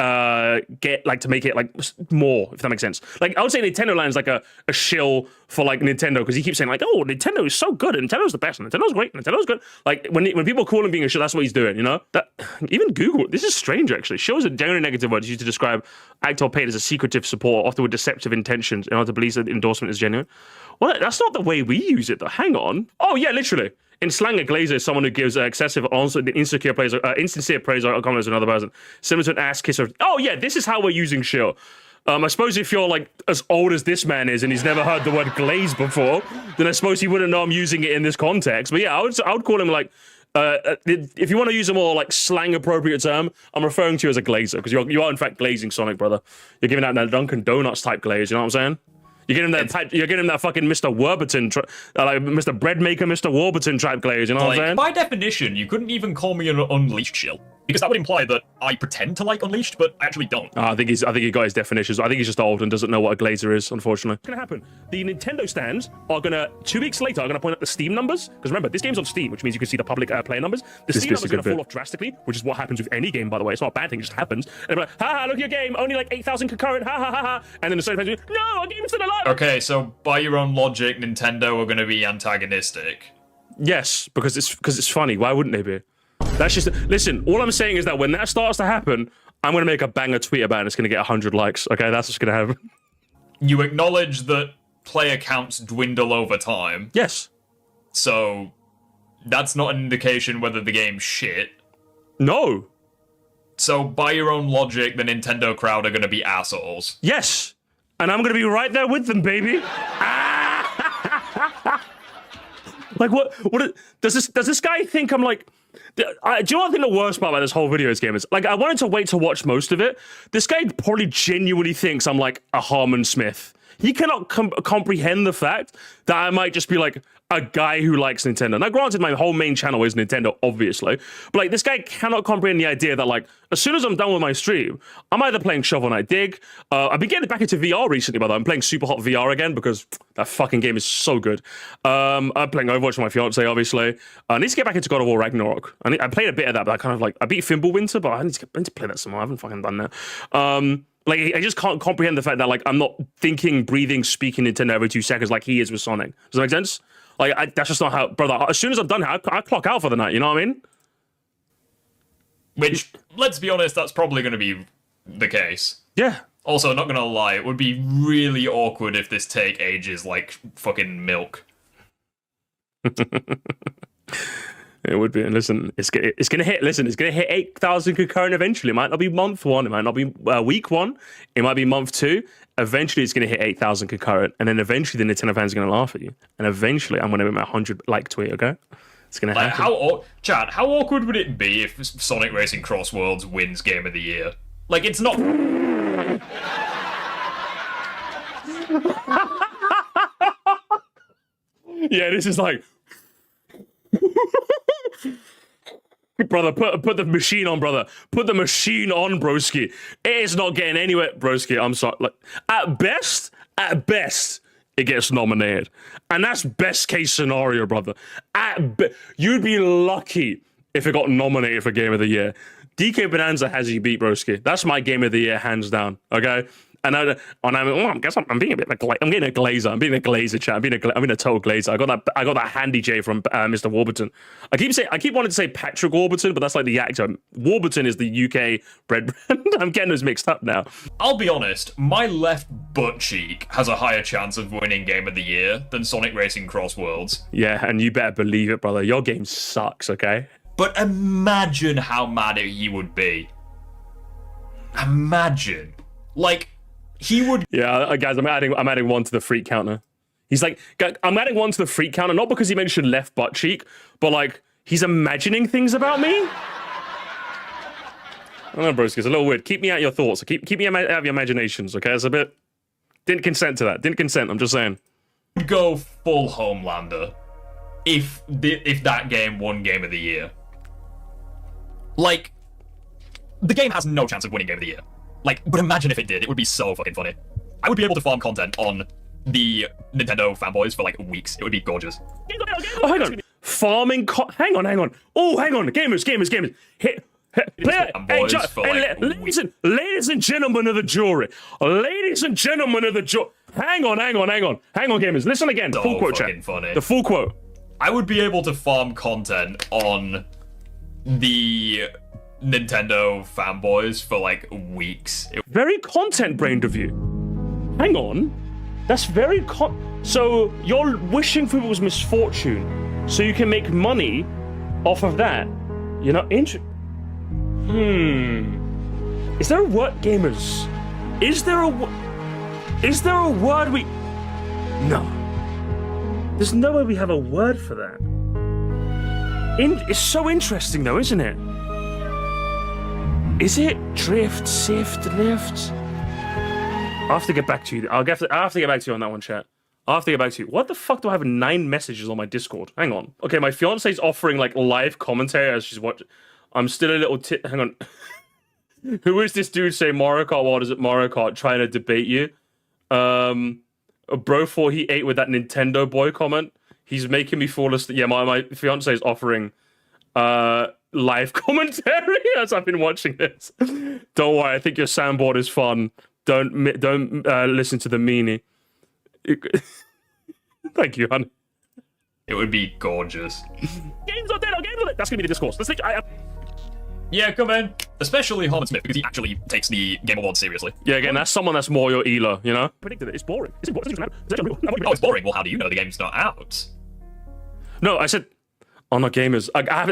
get like to make it like more, if that makes sense. Like I would say Nintendo Land is like a shill for like Nintendo because he keeps saying like, oh, Nintendo is so good, Nintendo's the best, Nintendo's great, Nintendo's good. Like when people call him being a shill, that's what he's doing, you know. That even Google, this is strange actually. Shill is a generally negative word used to describe actor paid as a secretive support, often with deceptive intentions, in order to believe that the endorsement is genuine. Well, that's not the way we use it though. Hang on. Oh yeah, literally. In slang, a glazer is someone who gives excessive, insincere praise or comments to another person, similar to an ass kisser. Oh yeah, this is how we're using shill. I suppose if you're like as old as this man is and he's never heard the word glaze before, then I suppose he wouldn't know I'm using it in this context. But yeah, I would call him like, if you want to use a more like slang appropriate term, I'm referring to you as a glazer because you are in fact glazing Sonic, brother. You're giving out that Dunkin' Donuts type glaze. You know what I'm saying? You're getting that fucking Mr. Warburton, like Mr. Breadmaker, Mr. Warburton type glaze. You know what I'm saying? By definition, you couldn't even call me an Unleashed shill because that would imply that I pretend to like Unleashed, but I actually don't. I think he got his definitions. I think he's just old and doesn't know what a glazer is. Unfortunately, what's gonna happen? The Nintendo stands are gonna 2 weeks later are gonna point out the Steam numbers because remember this game's on Steam, which means you can see the public player numbers. The Steam numbers are gonna fall off drastically, which is what happens with any game, by the way. It's not a bad thing; it just happens. And they're like, ha ha, look at your game, only like 8,000 concurrent, ha ha ha ha. And then the Sony fans go, no, our game's still alive. Okay, so by your own logic, Nintendo are gonna be antagonistic. Yes, because it's funny. Why wouldn't they be? That's just listen. All I'm saying is that when that starts to happen, I'm gonna make a banger tweet about it. And it's gonna get 100 likes. Okay, that's what's gonna happen. You acknowledge that player counts dwindle over time. Yes. So that's not an indication whether the game's shit. No. So by your own logic, the Nintendo crowd are gonna be assholes. Yes. And I'm gonna be right there with them, baby. Like what does this guy think I'm like? Do you know what I think the worst part about this whole video game is? Like, I wanted to wait to watch most of it. This guy probably genuinely thinks I'm like a Harmon Smith. He cannot comprehend the fact that I might just be like a guy who likes Nintendo. Now, granted, my whole main channel is Nintendo, obviously. But like, this guy cannot comprehend the idea that like, as soon as I'm done with my stream, I'm either playing Shovel Knight Dig. I've been getting back into VR recently, by the way. I'm playing Super Hot VR again because that fucking game is so good. I'm playing Overwatch with my fiance, obviously. I need to get back into God of War Ragnarok. I played a bit of that, but I kind of like, I beat Fimbulwinter, but I need to play that some more. I haven't fucking done that. Like, I just can't comprehend the fact that, like, I'm not thinking, breathing, speaking Nintendo every 2 seconds like he is with Sonic. Does that make sense? Like, that's just not how... Brother, as soon as I'm done here, I clock out for the night, you know what I mean? Which, let's be honest, that's probably going to be the case. Yeah. Also, not going to lie, it would be really awkward if this take ages like fucking milk. It would be, and listen, it's gonna hit. Listen, it's gonna hit 8,000 concurrent eventually. It might not be month 1. It might not be week 1. It might be month 2. Eventually, it's gonna hit 8,000 concurrent, and then eventually the Nintendo fans are gonna laugh at you, and eventually I'm gonna make my 100 like tweet. Okay, it's gonna happen. Chad, how awkward would it be if Sonic Racing Cross Worlds wins Game of the Year? Like, it's not. Yeah, this is like. Brother, put the machine on, brother. Put the machine on, broski. It is not getting anywhere, broski. I'm sorry. Like, at best, it gets nominated, and that's best case scenario, brother. You'd be lucky if it got nominated for Game of the Year. DK Bonanza has you beat, broski. That's my Game of the Year, hands down. Okay. And I guess I'm being a bit of a I'm getting a glazer. I'm being a glazer, chat. I'm being a total glazer. I got that handy J from Mr. Warburton. I keep wanting to say Patrick Warburton, but that's like the actor. Warburton is the UK bread brand. I'm getting those mixed up now. I'll be honest, my left butt cheek has a higher chance of winning Game of the Year than Sonic Racing Cross Worlds. Yeah, and you better believe it, brother. Your game sucks, okay? But imagine how mad he would be. Imagine. Like, he would. Yeah, guys, I'm adding 1 to the freak counter. He's like, I'm adding one to the freak counter, not because he mentioned left butt cheek, but like, he's imagining things about me? I don't know, broski, it's a little weird. Keep me out of your thoughts. Keep me out of your imaginations, okay? It's a bit... Didn't consent to that. Didn't consent, I'm just saying. Go full Homelander if that game won Game of the Year. Like, the game has no chance of winning Game of the Year. Like, but imagine if it did. It would be so fucking funny. I would be able to farm content on the Nintendo fanboys for like weeks. It would be gorgeous. Oh, hang on. Farming hang on. Oh, hang on. Gamers. Ladies and gentlemen of the jury. Hang on, gamers. Listen again. So full quote, chat. Funny. The full quote. I would be able to farm content on the Nintendo fanboys for like weeks. Very content-brained of you. Hang on. That's very so you're wishing for people's misfortune so you can make money off of that. You're not Is there a word, gamers? Is there a word we... No. There's no way we have a word for that. It's so interesting though, isn't it? Is it drift, sift, lift? I'll have to get back to you. I'll have to get back to you on that one, chat. I'll have to get back to you. What the fuck do I have 9 messages on my Discord? Hang on. Okay, my fiance's offering like live commentary as she's watching. I'm still a little hang on. Who is this dude saying Mario Kart? What is it, Mario Kart? Trying to debate you? Bro thought he ate with that Nintendo boy comment. He's making me fall asleep. Yeah, my fiance is offering live commentary as I've been watching this. Don't worry, I think your soundboard is fun. Don't listen to the meanie. Thank you, hon. It would be gorgeous. Games on dead. That's gonna be the discourse. Let's think. Yeah, come in. Especially Harlan Smith, because he actually takes the Game Awards seriously. Yeah, again, that's someone that's more your Elo, you know? Predicted it. It's boring. It's boring. Oh, it's boring. Well, how do you know the game's not out? No, I said... Oh, no, gamers.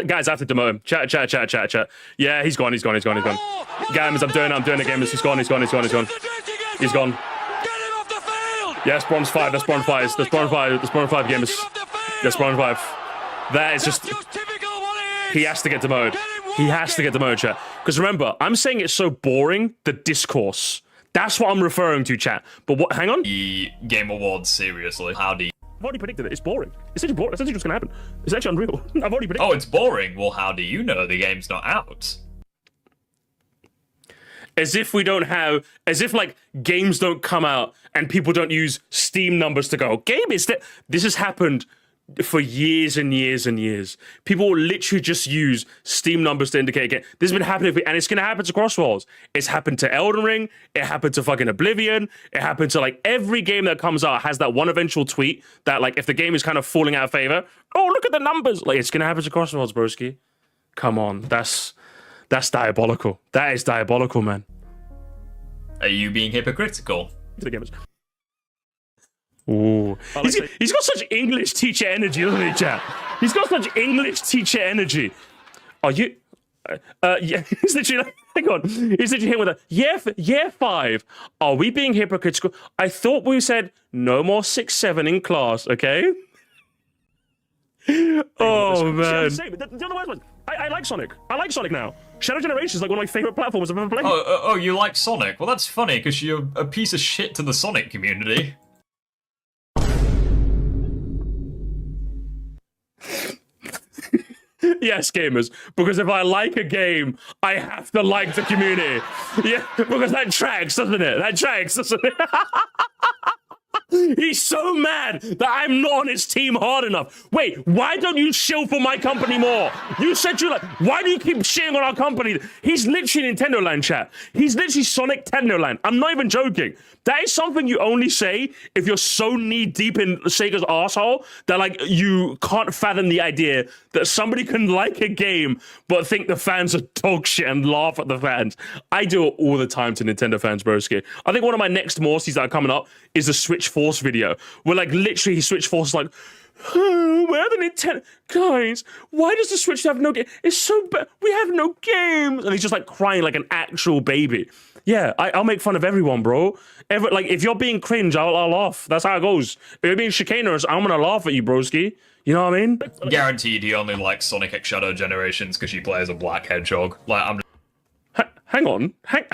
Guys, I have to demote him. Chat. Yeah, he's gone. Gamers, I'm doing it, gamers. He's gone. He's gone. Get him off the field! Yes, bronze 5. That's bronze 5. That's bronze 5, gamers. That's bronze 5. That is just... He has to get demoted. He has to get demoted, chat. Because remember, I'm saying it's so boring, the discourse. That's what I'm referring to, chat. But what? Hang on. The Game Awards seriously. How do you... I've already predicted it. It's boring. It's actually boring. That's actually what's going to happen. It's actually unreal. I've already predicted it. Oh, it's boring. Well, how do you know the game's not out? As if we don't have... As if, like, games don't come out and people don't use Steam numbers to go, game is that... This has happened... for years and years and years. People will literally just use Steam numbers to indicate again. This has been happening, and it's going to happen to Crossworlds. It's happened to Elden Ring. It happened to fucking Oblivion. It happened to, like, every game that comes out has that one eventual tweet that, like, if the game is kind of falling out of favor, oh, look at the numbers. Like, it's going to happen to Crossworlds, broski. Come on. That's diabolical. That is diabolical, man. Are you being hypocritical? To the gamers. Ooh. He's got such English teacher energy, doesn't he, chat? He's got such English teacher energy. Are you... yeah, he's literally like, hang on. He's literally here with a, year 5. Are we being hypocritical? I thought we said no more 6-7 in class, okay? Oh, man. I like Sonic. I like Sonic now. Shadow Generation is like one of my favorite platforms I've ever played. Oh, you like Sonic? Well, that's funny, because you're a piece of shit to the Sonic community. Yes, gamers, because if I like a game, I have to like the community. Yeah, because that tracks, doesn't it? That tracks, doesn't it? He's so mad that I'm not on his team hard enough. Wait, why don't you shill for my company more? You said you like, why do you keep shitting on our company? He's literally Nintendo Land, chat. He's literally Sonic Nintendo Land. I'm not even joking. That is something you only say if you're so knee deep in Sega's arsehole that, like, you can't fathom the idea that somebody can like a game but think the fans are dog shit and laugh at the fans. I do it all the time to Nintendo fans, broski. I think one of my next Moresties that are coming up is the Switch Force video, where, like, literally Switch Force is like, oh, where are the like 10 guys. Why does the Switch have no game? It's so bad. We have no games, and he's just like crying like an actual baby. Yeah, I'll make fun of everyone, bro. Like if you're being cringe, I'll laugh. That's how it goes. If you're being chicanerous, I'm gonna laugh at you, broski. You know what I mean? Guaranteed he only likes Sonic X Shadow Generations because she plays a black hedgehog. Like, I'm Hang on. What?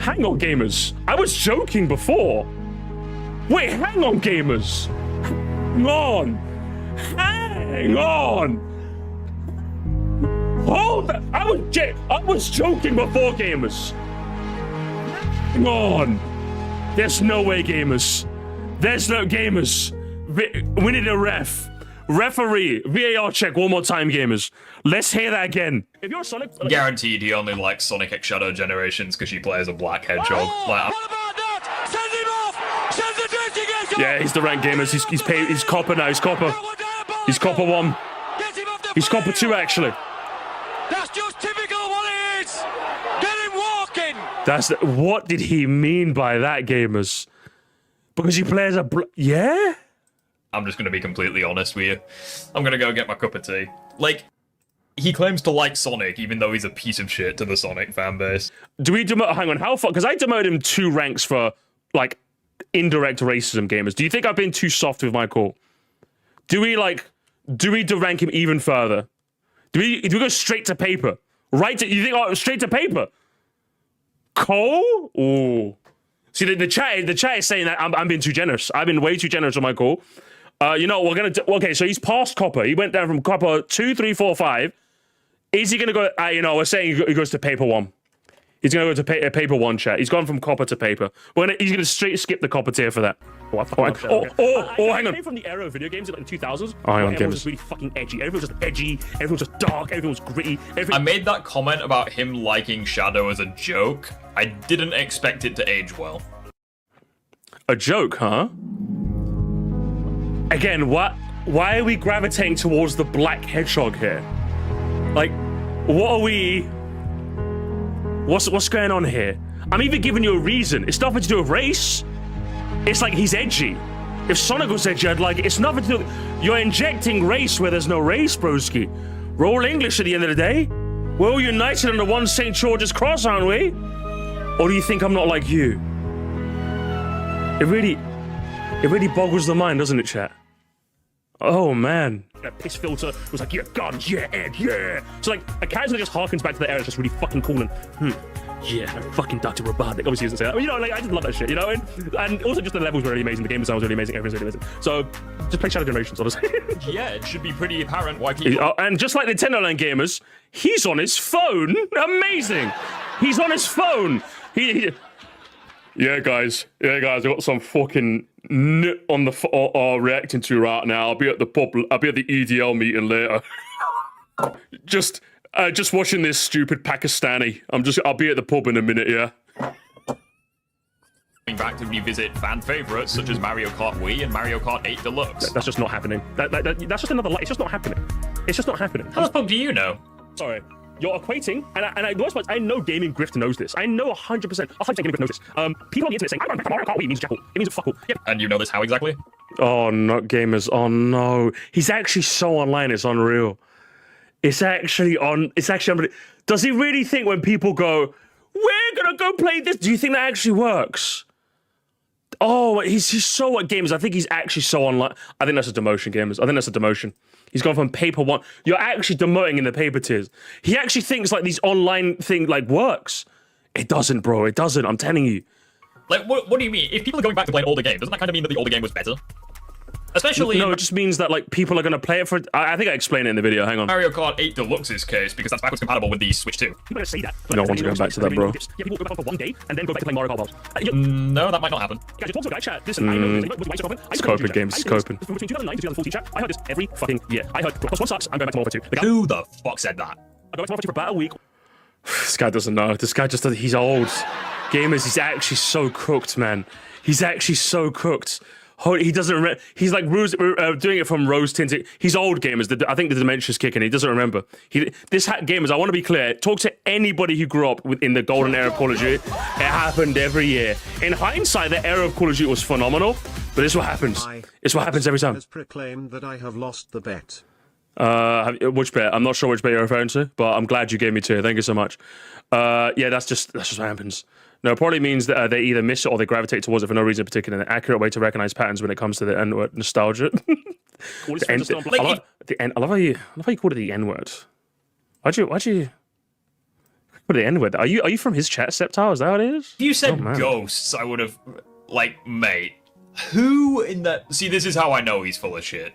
Hang on, gamers. I was joking before. Wait, hang on, gamers. Hang on. Hold that. I was joking before, gamers. Hang on. There's no way, gamers. There's no gamers. We need a ref. Referee, VAR check one more time, gamers. Let's hear that again. If you're a Sonic... guaranteed he only likes Sonic X Shadow Generations because she plays a black hedgehog. Like, What about that? Send him off! Send the investigation! Yeah, he's the rank gamers. He's copper now. He's copper. He's copper 1. Get him off the He's copper field! 2, actually. That's just typical of what it is! Get him walking! What did he mean by that, gamers? Because he plays a... Yeah? I'm just going to be completely honest with you. I'm going to go get my cup of tea. Like, he claims to like Sonic, even though he's a piece of shit to the Sonic fanbase. Do we demote... Hang on, how far... Because I demoted him 2 ranks for, like, indirect racism, gamers. Do you think I've been too soft with my call? Do we derank him even further? Do we go straight to paper? Right to... You think, straight to paper? Cole? Ooh. See, the chat is saying that I'm being too generous. I've been way too generous on my call. You know, we're gonna okay. So he's past copper. He went down from copper 2, 3, 4, 5. Is he gonna go? You know, we're saying he goes to paper 1. He's gonna go to paper 1 chat. He's gone from copper to paper. He's gonna straight skip the copper tier for that. Hang on. Came from the era of video games in like the 2000s. Oh, hang on, everyone was really fucking edgy. Everyone was just edgy. Everyone was just dark. Everyone was gritty. I made that comment about him liking Shadow as a joke. I didn't expect it to age well. A joke, huh? Again, why are we gravitating towards the black hedgehog here? Like, what are we... What's going on here? I'm even giving you a reason. It's nothing to do with race. It's like he's edgy. If Sonic was edgy, I'd like it. It's nothing to do... You're injecting race where there's no race, broski. We're all English at the end of the day. We're all united under one St. George's cross, aren't we? Or do you think I'm not like you? It really boggles the mind, doesn't it, chat? Oh, man. That piss filter was like, yeah, guns, yeah, Ed, yeah. So, like, a character that just harkens back to the era is just really fucking cool and, yeah, fucking Dr. Robotnik. Obviously, he doesn't say that. But, you know, like, I just love that shit, you know? And also just the levels were really amazing. The game design was really amazing. Everything's really amazing. So, just play Shadow Generations, honestly. Yeah, it should be pretty apparent why people... And just like Nintendo Land gamers, he's on his phone. Amazing. He's on his phone. Yeah, guys, I got some fucking nit on the reacting to right now. I'll be at the pub. I'll be at the EDL meeting later. just watching this stupid Pakistani. I'll be at the pub in a minute. Yeah. Back to revisit fan favorites such as Mario Kart Wii and Mario Kart 8 Deluxe. That's just not happening. That's just another. It's just not happening. It's just not happening. How the fuck do you know? Sorry. You're equating, and the worst part is, I know Gaming Grift knows this. I know 100%. 100% Gaming Grift knows this. People on the internet saying, I don't know Mario Kart Wii means jackal. It means fuck all. Yep. And you know this how exactly? Oh, no, gamers. Oh, no. He's actually so online, it's unreal. It's actually unreal. Does he really think when people go, we're gonna go play this, do you think that actually works? Oh, he's so at gamers. I think he's actually so online. I think that's a demotion, gamers. I think that's a demotion. He's gone from paper 1. You're actually demoting in the paper tiers. He actually thinks like these online thing like works. It doesn't, bro. It doesn't. I'm telling you. Like, what do you mean? If people are going back to play an older game, doesn't that kind of mean that the older game was better? Especially no, it just means that like people are going to play it for. I think I explained it in the video. Hang on. Mario Kart 8 Deluxe's case, because that's backwards compatible with the Switch 2. People are going to say that. No one's going back to that, bro. Yeah, people go back for 1 day and then go back to play Mario Kart World. No, that might not happen. Guys, you talk to a guy, chat. Listen, I know this. It's coping, games. It's coping. From between 2009 to 2014, chat. I heard this every fucking year. I heard plus 1 sucks. I'm going back to Warfare 2. Who the fuck said that? I go back to Warfare 2 for about a week. This guy doesn't know. This guy just he's old. Gamers, he's actually so cooked, man. He's actually so cooked. He doesn't remember. He's like doing it from rose tinted. He's old gamers. I think the dementia's kicking. He doesn't remember. Gamers. I want to be clear. Talk to anybody who grew up in the golden era of Call of Duty. It happened every year. In hindsight, the era of Call of Duty was phenomenal. But it's what happens. It's what happens every time. Has proclaimed that I have lost the bet. Which bet? I'm not sure which bet you're referring to, but I'm glad you gave me two. Thank you so much. Yeah, that's just what happens. No, it probably means that they either miss it or they gravitate towards it for no reason in particular. An accurate way to recognize patterns when it comes to the N-word nostalgia. I love how you called it the N-word. Why'd you put the N-word? Are you from his chat, Septile? Is that what it is? If you said ghosts, I would have, like, mate. Who in that? See, this is how I know he's full of shit.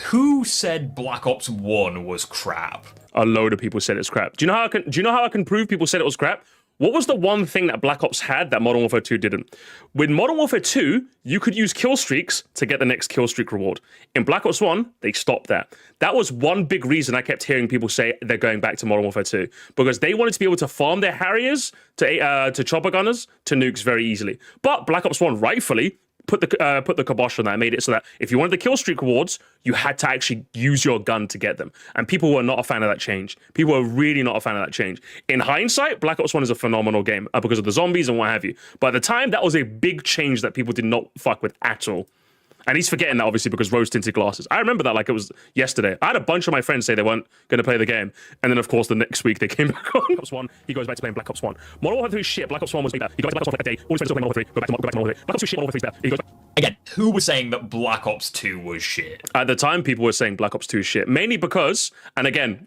Who said Black Ops 1 was crap? A load of people said it's crap. Do you know how I can prove people said it was crap? What was the one thing that Black Ops had that Modern Warfare 2 didn't? With Modern Warfare 2, you could use kill streaks to get the next kill streak reward. In Black Ops 1, they stopped that. That was one big reason I kept hearing people say they're going back to Modern Warfare 2, because they wanted to be able to farm their Harriers to chopper gunners to nukes very easily. But Black Ops 1 rightfully put the kibosh on that, made it so that if you wanted the kill streak rewards, you had to actually use your gun to get them. And people were not a fan of that change. People were really not a fan of that change. In hindsight, Black Ops 1 is a phenomenal game because of the zombies and what have you. But at the time, that was a big change that people did not fuck with at all. And he's forgetting that, obviously, because rose-tinted glasses. I remember that like it was yesterday. I had a bunch of my friends say they weren't going to play the game. And then, of course, the next week they came back on. Black Ops 1, he goes back to playing Black Ops 1. Modern Warfare 3 is shit. Black Ops 1 was better. He goes back to Black Ops 1 for like a day. All his friends still playing Modern Warfare 3. Go back to Modern Warfare 3. Black Ops 2 is shit. Modern Warfare 3 is better. He goes back. Again, who was saying that Black Ops 2 was shit? At the time, people were saying Black Ops 2 is shit. Mainly because, and again,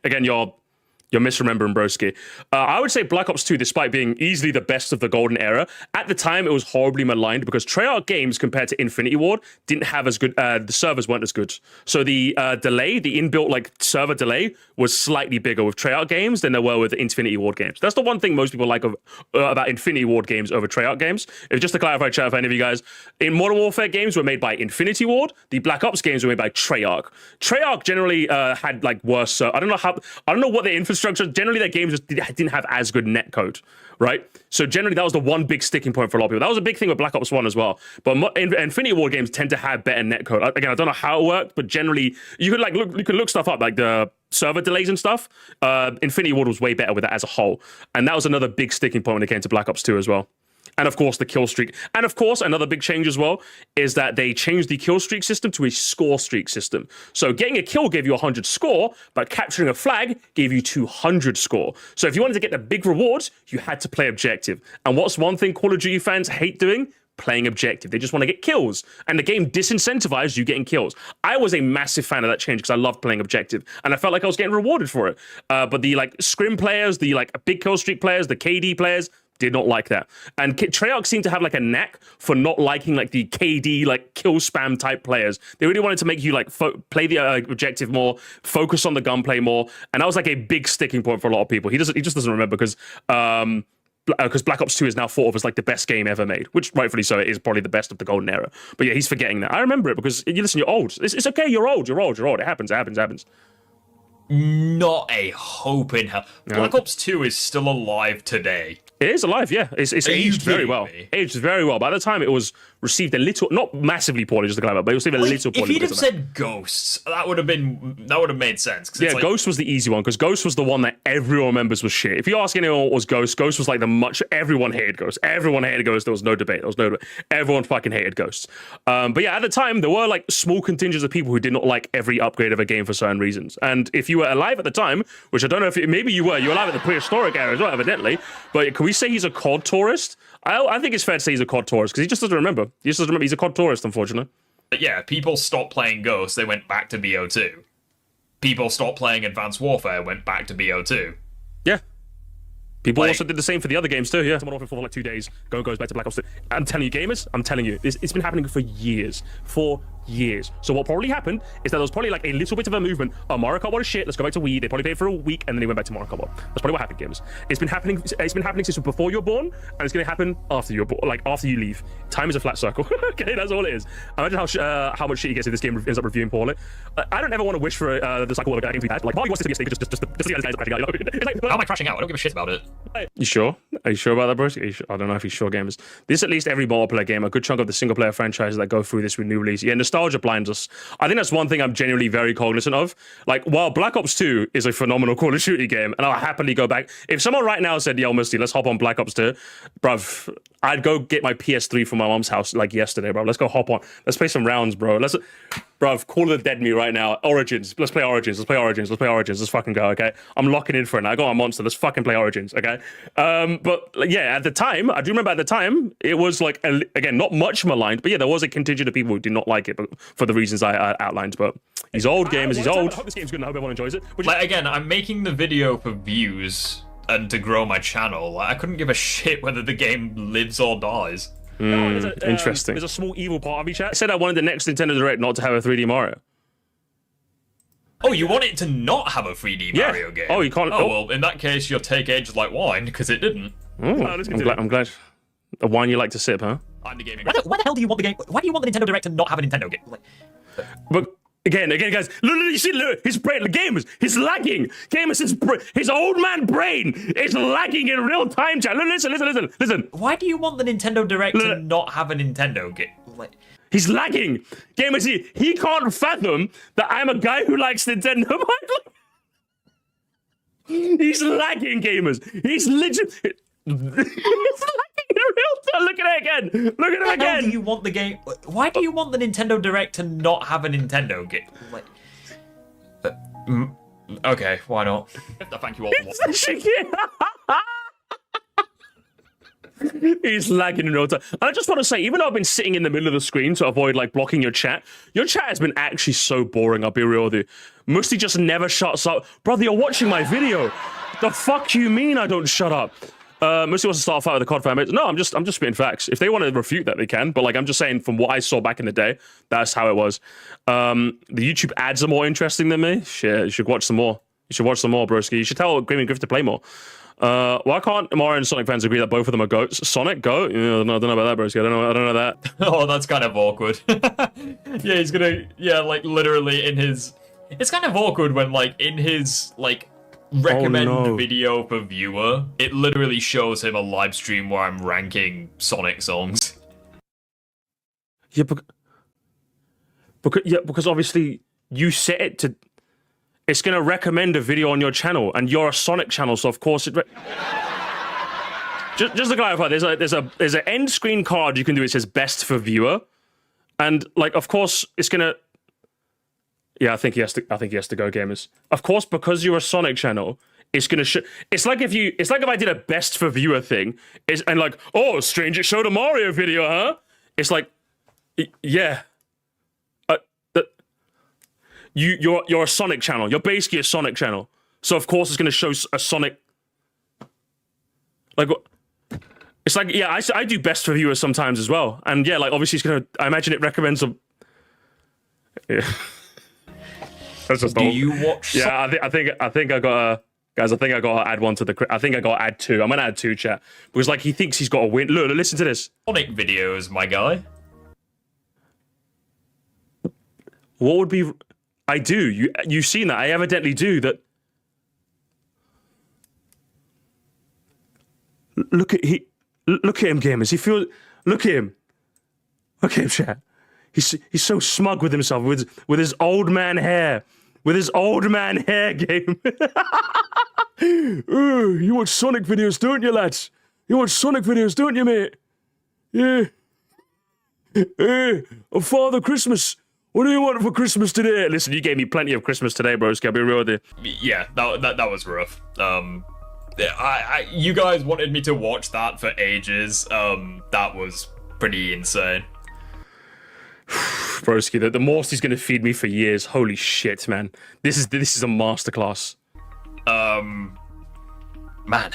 you're misremembering, broski. I would say Black Ops 2, despite being easily the best of the golden era, at the time it was horribly maligned because Treyarch games compared to Infinity Ward didn't have as good, the servers weren't as good. So the delay, the inbuilt like server delay was slightly bigger with Treyarch games than there were with Infinity Ward games. That's the one thing most people like about Infinity Ward games over Treyarch games. If just to clarify, chat for any of you guys, in Modern Warfare games were made by Infinity Ward, the Black Ops games were made by Treyarch. Treyarch generally had like worse, I don't know what their infrastructure. Generally, their games just didn't have as good netcode, right? So generally, that was the one big sticking point for a lot of people. That was a big thing with Black Ops 1 as well. But Infinity Ward games tend to have better netcode. Again, I don't know how it worked, but generally, you could look stuff up like the server delays and stuff. Infinity Ward was way better with that as a whole, and that was another big sticking point when it came to Black Ops 2 as well. And of course, the kill streak. And of course, another big change as well is that they changed the kill streak system to a score streak system. So getting a kill gave you 100 score, but capturing a flag gave you 200 score. So if you wanted to get the big rewards, you had to play objective. And what's one thing Call of Duty fans hate doing? Playing objective. They just want to get kills. And the game disincentivized you getting kills. I was a massive fan of that change because I loved playing objective. And I felt like I was getting rewarded for it. But the like scrim players, the like big kill streak players, the KD players, did not like that. And Treyarch seemed to have like a knack for not liking like the KD like kill spam type players. They really wanted to make you like play the objective more, focus on the gunplay more, and that was like a big sticking point for a lot of people. He just doesn't remember because Black Ops 2 is now thought of as like the best game ever made, which rightfully so, it is probably the best of the golden era. But yeah, he's forgetting that. I remember it because you're old. It's okay. You're old. It happens. Not a hope in hell. Black Ops 2 is still alive today. It is alive, yeah. It's aged very well. Me? Aged very well. By the time it was received a little, not massively poorly, just to clarify, but it was received a little poorly. If he'd have said Ghosts, that would have made sense. Yeah, like... Ghost was the easy one because Ghost was the one that everyone remembers was shit. If you ask anyone what was Ghost, Ghost was like everyone hated Ghost. Everyone hated Ghost. There was no debate. Everyone fucking hated Ghosts. But yeah, at the time there were like small contingents of people who did not like every upgrade of a game for certain reasons. And if you were alive at the time, which I don't know if maybe you were alive at the prehistoric era as well, evidently. But can we say he's a COD tourist? I think it's fair to say he's a COD tourist because he just doesn't remember. He's a COD tourist, unfortunately. But yeah, people stopped playing Ghosts, they went back to BO2. People stopped playing Advanced Warfare, went back to BO2. Yeah. People also did the same for the other games too, yeah. Someone offered for like 2 days, goes back to Black Ops 2. I'm telling you, gamers, it's been happening for years. For years. So what probably happened is that there was probably like a little bit of a movement. Oh, Mario Kart, what a shit. Let's go back to Wii. They probably played for a week and then they went back to Mario Kart. That's probably what happened, gamers. It's been happening. It's been happening since before you're born, and it's going to happen after you're born, like after you leave. Time is a flat circle. Okay, that's all it is. Imagine how much shit he gets if this game ends up reviewing poorly. I don't ever want to wish for the cycle of a game to be bad. Like, while he wants to be a sneaker, just the guys crashing out. It's like, How am I crashing out? I don't give a shit about it. You sure? Are you sure about that, bro? I don't know if you're sure, gamers. This at least every multiplayer game, a good chunk of the single player franchises that go through this with new release. Yeah, nostalgia blinds us. I think that's one thing I'm genuinely very cognizant of. Like, while Black Ops 2 is a phenomenal Call of Duty game, and I'll happily go back. If someone right now said, yo, Musty, let's hop on Black Ops 2, bruv, I'd go get my PS3 from my mom's house like yesterday, bro. Let's go hop on. Let's play some rounds, bro. Bruv, Call of the Dead me right now. Origins. Let's play Origins. Let's play Origins. Let's play Origins. Let's fucking go, okay? I'm locking in for it now. I got my monster. Let's fucking play Origins, okay? But like, yeah, at the time, I do remember at the time, it was like, again, not much maligned, but yeah, there was a contingent of people who did not like it, but for the reasons I outlined. But he's old, gamers. He's old. I hope this game's good and I hope everyone enjoys it. Like, again, I'm making the video for views and to grow my channel. Like, I couldn't give a shit whether the game lives or dies. Interesting. There's a small evil part of me, chat. I said I wanted the next Nintendo Direct not to have a 3D Mario. Oh, you want it to not have a 3D Mario game? Oh, you can't. Oh, well, in that case, your take aged like wine, because it didn't. I'm glad. The wine you like to sip, huh? I'm the gaming. Why the hell do you want the game? Why do you want the Nintendo Direct to not have a Nintendo game? Like, but again, guys, look, you see, look, his brain, the gamers, he's lagging. Gamers, his old man brain is lagging in real time, chat. Listen. Why do you want the Nintendo Direct to not have a Nintendo game? Like, he's lagging. Gamers, he can't fathom that I'm a guy who likes Nintendo. He's lagging, gamers. He's literally. He's lagging in real time. Look at it again. Look at him again. Why do you want the game? Why do you want the Nintendo Direct to not have a Nintendo game? Like, okay, why not? Thank you all for watching. He's lagging in real time. And I just want to say, even though I've been sitting in the middle of the screen to avoid like blocking your chat has been actually so boring, I'll be real with you. Musty just never shuts up. Brother, you're watching my video. The fuck you mean I don't shut up? Musty wants to start a fight with the COD fan base. No, I'm just spitting facts. If they want to refute that, they can. But like, I'm just saying from what I saw back in the day, that's how it was. The YouTube ads are more interesting than me. Shit, you should watch some more. You should watch some more, broski. You should tell Man Grift to play more. Why can't Mario and Sonic fans agree that both of them are goats? Sonic, goat? Yeah, I don't know about that, broski. I don't know that. Oh, that's kind of awkward. Yeah, he's gonna, like literally in his... It's kind of awkward when like in his like recommend video for viewer, it literally shows him a live stream where I'm ranking Sonic songs. Yeah, because obviously you set it to... It's going to recommend a video on your channel, and you're a Sonic channel, so of course it... Just to clarify, there's an end screen card you can do. It says best for viewer, and like, of course, it's going to... Yeah, I think he has to go, gamers. Of course, because you're a Sonic channel, it's going to show... It's like if I did a best for viewer thing, and like, oh, strange, it showed a Mario video, huh? It's like, yeah. You're a Sonic channel. You're basically a Sonic channel. So of course it's going to show a Sonic. Like, it's like, yeah, I do best for viewers sometimes as well, and yeah, like obviously it's going to. I imagine it recommends a. Yeah. That's just. Do you watch? Yeah, I think I got guys. I think I got to add one to the. I think I got to add two. I'm gonna add two, chat, because like he thinks he's got to win. Look, listen to this. Sonic videos, my guy. What would be? I do. You've seen that. I evidently do that. Look at him, gamers. He feels. Look at him. Look at him, chat. He's so smug with himself, with his old man hair, game. You watch Sonic videos, don't you, lads? You watch Sonic videos, don't you, mate? Yeah. Hey, Father Christmas. What do you want for Christmas today? Listen, you gave me plenty of Christmas today, bros. Can I be real with you? Yeah, that was rough. You guys wanted me to watch that for ages. That was pretty insane. Broski, the Moresty's gonna feed me for years. Holy shit, man. This is a masterclass. Man.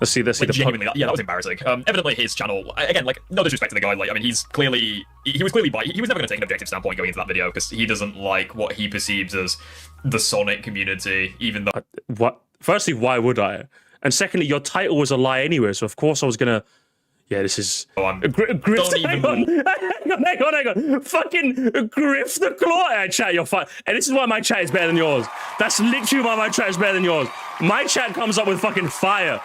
Let's see Like, the genuinely, yeah, that was embarrassing. Evidently, his channel, again, like, no disrespect to the guy, like, I mean, he was clearly he was never going to take an objective standpoint going into that video, because he doesn't like what he perceives as the Sonic community, even though... What? Firstly, why would I? And secondly, your title was a lie anyway, so of course I was gonna... Yeah, this is... Grift, hang on. Fucking Grifter Claw chat, you're fine. And this is why my chat is better than yours. That's literally why my chat is better than yours. My chat comes up with fucking fire.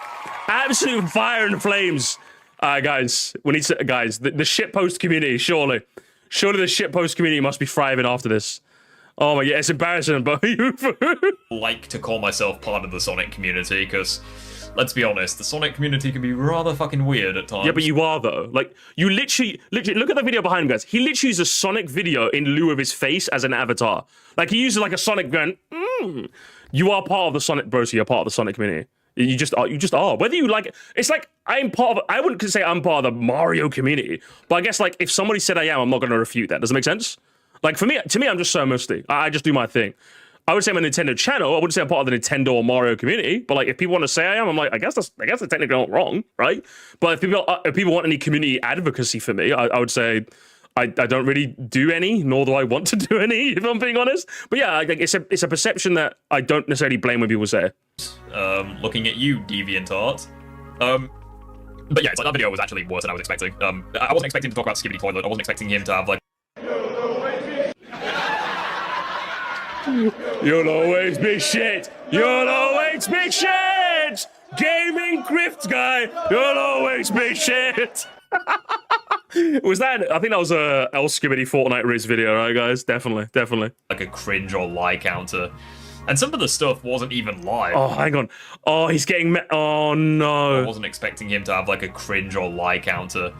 Absolute fire and flames. Guys, we need to... Guys, the shitpost community, surely. Surely the shitpost community must be thriving after this. Oh my, yeah, it's embarrassing, but... like to call myself part of the Sonic community, because... Let's be honest, the Sonic community can be rather fucking weird at times. Yeah, but you are, though. Like, you literally, look at the video behind him, guys. He literally uses a Sonic video in lieu of his face as an avatar. Like, he uses, like, a Sonic going, You are part of the Sonic, bro, so you're part of the Sonic community. You just are. Whether you like it, it's like, I'm part of, I wouldn't say I'm part of the Mario community, but I guess, like, if somebody said I am, I'm not going to refute that. Does it make sense? Like, to me, I'm just so Musty. I just do my thing. I would say I'm a Nintendo channel. I wouldn't say I'm part of the Nintendo or Mario community. But like, if people want to say I am, I'm like, I guess they're technically not wrong, right? But if people want any community advocacy for me, I would say I don't really do any, nor do I want to do any, if I'm being honest. But yeah, like, it's a perception that I don't necessarily blame when people say. Looking at you, DeviantArt. But yeah, it's like that video was actually worse than I was expecting. I wasn't expecting him to talk about Skibidi Toilet. I wasn't expecting him to have like. You'll always be shit. You'll always be shit. Gaming Grift guy. You'll always be shit. Was that? I think that was a El Skibidi Fortnite Riz video, right, guys? Definitely. Like a cringe or lie counter, and some of the stuff wasn't even live. Oh, hang on. Oh, he's getting. Oh no. I wasn't expecting him to have like a cringe or lie counter.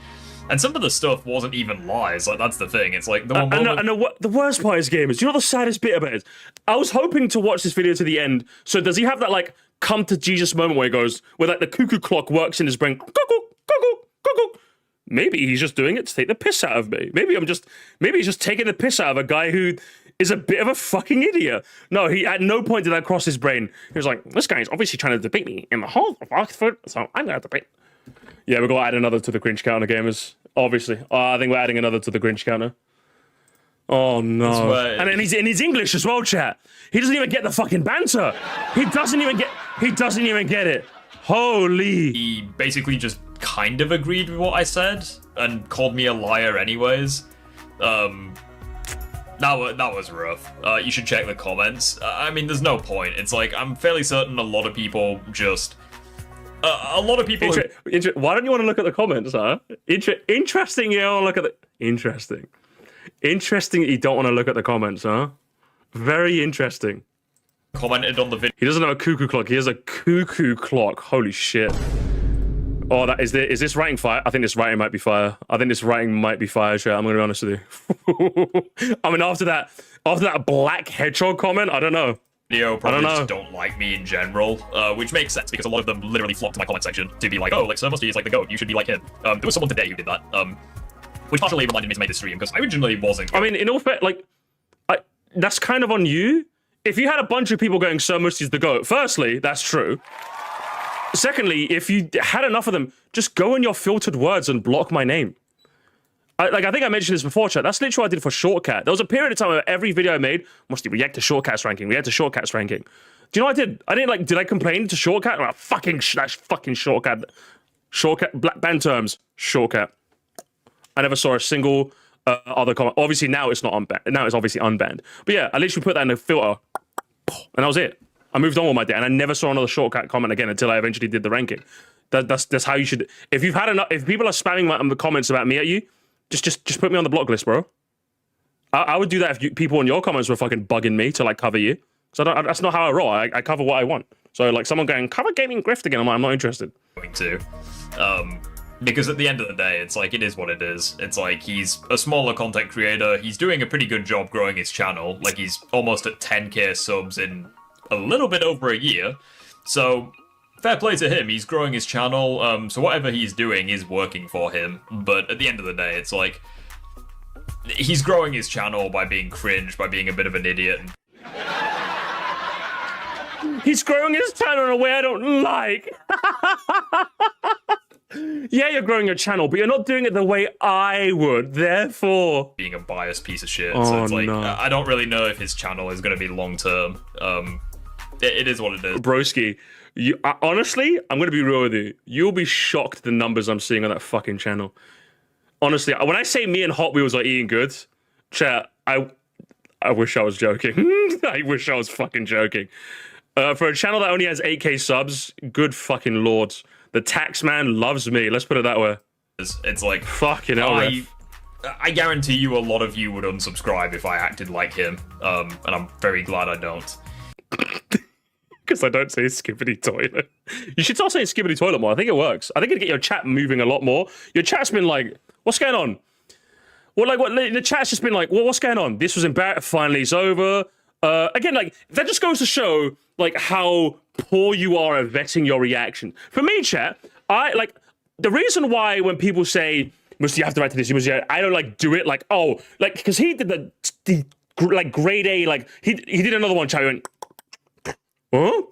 And some of the stuff wasn't even lies. Like, that's the thing. It's like the one moment... And the worst part of this game is, do you know what the saddest bit about it is? I was hoping to watch this video to the end. So does he have that, like, come to Jesus moment where he goes, where, like, the cuckoo clock works in his brain? Cuckoo, cuckoo, cuckoo. Maybe he's just doing it to take the piss out of me. Maybe he's just taking the piss out of a guy who is a bit of a fucking idiot. No, he at no point did that cross his brain. He was like, this guy is obviously trying to debate me in the hall of Oxford, so I'm going to debate. Yeah, we're going to add another to the cringe counter, gamers. Obviously. I think we're adding another to the cringe counter. Oh, no. And then he's in his English as well, chat. He doesn't even get the fucking banter. He doesn't even get it. Holy. He basically just kind of agreed with what I said and called me a liar anyways. That was rough. You should check the comments. I mean, there's no point. It's like, I'm fairly certain a lot of people just... a lot of people. Why don't you want to look at the comments, huh? Interesting. You don't look at the. Interesting that you don't want to look at the comments, huh? Very interesting. Commented on the video. He doesn't have a cuckoo clock. He has a cuckoo clock. Holy shit. Oh, is this writing fire? I think this writing might be fire. I'm going to be honest with you. I mean, after that black hedgehog comment, I don't know. Video probably just don't like me in general, which makes sense because a lot of them literally flocked to my comment section to be like, oh, like Sir Musty is like the GOAT, you should be like him. There was someone today who did that, which partially reminded me to make this stream because I originally wasn't. I mean, in all fair, like, that's kind of on you. If you had a bunch of people going, Sir Musty's the GOAT, firstly, that's true. Secondly, if you had enough of them, just go in your filtered words and block my name. I think I mentioned this before, chat. That's literally what I did for Shortcat. There was a period of time where every video I made, Musty, react to Shortcat's ranking. Do you know what I did? Did I complain to Shortcat? Like, fucking Shortcat. Shortcat, black band terms, Shortcat. I never saw a single other comment. Obviously, now it's not unbanned. Now it's obviously unbanned. But yeah, I literally put that in the filter, and that was it. I moved on with my day, and I never saw another Shortcat comment again until I eventually did the ranking. That's how you should. If you've had enough, if people are spamming the comments about me at you, just put me on the block list, bro. I would do that if people in your comments were fucking bugging me to like cover you. So that's not how I roll. I cover what I want. So like someone going cover Gaming Grift again, I'm like, I'm not interested. Going to, because at the end of the day, it's like it is what it is. It's like he's a smaller content creator. He's doing a pretty good job growing his channel. Like he's almost at 10k subs in a little bit over a year. So fair play to him, he's growing his channel, so whatever he's doing is working for him, but at the end of the day, it's like, he's growing his channel by being cringe, by being a bit of an idiot. He's growing his channel in a way I don't like. Yeah, you're growing your channel, but you're not doing it the way I would. Therefore, being a biased piece of shit. Oh, So it's like, no. I don't really know if his channel is going to be long term. It is what it is. broski, honestly, I'm gonna be real with you. You'll be shocked at the numbers I'm seeing on that fucking channel. Honestly, when I say me and Hot Wheels are eating good, chat, I wish I was joking. I wish I was fucking joking. For a channel that only has 8k subs, good fucking lord. The tax man loves me. Let's put it that way. It's like, Fucking hell, ref. I guarantee you a lot of you would unsubscribe if I acted like him. And I'm very glad I don't. Because I don't say Skibidi Toilet. You should start saying Skibidi Toilet more. I think it works. I think it'd get your chat moving a lot more. Your chat's been like, what's going on? What the chat's just been like, well, what's going on? This was embarrassing. Finally, it's over. Again, like, that just goes to show, like, how poor you are at vetting your reaction. For me, chat, the reason why when people say, Musty, you have to react to this, I don't, like, do it, like, oh, like, because he did the like, grade A, like, he did another one, chat, he went, huh?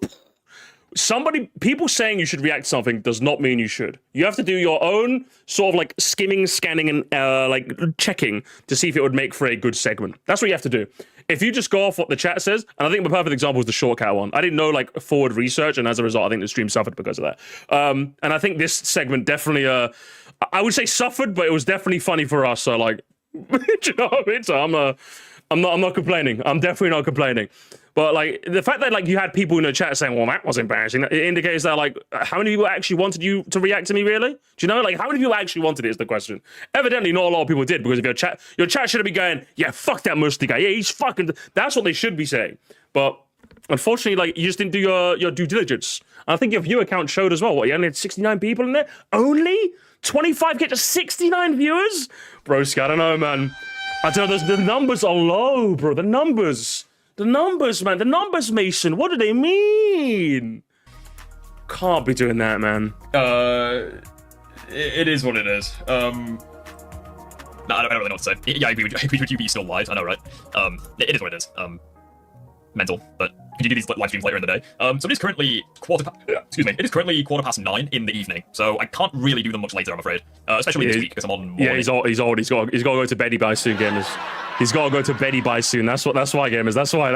People saying you should react to something does not mean you should. You have to do your own sort of like skimming, scanning, and like checking to see if it would make for a good segment. That's what you have to do. If you just go off what the chat says, and I think the perfect example was the shortcut one. I didn't know like forward research, and as a result, I think the stream suffered because of that. And I think this segment definitely, I would say suffered, but it was definitely funny for us. So like, do you know what I mean? So I'm not complaining. I'm definitely not complaining. But like the fact that like you had people in the chat saying, "Well, that was embarrassing," it indicates that like how many people actually wanted you to react to me? Really? Do you know? Like how many people actually wanted it is the question. Evidently, not a lot of people did because if your chat should have been going, "Yeah, fuck that Musty guy. Yeah, he's fucking." That's what they should be saying. But unfortunately, like you just didn't do your due diligence. And I think your view account showed as well. What you only had 69 people in there. Only 25 get to 69 viewers. Broski, I don't know, man. I don't know. The numbers are low, bro. The numbers, man. The numbers, Mason. What do they mean? Can't be doing that, man. It is what it is. No, I don't really know what to say. Yeah, I agree with you, but you still lied. I know, right? It is what it is. Mental, but could you do these live streams later in the day? So it is currently It is currently 9:15 in the evening, so I can't really do them much later, I'm afraid. Especially this week because I'm on. Morning. Yeah, he's old. He's got to go to beddy by soon, gamers. He's got to go to beddy by soon. That's why, gamers. That's why.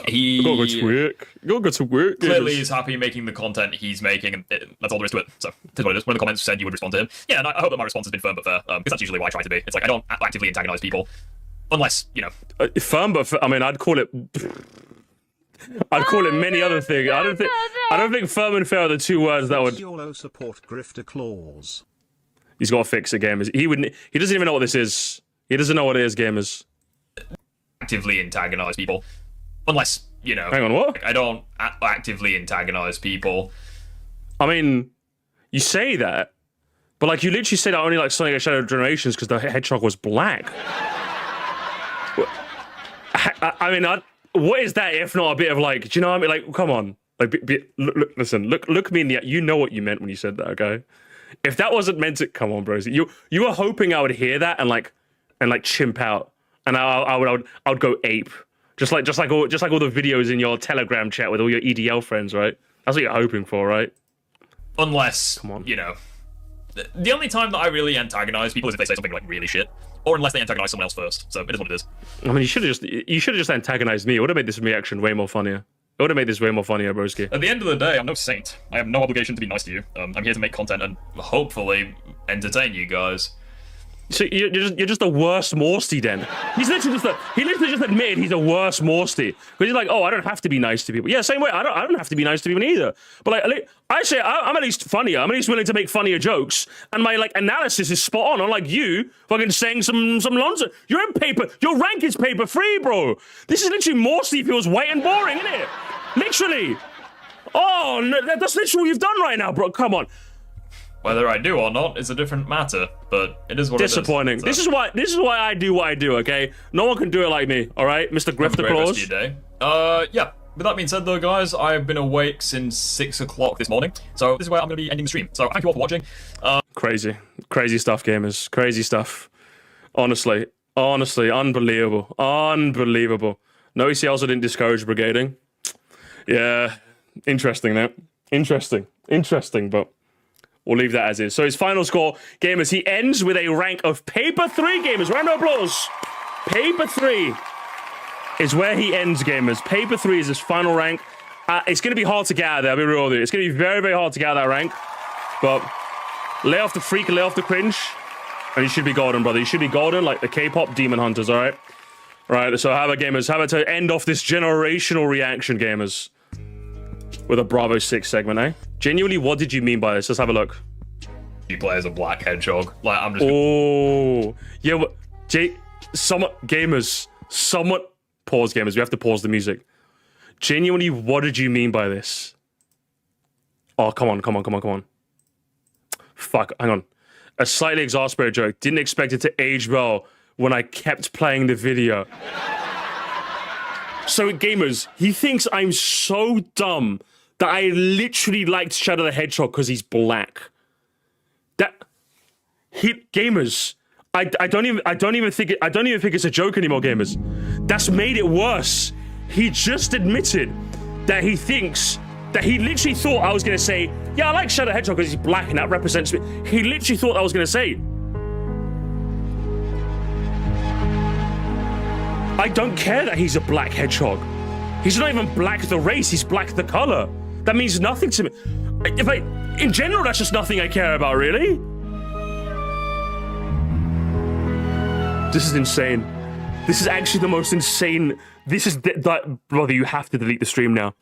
He gotta go to work. Gotta go to work. Clearly is happy making the content he's making, and that's all there is to it. So, it is what it is. One of the comments said you would respond to him. Yeah, and I hope that my response has been firm but fair, because that's usually what I try to be. It's like I don't actively antagonize people, unless, you know. Firm but I mean, I'd call it many other things. I don't think firm and fair are the two words that would. YOLO support Grifter clause. He's got to fix it, gamers. He doesn't even know what this is. He doesn't know what it is, gamers. Actively antagonize people. Unless, you know. Hang on, what? I don't actively antagonize people. I mean, you say that, but like you literally say that only like Sonic Shadow Generations because the hedgehog was black. I mean, what is that if not a bit of like, do you know what I mean? Like, come on. Like, listen, look me in the eye. You know what you meant when you said that, okay? If that wasn't meant to, come on, bros. You were hoping I would hear that and chimp out, and I would go ape. Just like all the videos in your Telegram chat with all your EDL friends, right? That's what you're hoping for, right? Unless, you know, the only time that I really antagonize people is if they say something like really shit, or unless they antagonize someone else first. So it is what it is. I mean, you should have just antagonized me. It would have made this reaction way more funnier. It would have made this way more funnier, broski. At the end of the day, I'm no saint. I have no obligation to be nice to you. I'm here to make content and hopefully entertain you guys. So you're just the worst Moresty then. He literally just admitted he's a worse Moresty because he's like, oh, I don't have to be nice to people. Yeah, same way. I don't have to be nice to people either. But like I say, I'm at least funnier. I'm at least willing to make funnier jokes, and my like analysis is spot on. Unlike you, fucking saying some nonsense. You're in paper. Your rank is paper free, bro. This is literally Moresty feels white and boring, isn't it? Literally. Oh, no, that's literally what you've done right now, bro. Come on. Whether I do or not is a different matter, but it is what disappointing. it is. Disappointing. This is why I do what I do, okay? No one can do it like me, all right? Mr. Grifter clause. Yeah. With that being said, though, guys, I've been awake since 6 o'clock this morning, so this is where I'm going to be ending the stream. So thank you all for watching. Crazy stuff, gamers. Crazy stuff. Honestly, unbelievable. Notice he also didn't discourage brigading. Yeah, interesting now. Interesting, but we'll leave that as is. So his final score, gamers, he ends with a rank of paper 3, gamers. Round of applause. Paper 3 is where he ends, gamers. Paper 3 is his final rank. It's going to be hard to get out of there, I'll be real with you. It's going to be very, very hard to get out of that rank. But lay off the freak, lay off the cringe, and you should be golden, brother. You should be golden like the K-pop demon hunters, all right? Right, so how about, gamers? How about to end off this generational reaction, gamers? With a Bravo 6 segment, eh? Genuinely, what did you mean by this? Let's have a look. He plays a black hedgehog. Like, I'm just... Oh. Yeah, what... Gamers. Somewhat... Pause, gamers. We have to pause the music. Genuinely, what did you mean by this? Oh, come on. Fuck, hang on. A slightly exasperated joke. Didn't expect it to age well when I kept playing the video. So, gamers, he thinks I'm so dumb that I literally liked Shadow the Hedgehog because he's black. Gamers, I don't even think it's a joke anymore, gamers. That's made it worse. He just admitted that he thinks that he literally thought I was gonna say, yeah, I like Shadow the Hedgehog because he's black and that represents me. He literally thought I was gonna say. I don't care that he's a black hedgehog. He's not even black the race, he's black the color. That means nothing to me. In general, that's just nothing I care about, really. This is insane. This is actually the most insane. This is brother, you have to delete the stream now.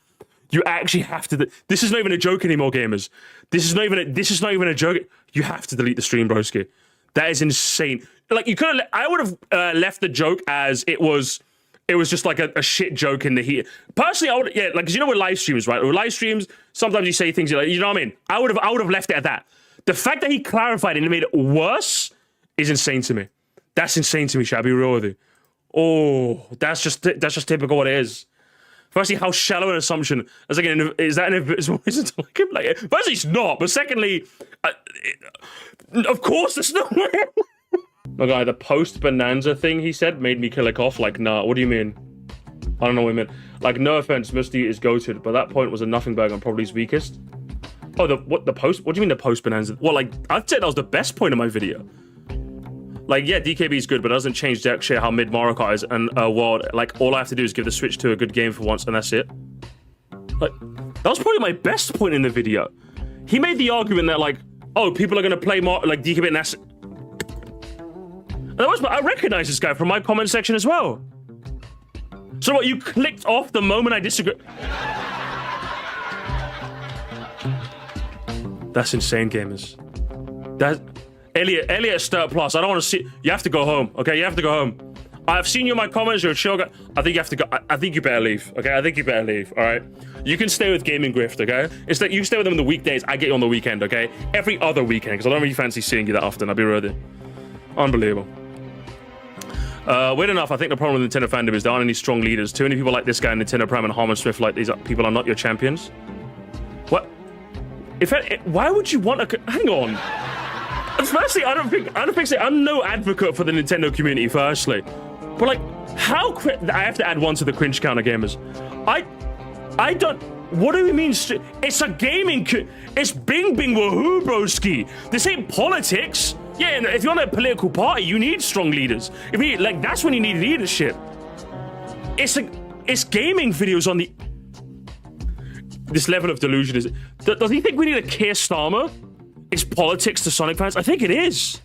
You actually have to. This is not even a joke anymore, gamers. This is not even a joke. You have to delete the stream, broski. That is insane. Like, you could have. I would have left the joke as it was just like a shit joke in the heat. Personally, I would, yeah, like, because you know with live streams, right? With live streams, sometimes you say things like, you know what I mean? I would have left it at that. The fact that he clarified it and made it worse is insane to me. That's insane to me, shall I be real with you? Oh, that's just typical what it is. Firstly, how shallow an assumption. As again, is that an like him? Like, firstly, it's not. But secondly, of course, it's not. My guy, the post bonanza thing he said made me click off. Like, nah. What do you mean? I don't know what you meant. Like, no offense, Musty is goated, but that point was a nothing bag and probably his weakest. Oh, the post? What do you mean the post bonanza? Well, like, I'd say that was the best point of my video. Like, yeah, DKB is good, but it doesn't change jack shit how mid Mario Kart is and world. Like, all I have to do is give the Switch to a good game for once, and that's it. Like, that was probably my best point in the video. He made the argument that, like, oh, people are gonna play more like DKB, and that's. And I recognize this guy from my comment section as well. So what? You clicked off the moment I disagree? That's insane, gamers. That. Elliot Sturt Plus, I don't want to see. You have to go home, okay? You have to go home. I've seen you in my comments. You're a chill guy. I think you have to go. I think you better leave, okay? I think you better leave, all right? You can stay with Gaming Grift, okay? It's that you can stay with them on the weekdays. I get you on the weekend, okay? Every other weekend, because I don't really fancy seeing you that often. I'll be real with you. Unbelievable. Weird enough, I think the problem with Nintendo fandom is there aren't any strong leaders. Too many people like this guy, Nintendo Prime, and Harmon Swift, like these people are not your champions. What? Why would you want a? Hang on. Firstly, I don't think so. I'm no advocate for the Nintendo community, firstly. But, like, I have to add one to the cringe counter, gamers. I don't. What do we mean? It's a gaming. It's bing bing woohoo, broski. This ain't politics. Yeah, and if you're on a political party, you need strong leaders. If you like, that's when you need leadership. It's gaming videos on the. This level of delusion is. Does he think we need a Keir Starmer? It's politics to Sonic fans? I think it is.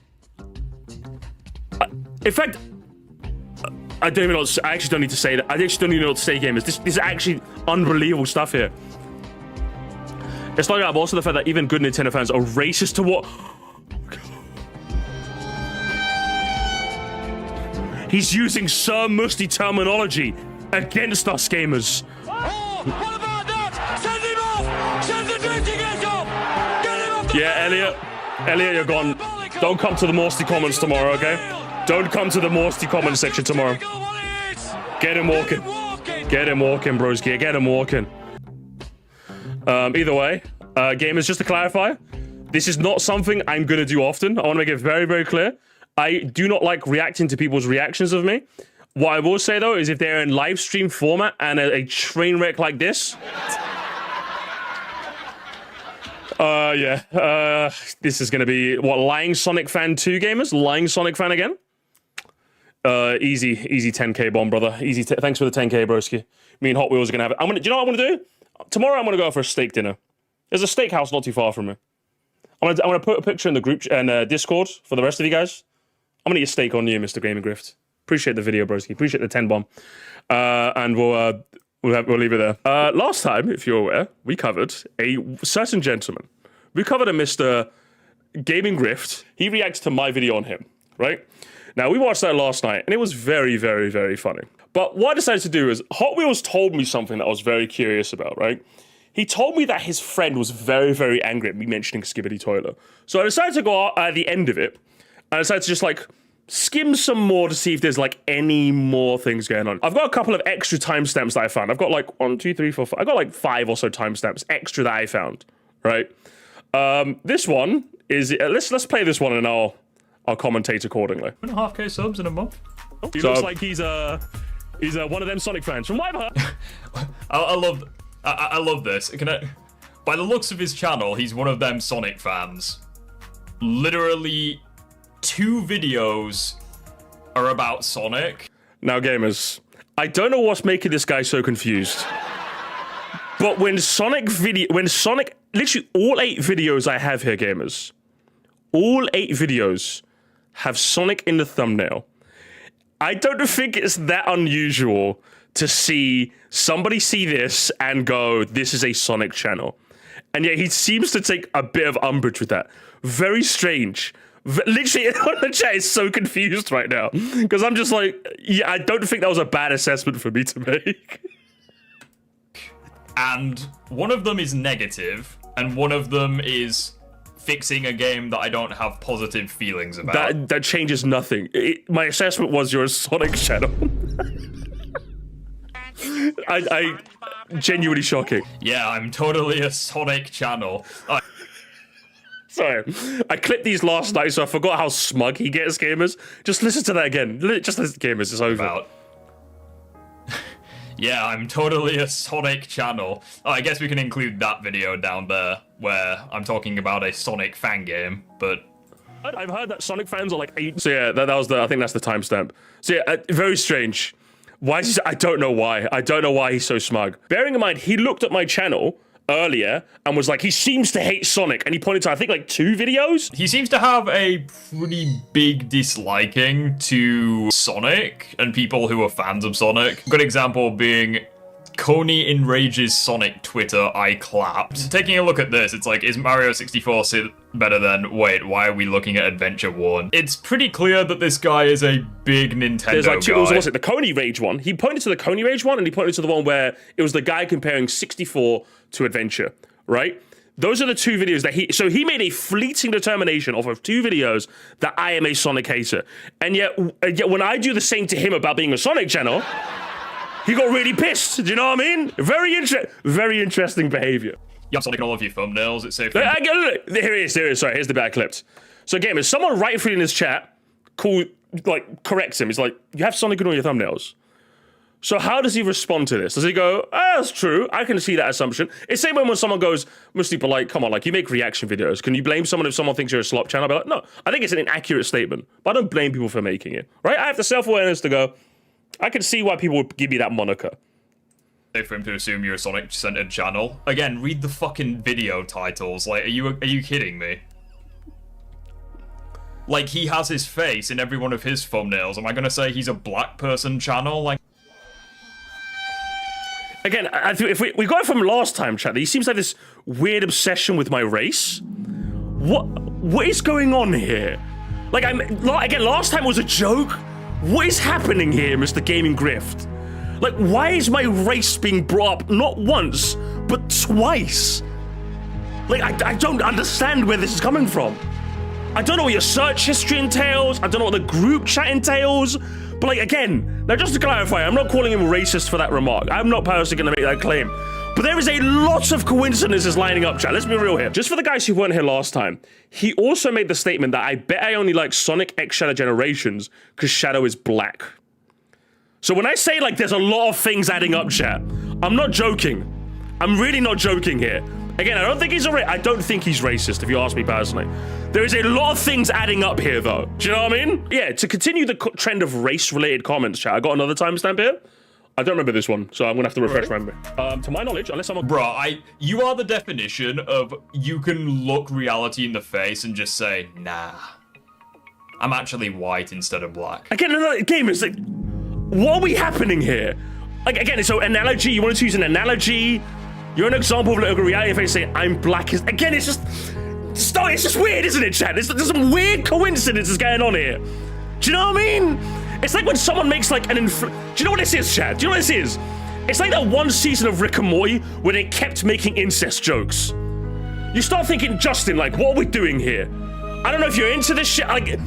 In fact, I don't even know. I actually don't need to say that. I actually don't even know what to say, gamers. This is actually unbelievable stuff here. It's like also the fact that even good Nintendo fans are racist to what. He's using Sir Musty terminology against us, gamers. Oh, what about that? Send him off! Send the drinking age off! Get him off the Yeah, Elliot, you're gone. Don't come to the Moresty comments tomorrow, okay? Don't come to the Moresty comment section tomorrow. Get him walking. Get him walking, broski. Get him walking. Either way, gamers, just to clarify, this is not something I'm going to do often. I want to make it very, very clear. I do not like reacting to people's reactions of me. What I will say though is if they're in live stream format and a train wreck like this, this is gonna be what, Lying Sonic Fan 2 gamers? Lying Sonic Fan again? Easy 10k bomb, brother. Thanks for the 10k, broski. Me and Hot Wheels are gonna have it. Do you know what I'm gonna do? Tomorrow I'm gonna go out for a steak dinner. There's a steakhouse not too far from me. I'm gonna put a picture in the group and Discord for the rest of you guys. I'm gonna eat a steak on you, Mr. Gaming Grift. Appreciate the video, broski. Appreciate the 10 bomb. And we'll leave it there. Last time, if you're aware, we covered a certain gentleman. We covered a Mr. Gaming Grift. He reacts to my video on him, right? Now, we watched that last night, and it was very, very, very funny. But what I decided to do is, Hot Wheels told me something that I was very curious about, right? He told me that his friend was very, very angry at me mentioning Skibidi Toilet. So I decided to go out at the end of it, and I decided to just, like, skim some more to see if there's, like, any more things going on. I've got a couple of extra timestamps that I found. I've got, like, 1, 2, 3, 4, 5. I've got, like, 5 or so timestamps extra that I found, right? This one is... Let's play this one, and I'll commentate accordingly. 1.5k subs in a month. He looks like he's one of them Sonic fans. From what I've heard. I love this. By the looks of his channel, he's one of them Sonic fans. Literally 2 videos are about Sonic. Now, gamers, I don't know what's making this guy so confused. But when Sonic, literally all 8 videos I have here, gamers, all 8 videos have Sonic in the thumbnail. I don't think it's that unusual to see somebody see this and go, this is a Sonic channel. And yet he seems to take a bit of umbrage with that. Very strange. Literally, on the chat is so confused right now. Because I'm just like, yeah, I don't think that was a bad assessment for me to make. And one of them is negative, and one of them is fixing a game that I don't have positive feelings about. That changes nothing. My assessment was you're a Sonic channel. I genuinely shocking. Yeah, I'm totally a Sonic channel. Sorry, I clipped these last night, so I forgot how smug he gets, gamers. Just listen to that again. Just listen, gamers. It's over. Yeah, I'm totally a Sonic channel. Oh, I guess we can include that video down there where I'm talking about a Sonic fan game, but... I've heard that Sonic fans are like 8. So yeah, that was I think that's the timestamp. So yeah, very strange. Why is he, I don't know why. I don't know why he's so smug. Bearing in mind, he looked at my channel earlier and was like, he seems to hate Sonic, and he pointed to, I think, like 2 videos. He seems to have a pretty big disliking to Sonic and people who are fans of Sonic. Good example being Coney enrages Sonic Twitter, I clapped. Taking a look at this, it's like, is Mario 64 better than, wait, why are we looking at Adventure Worn? It's pretty clear that this guy is a big Nintendo There's like 2, guy. was it the Coney Rage one? He pointed to the Coney Rage one, and he pointed to the one where it was the guy comparing 64 to Adventure, right? Those are the 2 videos that he made a fleeting determination off of 2 videos that I am a Sonic hater. And yet when I do the same to him about being a Sonic channel, he got really pissed. Do you know what I mean? Very interesting behavior. You have Sonic in all of your thumbnails, it's safe. Here it is. Sorry, here's the bad clips. So gamers, someone rightfully in his chat corrects him. He's like, you have Sonic in all your thumbnails. So how does he respond to this? Does he go, that's true, I can see that assumption. It's the same when someone goes, Musty, but like, come on, like, you make reaction videos. Can you blame someone if someone thinks you're a slop channel? I'll be like, no, I think it's an inaccurate statement, but I don't blame people for making it, right? I have the self-awareness to go, I can see why people would give me that moniker. For him to assume you're a Sonic-centered channel. Again, read the fucking video titles. Like, are you kidding me? Like, he has his face in every one of his thumbnails. Am I gonna say he's a black person channel? Like, again, I think if we got it from last time, chat, he seems to have this weird obsession with my race. What is going on here? Like, again, last time was a joke. What is happening here, Mr. Gaming Grift? Like, why is my race being brought up not once, but twice? Like, I don't understand where this is coming from. I don't know what your search history entails. I don't know what the group chat entails. But, like, again, now just to clarify, I'm not calling him racist for that remark. I'm not personally going to make that claim. But there is a lot of coincidences lining up, chat. Let's be real here. Just for the guys who weren't here last time, he also made the statement that I bet I only like Sonic X Shadow Generations because Shadow is black. So when I say like there's a lot of things adding up, chat, I'm not joking. I'm really not joking here. Again, I don't think he's racist, if you ask me personally. There is a lot of things adding up here, though. Do you know what I mean? Yeah, to continue the trend of race-related comments, chat, I got another timestamp here. I don't remember this one, so I'm gonna have to refresh my memory. To my knowledge, unless I'm you are the definition of you can look reality in the face and just say, nah, I'm actually white instead of black. Again, another game is like, what are we happening here? Like, again, so analogy, you wanted to use an analogy. You're an example of like a reality face saying, I'm black. Again, it's just weird, isn't it, chat? There's some weird coincidences going on here. Do you know what I mean? It's like when someone makes like do you know what this is, chat? Do you know what this is? It's like that one season of Rick and Morty where they kept making incest jokes. You start thinking, Justin, like, what are we doing here? I don't know if you're into this shit, like,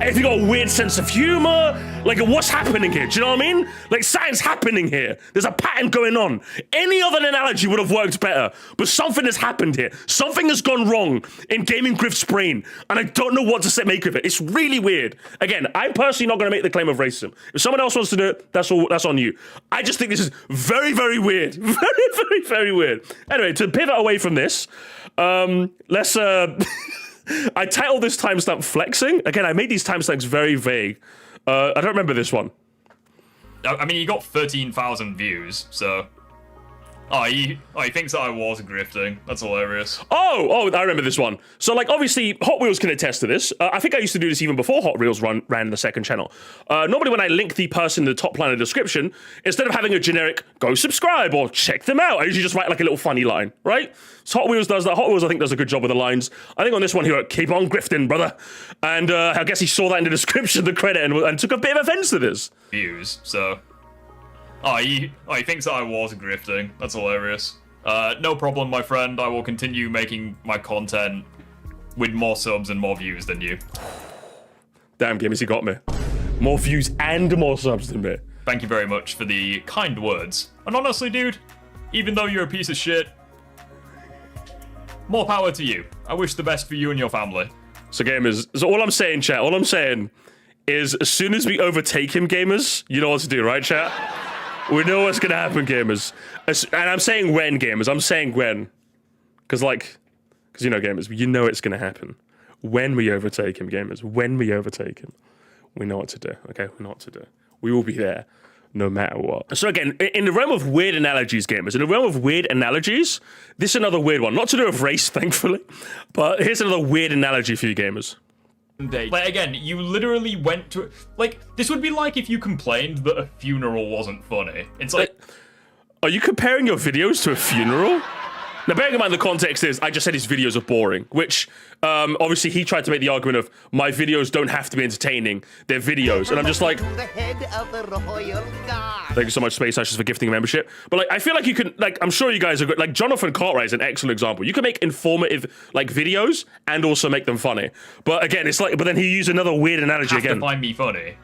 if you got a weird sense of humor, like, what's happening here? Do you know what I mean? Like, something's happening here. There's a pattern going on. Any other analogy would have worked better, but something has happened here. Something has gone wrong in Gaming Grift's brain, and I don't know what to make of it. It's really weird. Again, I'm personally not going to make the claim of racism. If someone else wants to do it, that's on you. I just think this is very, very weird. Very, very, very weird. Anyway, to pivot away from this, let's I titled this timestamp Flexing. Again, I made these timestamps very vague. I don't remember this one. I mean, you got 13,000 views, so... Oh, he thinks that I was grifting. That's hilarious. Oh, I remember this one. So, like, obviously, Hot Wheels can attest to this. I think I used to do this even before Hot Wheels ran the second channel. Normally, when I link the person in the top line of the description, instead of having a generic, go subscribe or check them out, I usually just write, like, a little funny line, right? So Hot Wheels does that. Hot Wheels, I think, does a good job with the lines. I think on this one, he wrote, keep on grifting, brother. And I guess he saw that in the description, the credit, and took a bit of offense to this. Views, so... Oh, he thinks that I was grifting. That's hilarious. No problem, my friend. I will continue making my content with more subs and more views than you. Damn, gamers, you got me. More views and more subs than me. Thank you very much for the kind words. And honestly, dude, even though you're a piece of shit, more power to you. I wish the best for you and your family. So gamers, so all I'm saying, chat, all I'm saying is as soon as we overtake him, gamers, you know what to do, right, chat? We know what's gonna happen, gamers. And I'm saying when, gamers. I'm saying when. Because you know, gamers, you know it's gonna happen. When we overtake him, gamers. When we overtake him. We know what to do, okay? We know what to do. We will be there, no matter what. So again, in the realm of weird analogies, gamers, in the realm of weird analogies, this is another weird one. Not to do with race, thankfully, but here's another weird analogy for you, gamers. Like, again, you literally went to... Like, this would be like if you complained that a funeral wasn't funny. It's like... Are you comparing your videos to a funeral? Now, bearing in mind the context is, I just said his videos are boring, which, obviously he tried to make the argument of, my videos don't have to be entertaining, they're videos, and I'm just like... The head of the royal guard. Thank you so much, Space Ashes, for gifting a membership. But, like, I feel like you can, like, I'm sure you guys are good. Like, Jonathan Cartwright is an excellent example. You can make informative, like, videos and also make them funny. But, again, it's like, but then he used another weird analogy have again. To find me funny.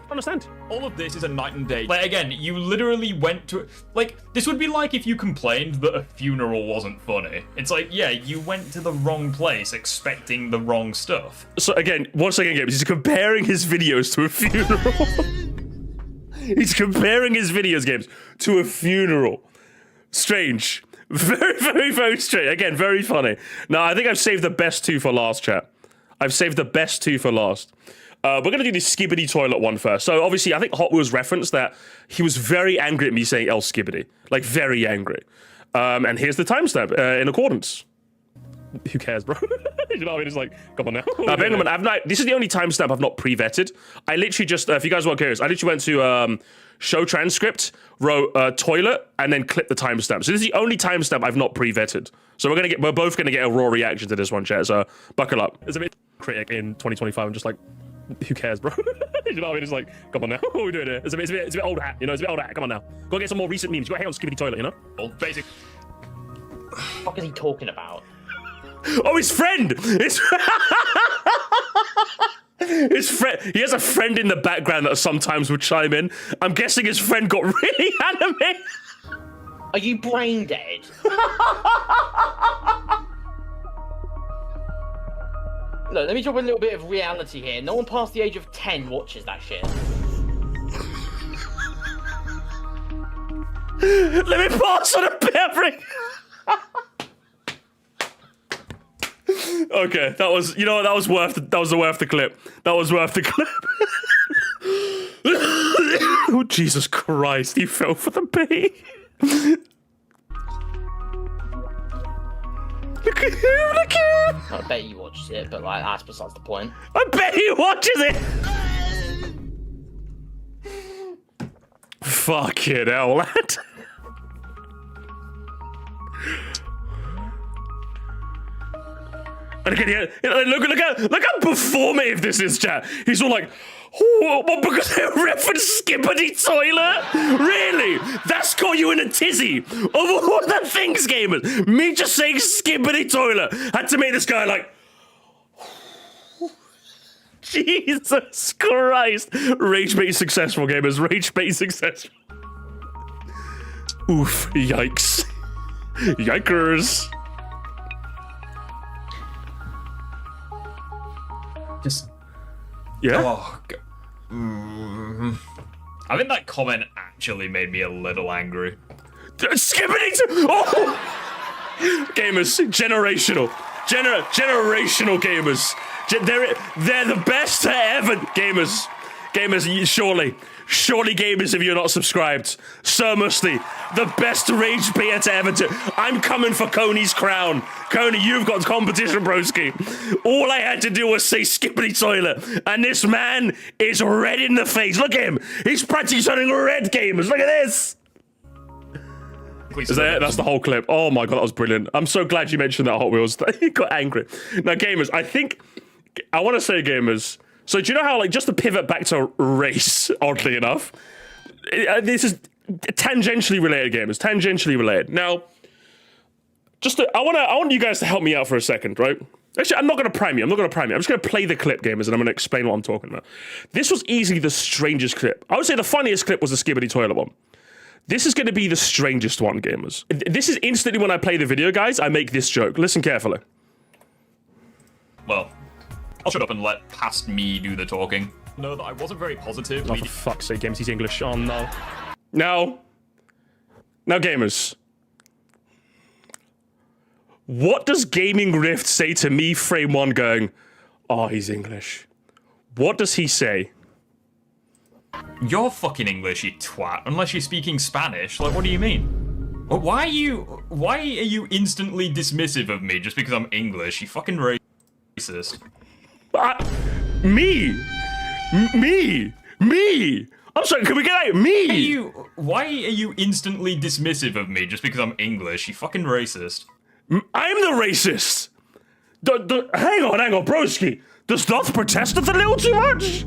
Understand. All of this is a night and day. Like, again, you literally went to... Like, this would be like if you complained that a funeral wasn't funny. It's like, yeah, you went to the wrong place expecting the wrong stuff. So, again, once again, he's comparing his videos to a funeral. He's comparing his videos, games, to a funeral. Strange. Very, very, very strange. Again, very funny. Now, I think I've saved the best two for last, chat. I've saved the best two for last. We're going to do the Skibidi Toilet one first. So, obviously, I think Hot Wheels referenced that he was very angry at me saying El Skibidi. Like, very angry. And here's the timestamp in accordance. Who cares, bro? You know what I mean? It's like, come on now. This is the only timestamp I've not pre-vetted. I literally just, if you guys weren't curious, I literally went to show transcript, wrote toilet, and then clipped the timestamp. So this is the only timestamp I've not pre-vetted. So we're both gonna get a raw reaction to this one, chat. So buckle up. It's a bit critic in 2025. I'm just like, who cares, bro? You know what I mean? It's like, come on now. What are we doing here? It's a bit old hat. You know, it's a bit old hat. Come on now. Go get some more recent memes. You got to hang on Skibidi Toilet, you know? Well, basic. What the fuck is he talking about? Oh, his friend! His friend. He has a friend in the background that sometimes would chime in. I'm guessing his friend got really animated. Are you brain dead? Look, let me drop a little bit of reality here. No one past the age of 10 watches that shit. Let me pause on a beverage. Okay, that was, you know what, that was worth the clip. That was worth the clip. Oh, Jesus Christ, he fell for the bait. Look at him, look at him. I bet he watches it, but like that's besides the point. I bet he watches it. Fucking hell, lad. And again, look how performative this is, chat. He's all like, oh, what, because they referenced Skibidi Toilet? Really? That's got you in a tizzy. Of all the things, gamers, me just saying Skibidi Toilet had to make this guy like, Jesus Christ. Rage bait successful, gamers. Rage bait successful. Oof. Yikes. Yikers. Just. Yeah? Oh, I think that comment actually made me a little angry. Skibidi Oh! Gamers. Generational. Generational gamers. They're the best to ever. Gamers. Gamers, surely. Surely, gamers, if you're not subscribed. Sir Musty, the best rage beer to ever do. I'm coming for Coney's crown. Coney, you've got competition, broski. All I had to do was say Skibidi Toilet, and this man is red in the face. Look at him. He's practically turning red, gamers. Look at this. Is that it? That's the whole clip. Oh my God, that was brilliant. I'm so glad you mentioned that Hot Wheels. He got angry. Now, gamers, I want to say, gamers, so do you know how, like, just to pivot back to race, oddly enough, this is tangentially related, gamers, tangentially related. Now, I want you guys to help me out for a second, right? Actually, I'm not going to prime you. I'm just going to play the clip, gamers, and I'm going to explain what I'm talking about. This was easily the strangest clip. I would say the funniest clip was the Skibidi Toilet one. This is going to be the strangest one, gamers. This is instantly when I play the video, guys, I make this joke. Listen carefully. Well, I'll shut up and let past me do the talking. No, that I wasn't very positive. Oh, for fuck's sake, games, he's English. Oh, no. Now, gamers. What does Gaming Grift say to me, frame one, going, oh, he's English? What does he say? You're fucking English, you twat, unless you're speaking Spanish. Like, what do you mean? Why are you instantly dismissive of me just because I'm English? You fucking racist. Me! I'm sorry, can we get out? Me! Why are you instantly dismissive of me just because I'm English? You fucking racist. I'm the racist! Hang on, broski. Does Doth protest it a little too much?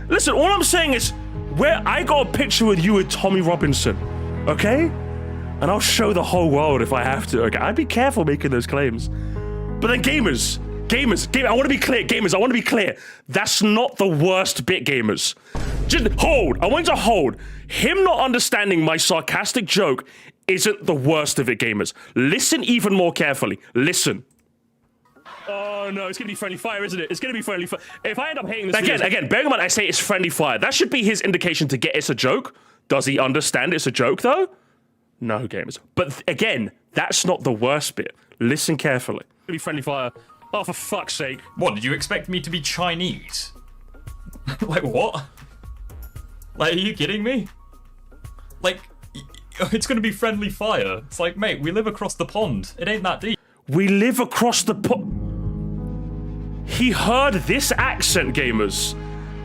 Listen, all I'm saying is, where I got a picture with you with Tommy Robinson, okay? And I'll show the whole world if I have to, okay? I'd be careful making those claims. But then gamers, I want to be clear, gamers, I want to be clear. That's not the worst bit, gamers. Just hold, I want you to hold. Him not understanding my sarcastic joke isn't the worst of it, gamers. Listen even more carefully, listen. Oh no, it's gonna be friendly fire, isn't it? It's gonna be friendly fire. If I end up hating this again, bearing in mind I say it's friendly fire, that should be his indication to get it's a joke. Does he understand it's a joke though? No, gamers. But again, that's not the worst bit. Listen carefully. It's gonna be friendly fire. Oh, for fuck's sake. What, did you expect me to be Chinese? Like, what? Like, are you kidding me? Like, it's gonna be friendly fire. It's like, mate, we live across the pond. It ain't that deep. We live across the pond. He heard this accent, gamers,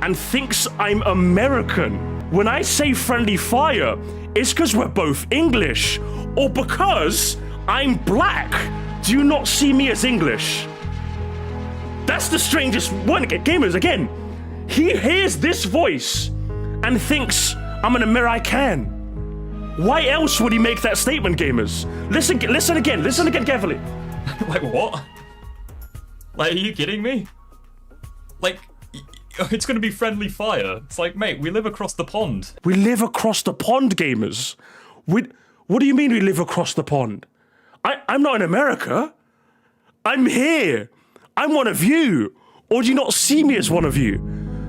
and thinks I'm American. When I say friendly fire, it's because we're both English, or because I'm black. Do you not see me as English? That's the strangest one. Gamers, again, he hears this voice and thinks I'm an American. Why else would he make that statement, gamers? Listen again carefully. Like, what? Like, are you kidding me? Like, it's gonna be friendly fire. It's like, mate, we live across the pond. We live across the pond, gamers. What do you mean we live across the pond? I'm not in America. I'm here. I'm one of you. Or do you not see me as one of you?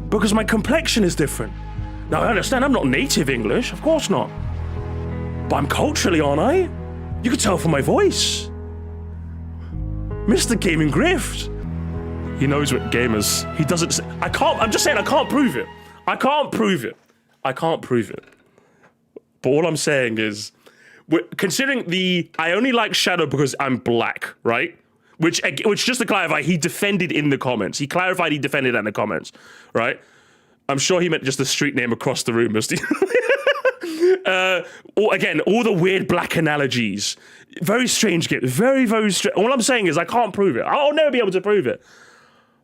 Because my complexion is different. Now, I understand I'm not native English. Of course not. But I'm culturally, aren't I? You can tell from my voice. Mr. Gaming Grift. He knows what gamers. He doesn't. I'm just saying I can't prove it. I can't prove it. I can't prove it. But all I'm saying is, considering I only like Shadow because I'm black, right? Which just to clarify, he defended in the comments. He clarified he defended in the comments, right? I'm sure he meant just the street name across the room, Musty. Again, all the weird black analogies. Very strange game. Very, very strange. All I'm saying is I can't prove it. I'll never be able to prove it.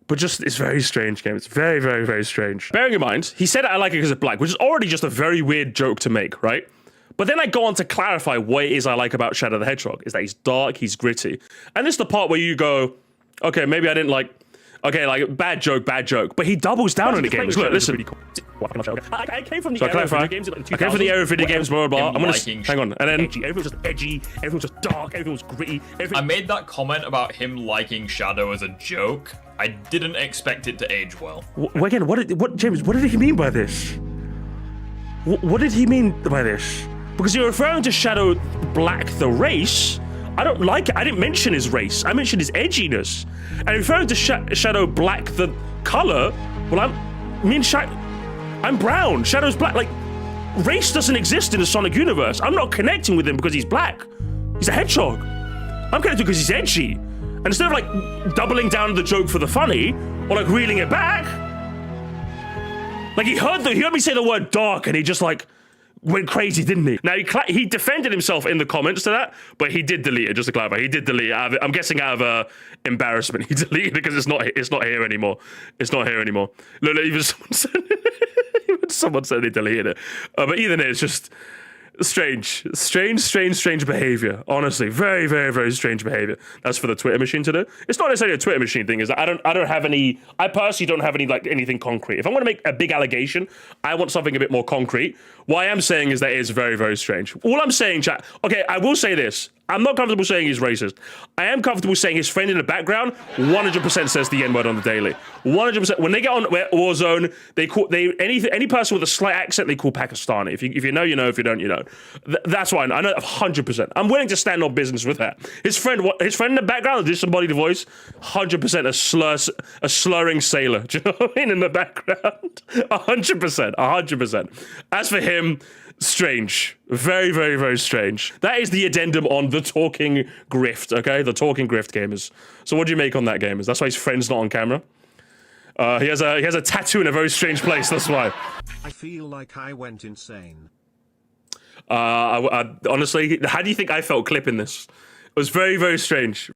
But just, it's very strange game. It's very, very, very strange. Bearing in mind, he said I like it because it's black, which is already just a very weird joke to make, right? But then I go on to clarify what it is I like about Shadow the Hedgehog. Is that he's dark, he's gritty. And this is the part where you go, okay, maybe I didn't like, okay, like, bad joke. But he doubles down on the games. Look, listen. I came from the era of video games. I came from the era of video games, blah, blah, blah. I'm gonna, hang on. And then, everyone was just edgy, everyone was just dark, everyone was gritty. I made that comment about him liking Shadow as a joke. I didn't expect it to age well. Again, James, what did he mean by this? What did he mean by this? Because you're referring to Shadow Black the race. I don't like it. I didn't mention his race. I mentioned his edginess. And referring to Shadow Black the color, well, I'm brown. Shadow's black. Like, race doesn't exist in the Sonic universe. I'm not connecting with him because he's black. He's a hedgehog. I'm connected because he's edgy. And instead of like doubling down the joke for the funny, or like reeling it back, like he heard me say the word dark and he just like went crazy, didn't he? Now he defended himself in the comments to that, but he did delete it. Just to clarify, he did delete it. I'm guessing out of embarrassment, he deleted it because it's not here anymore. It's not here anymore. Look, even someone said they deleted it. But either way, it's just strange behavior. Honestly, very, very, very strange behavior. That's for the Twitter machine to do. It's not necessarily a Twitter machine thing. Is that I don't have any. I personally don't have any like anything concrete. If I'm going to make a big allegation, I want something a bit more concrete. What I am saying is that it is very, very strange. All I'm saying, chat. Okay, I will say this. I'm not comfortable saying he's racist. I am comfortable saying his friend in the background 100% says the N-word on the daily. 100%. When they get on Warzone, any person with a slight accent they call Pakistani. If you know, you know. If you don't, you know. That's why I know 100%. I'm willing to stand on business with that. His friend in the background, the disembodied voice, 100% a slurring sailor. Do you know what I mean? In the background, 100%. As for him, strange. Very, very, very strange. That is the addendum on the Talking Grift, okay? The Talking Grift gamers. So what do you make on that, gamers? That's why his friend's not on camera. He has a tattoo in a very strange place, that's why. I feel like I went insane. I honestly, how do you think I felt clipping this? It was very, very strange.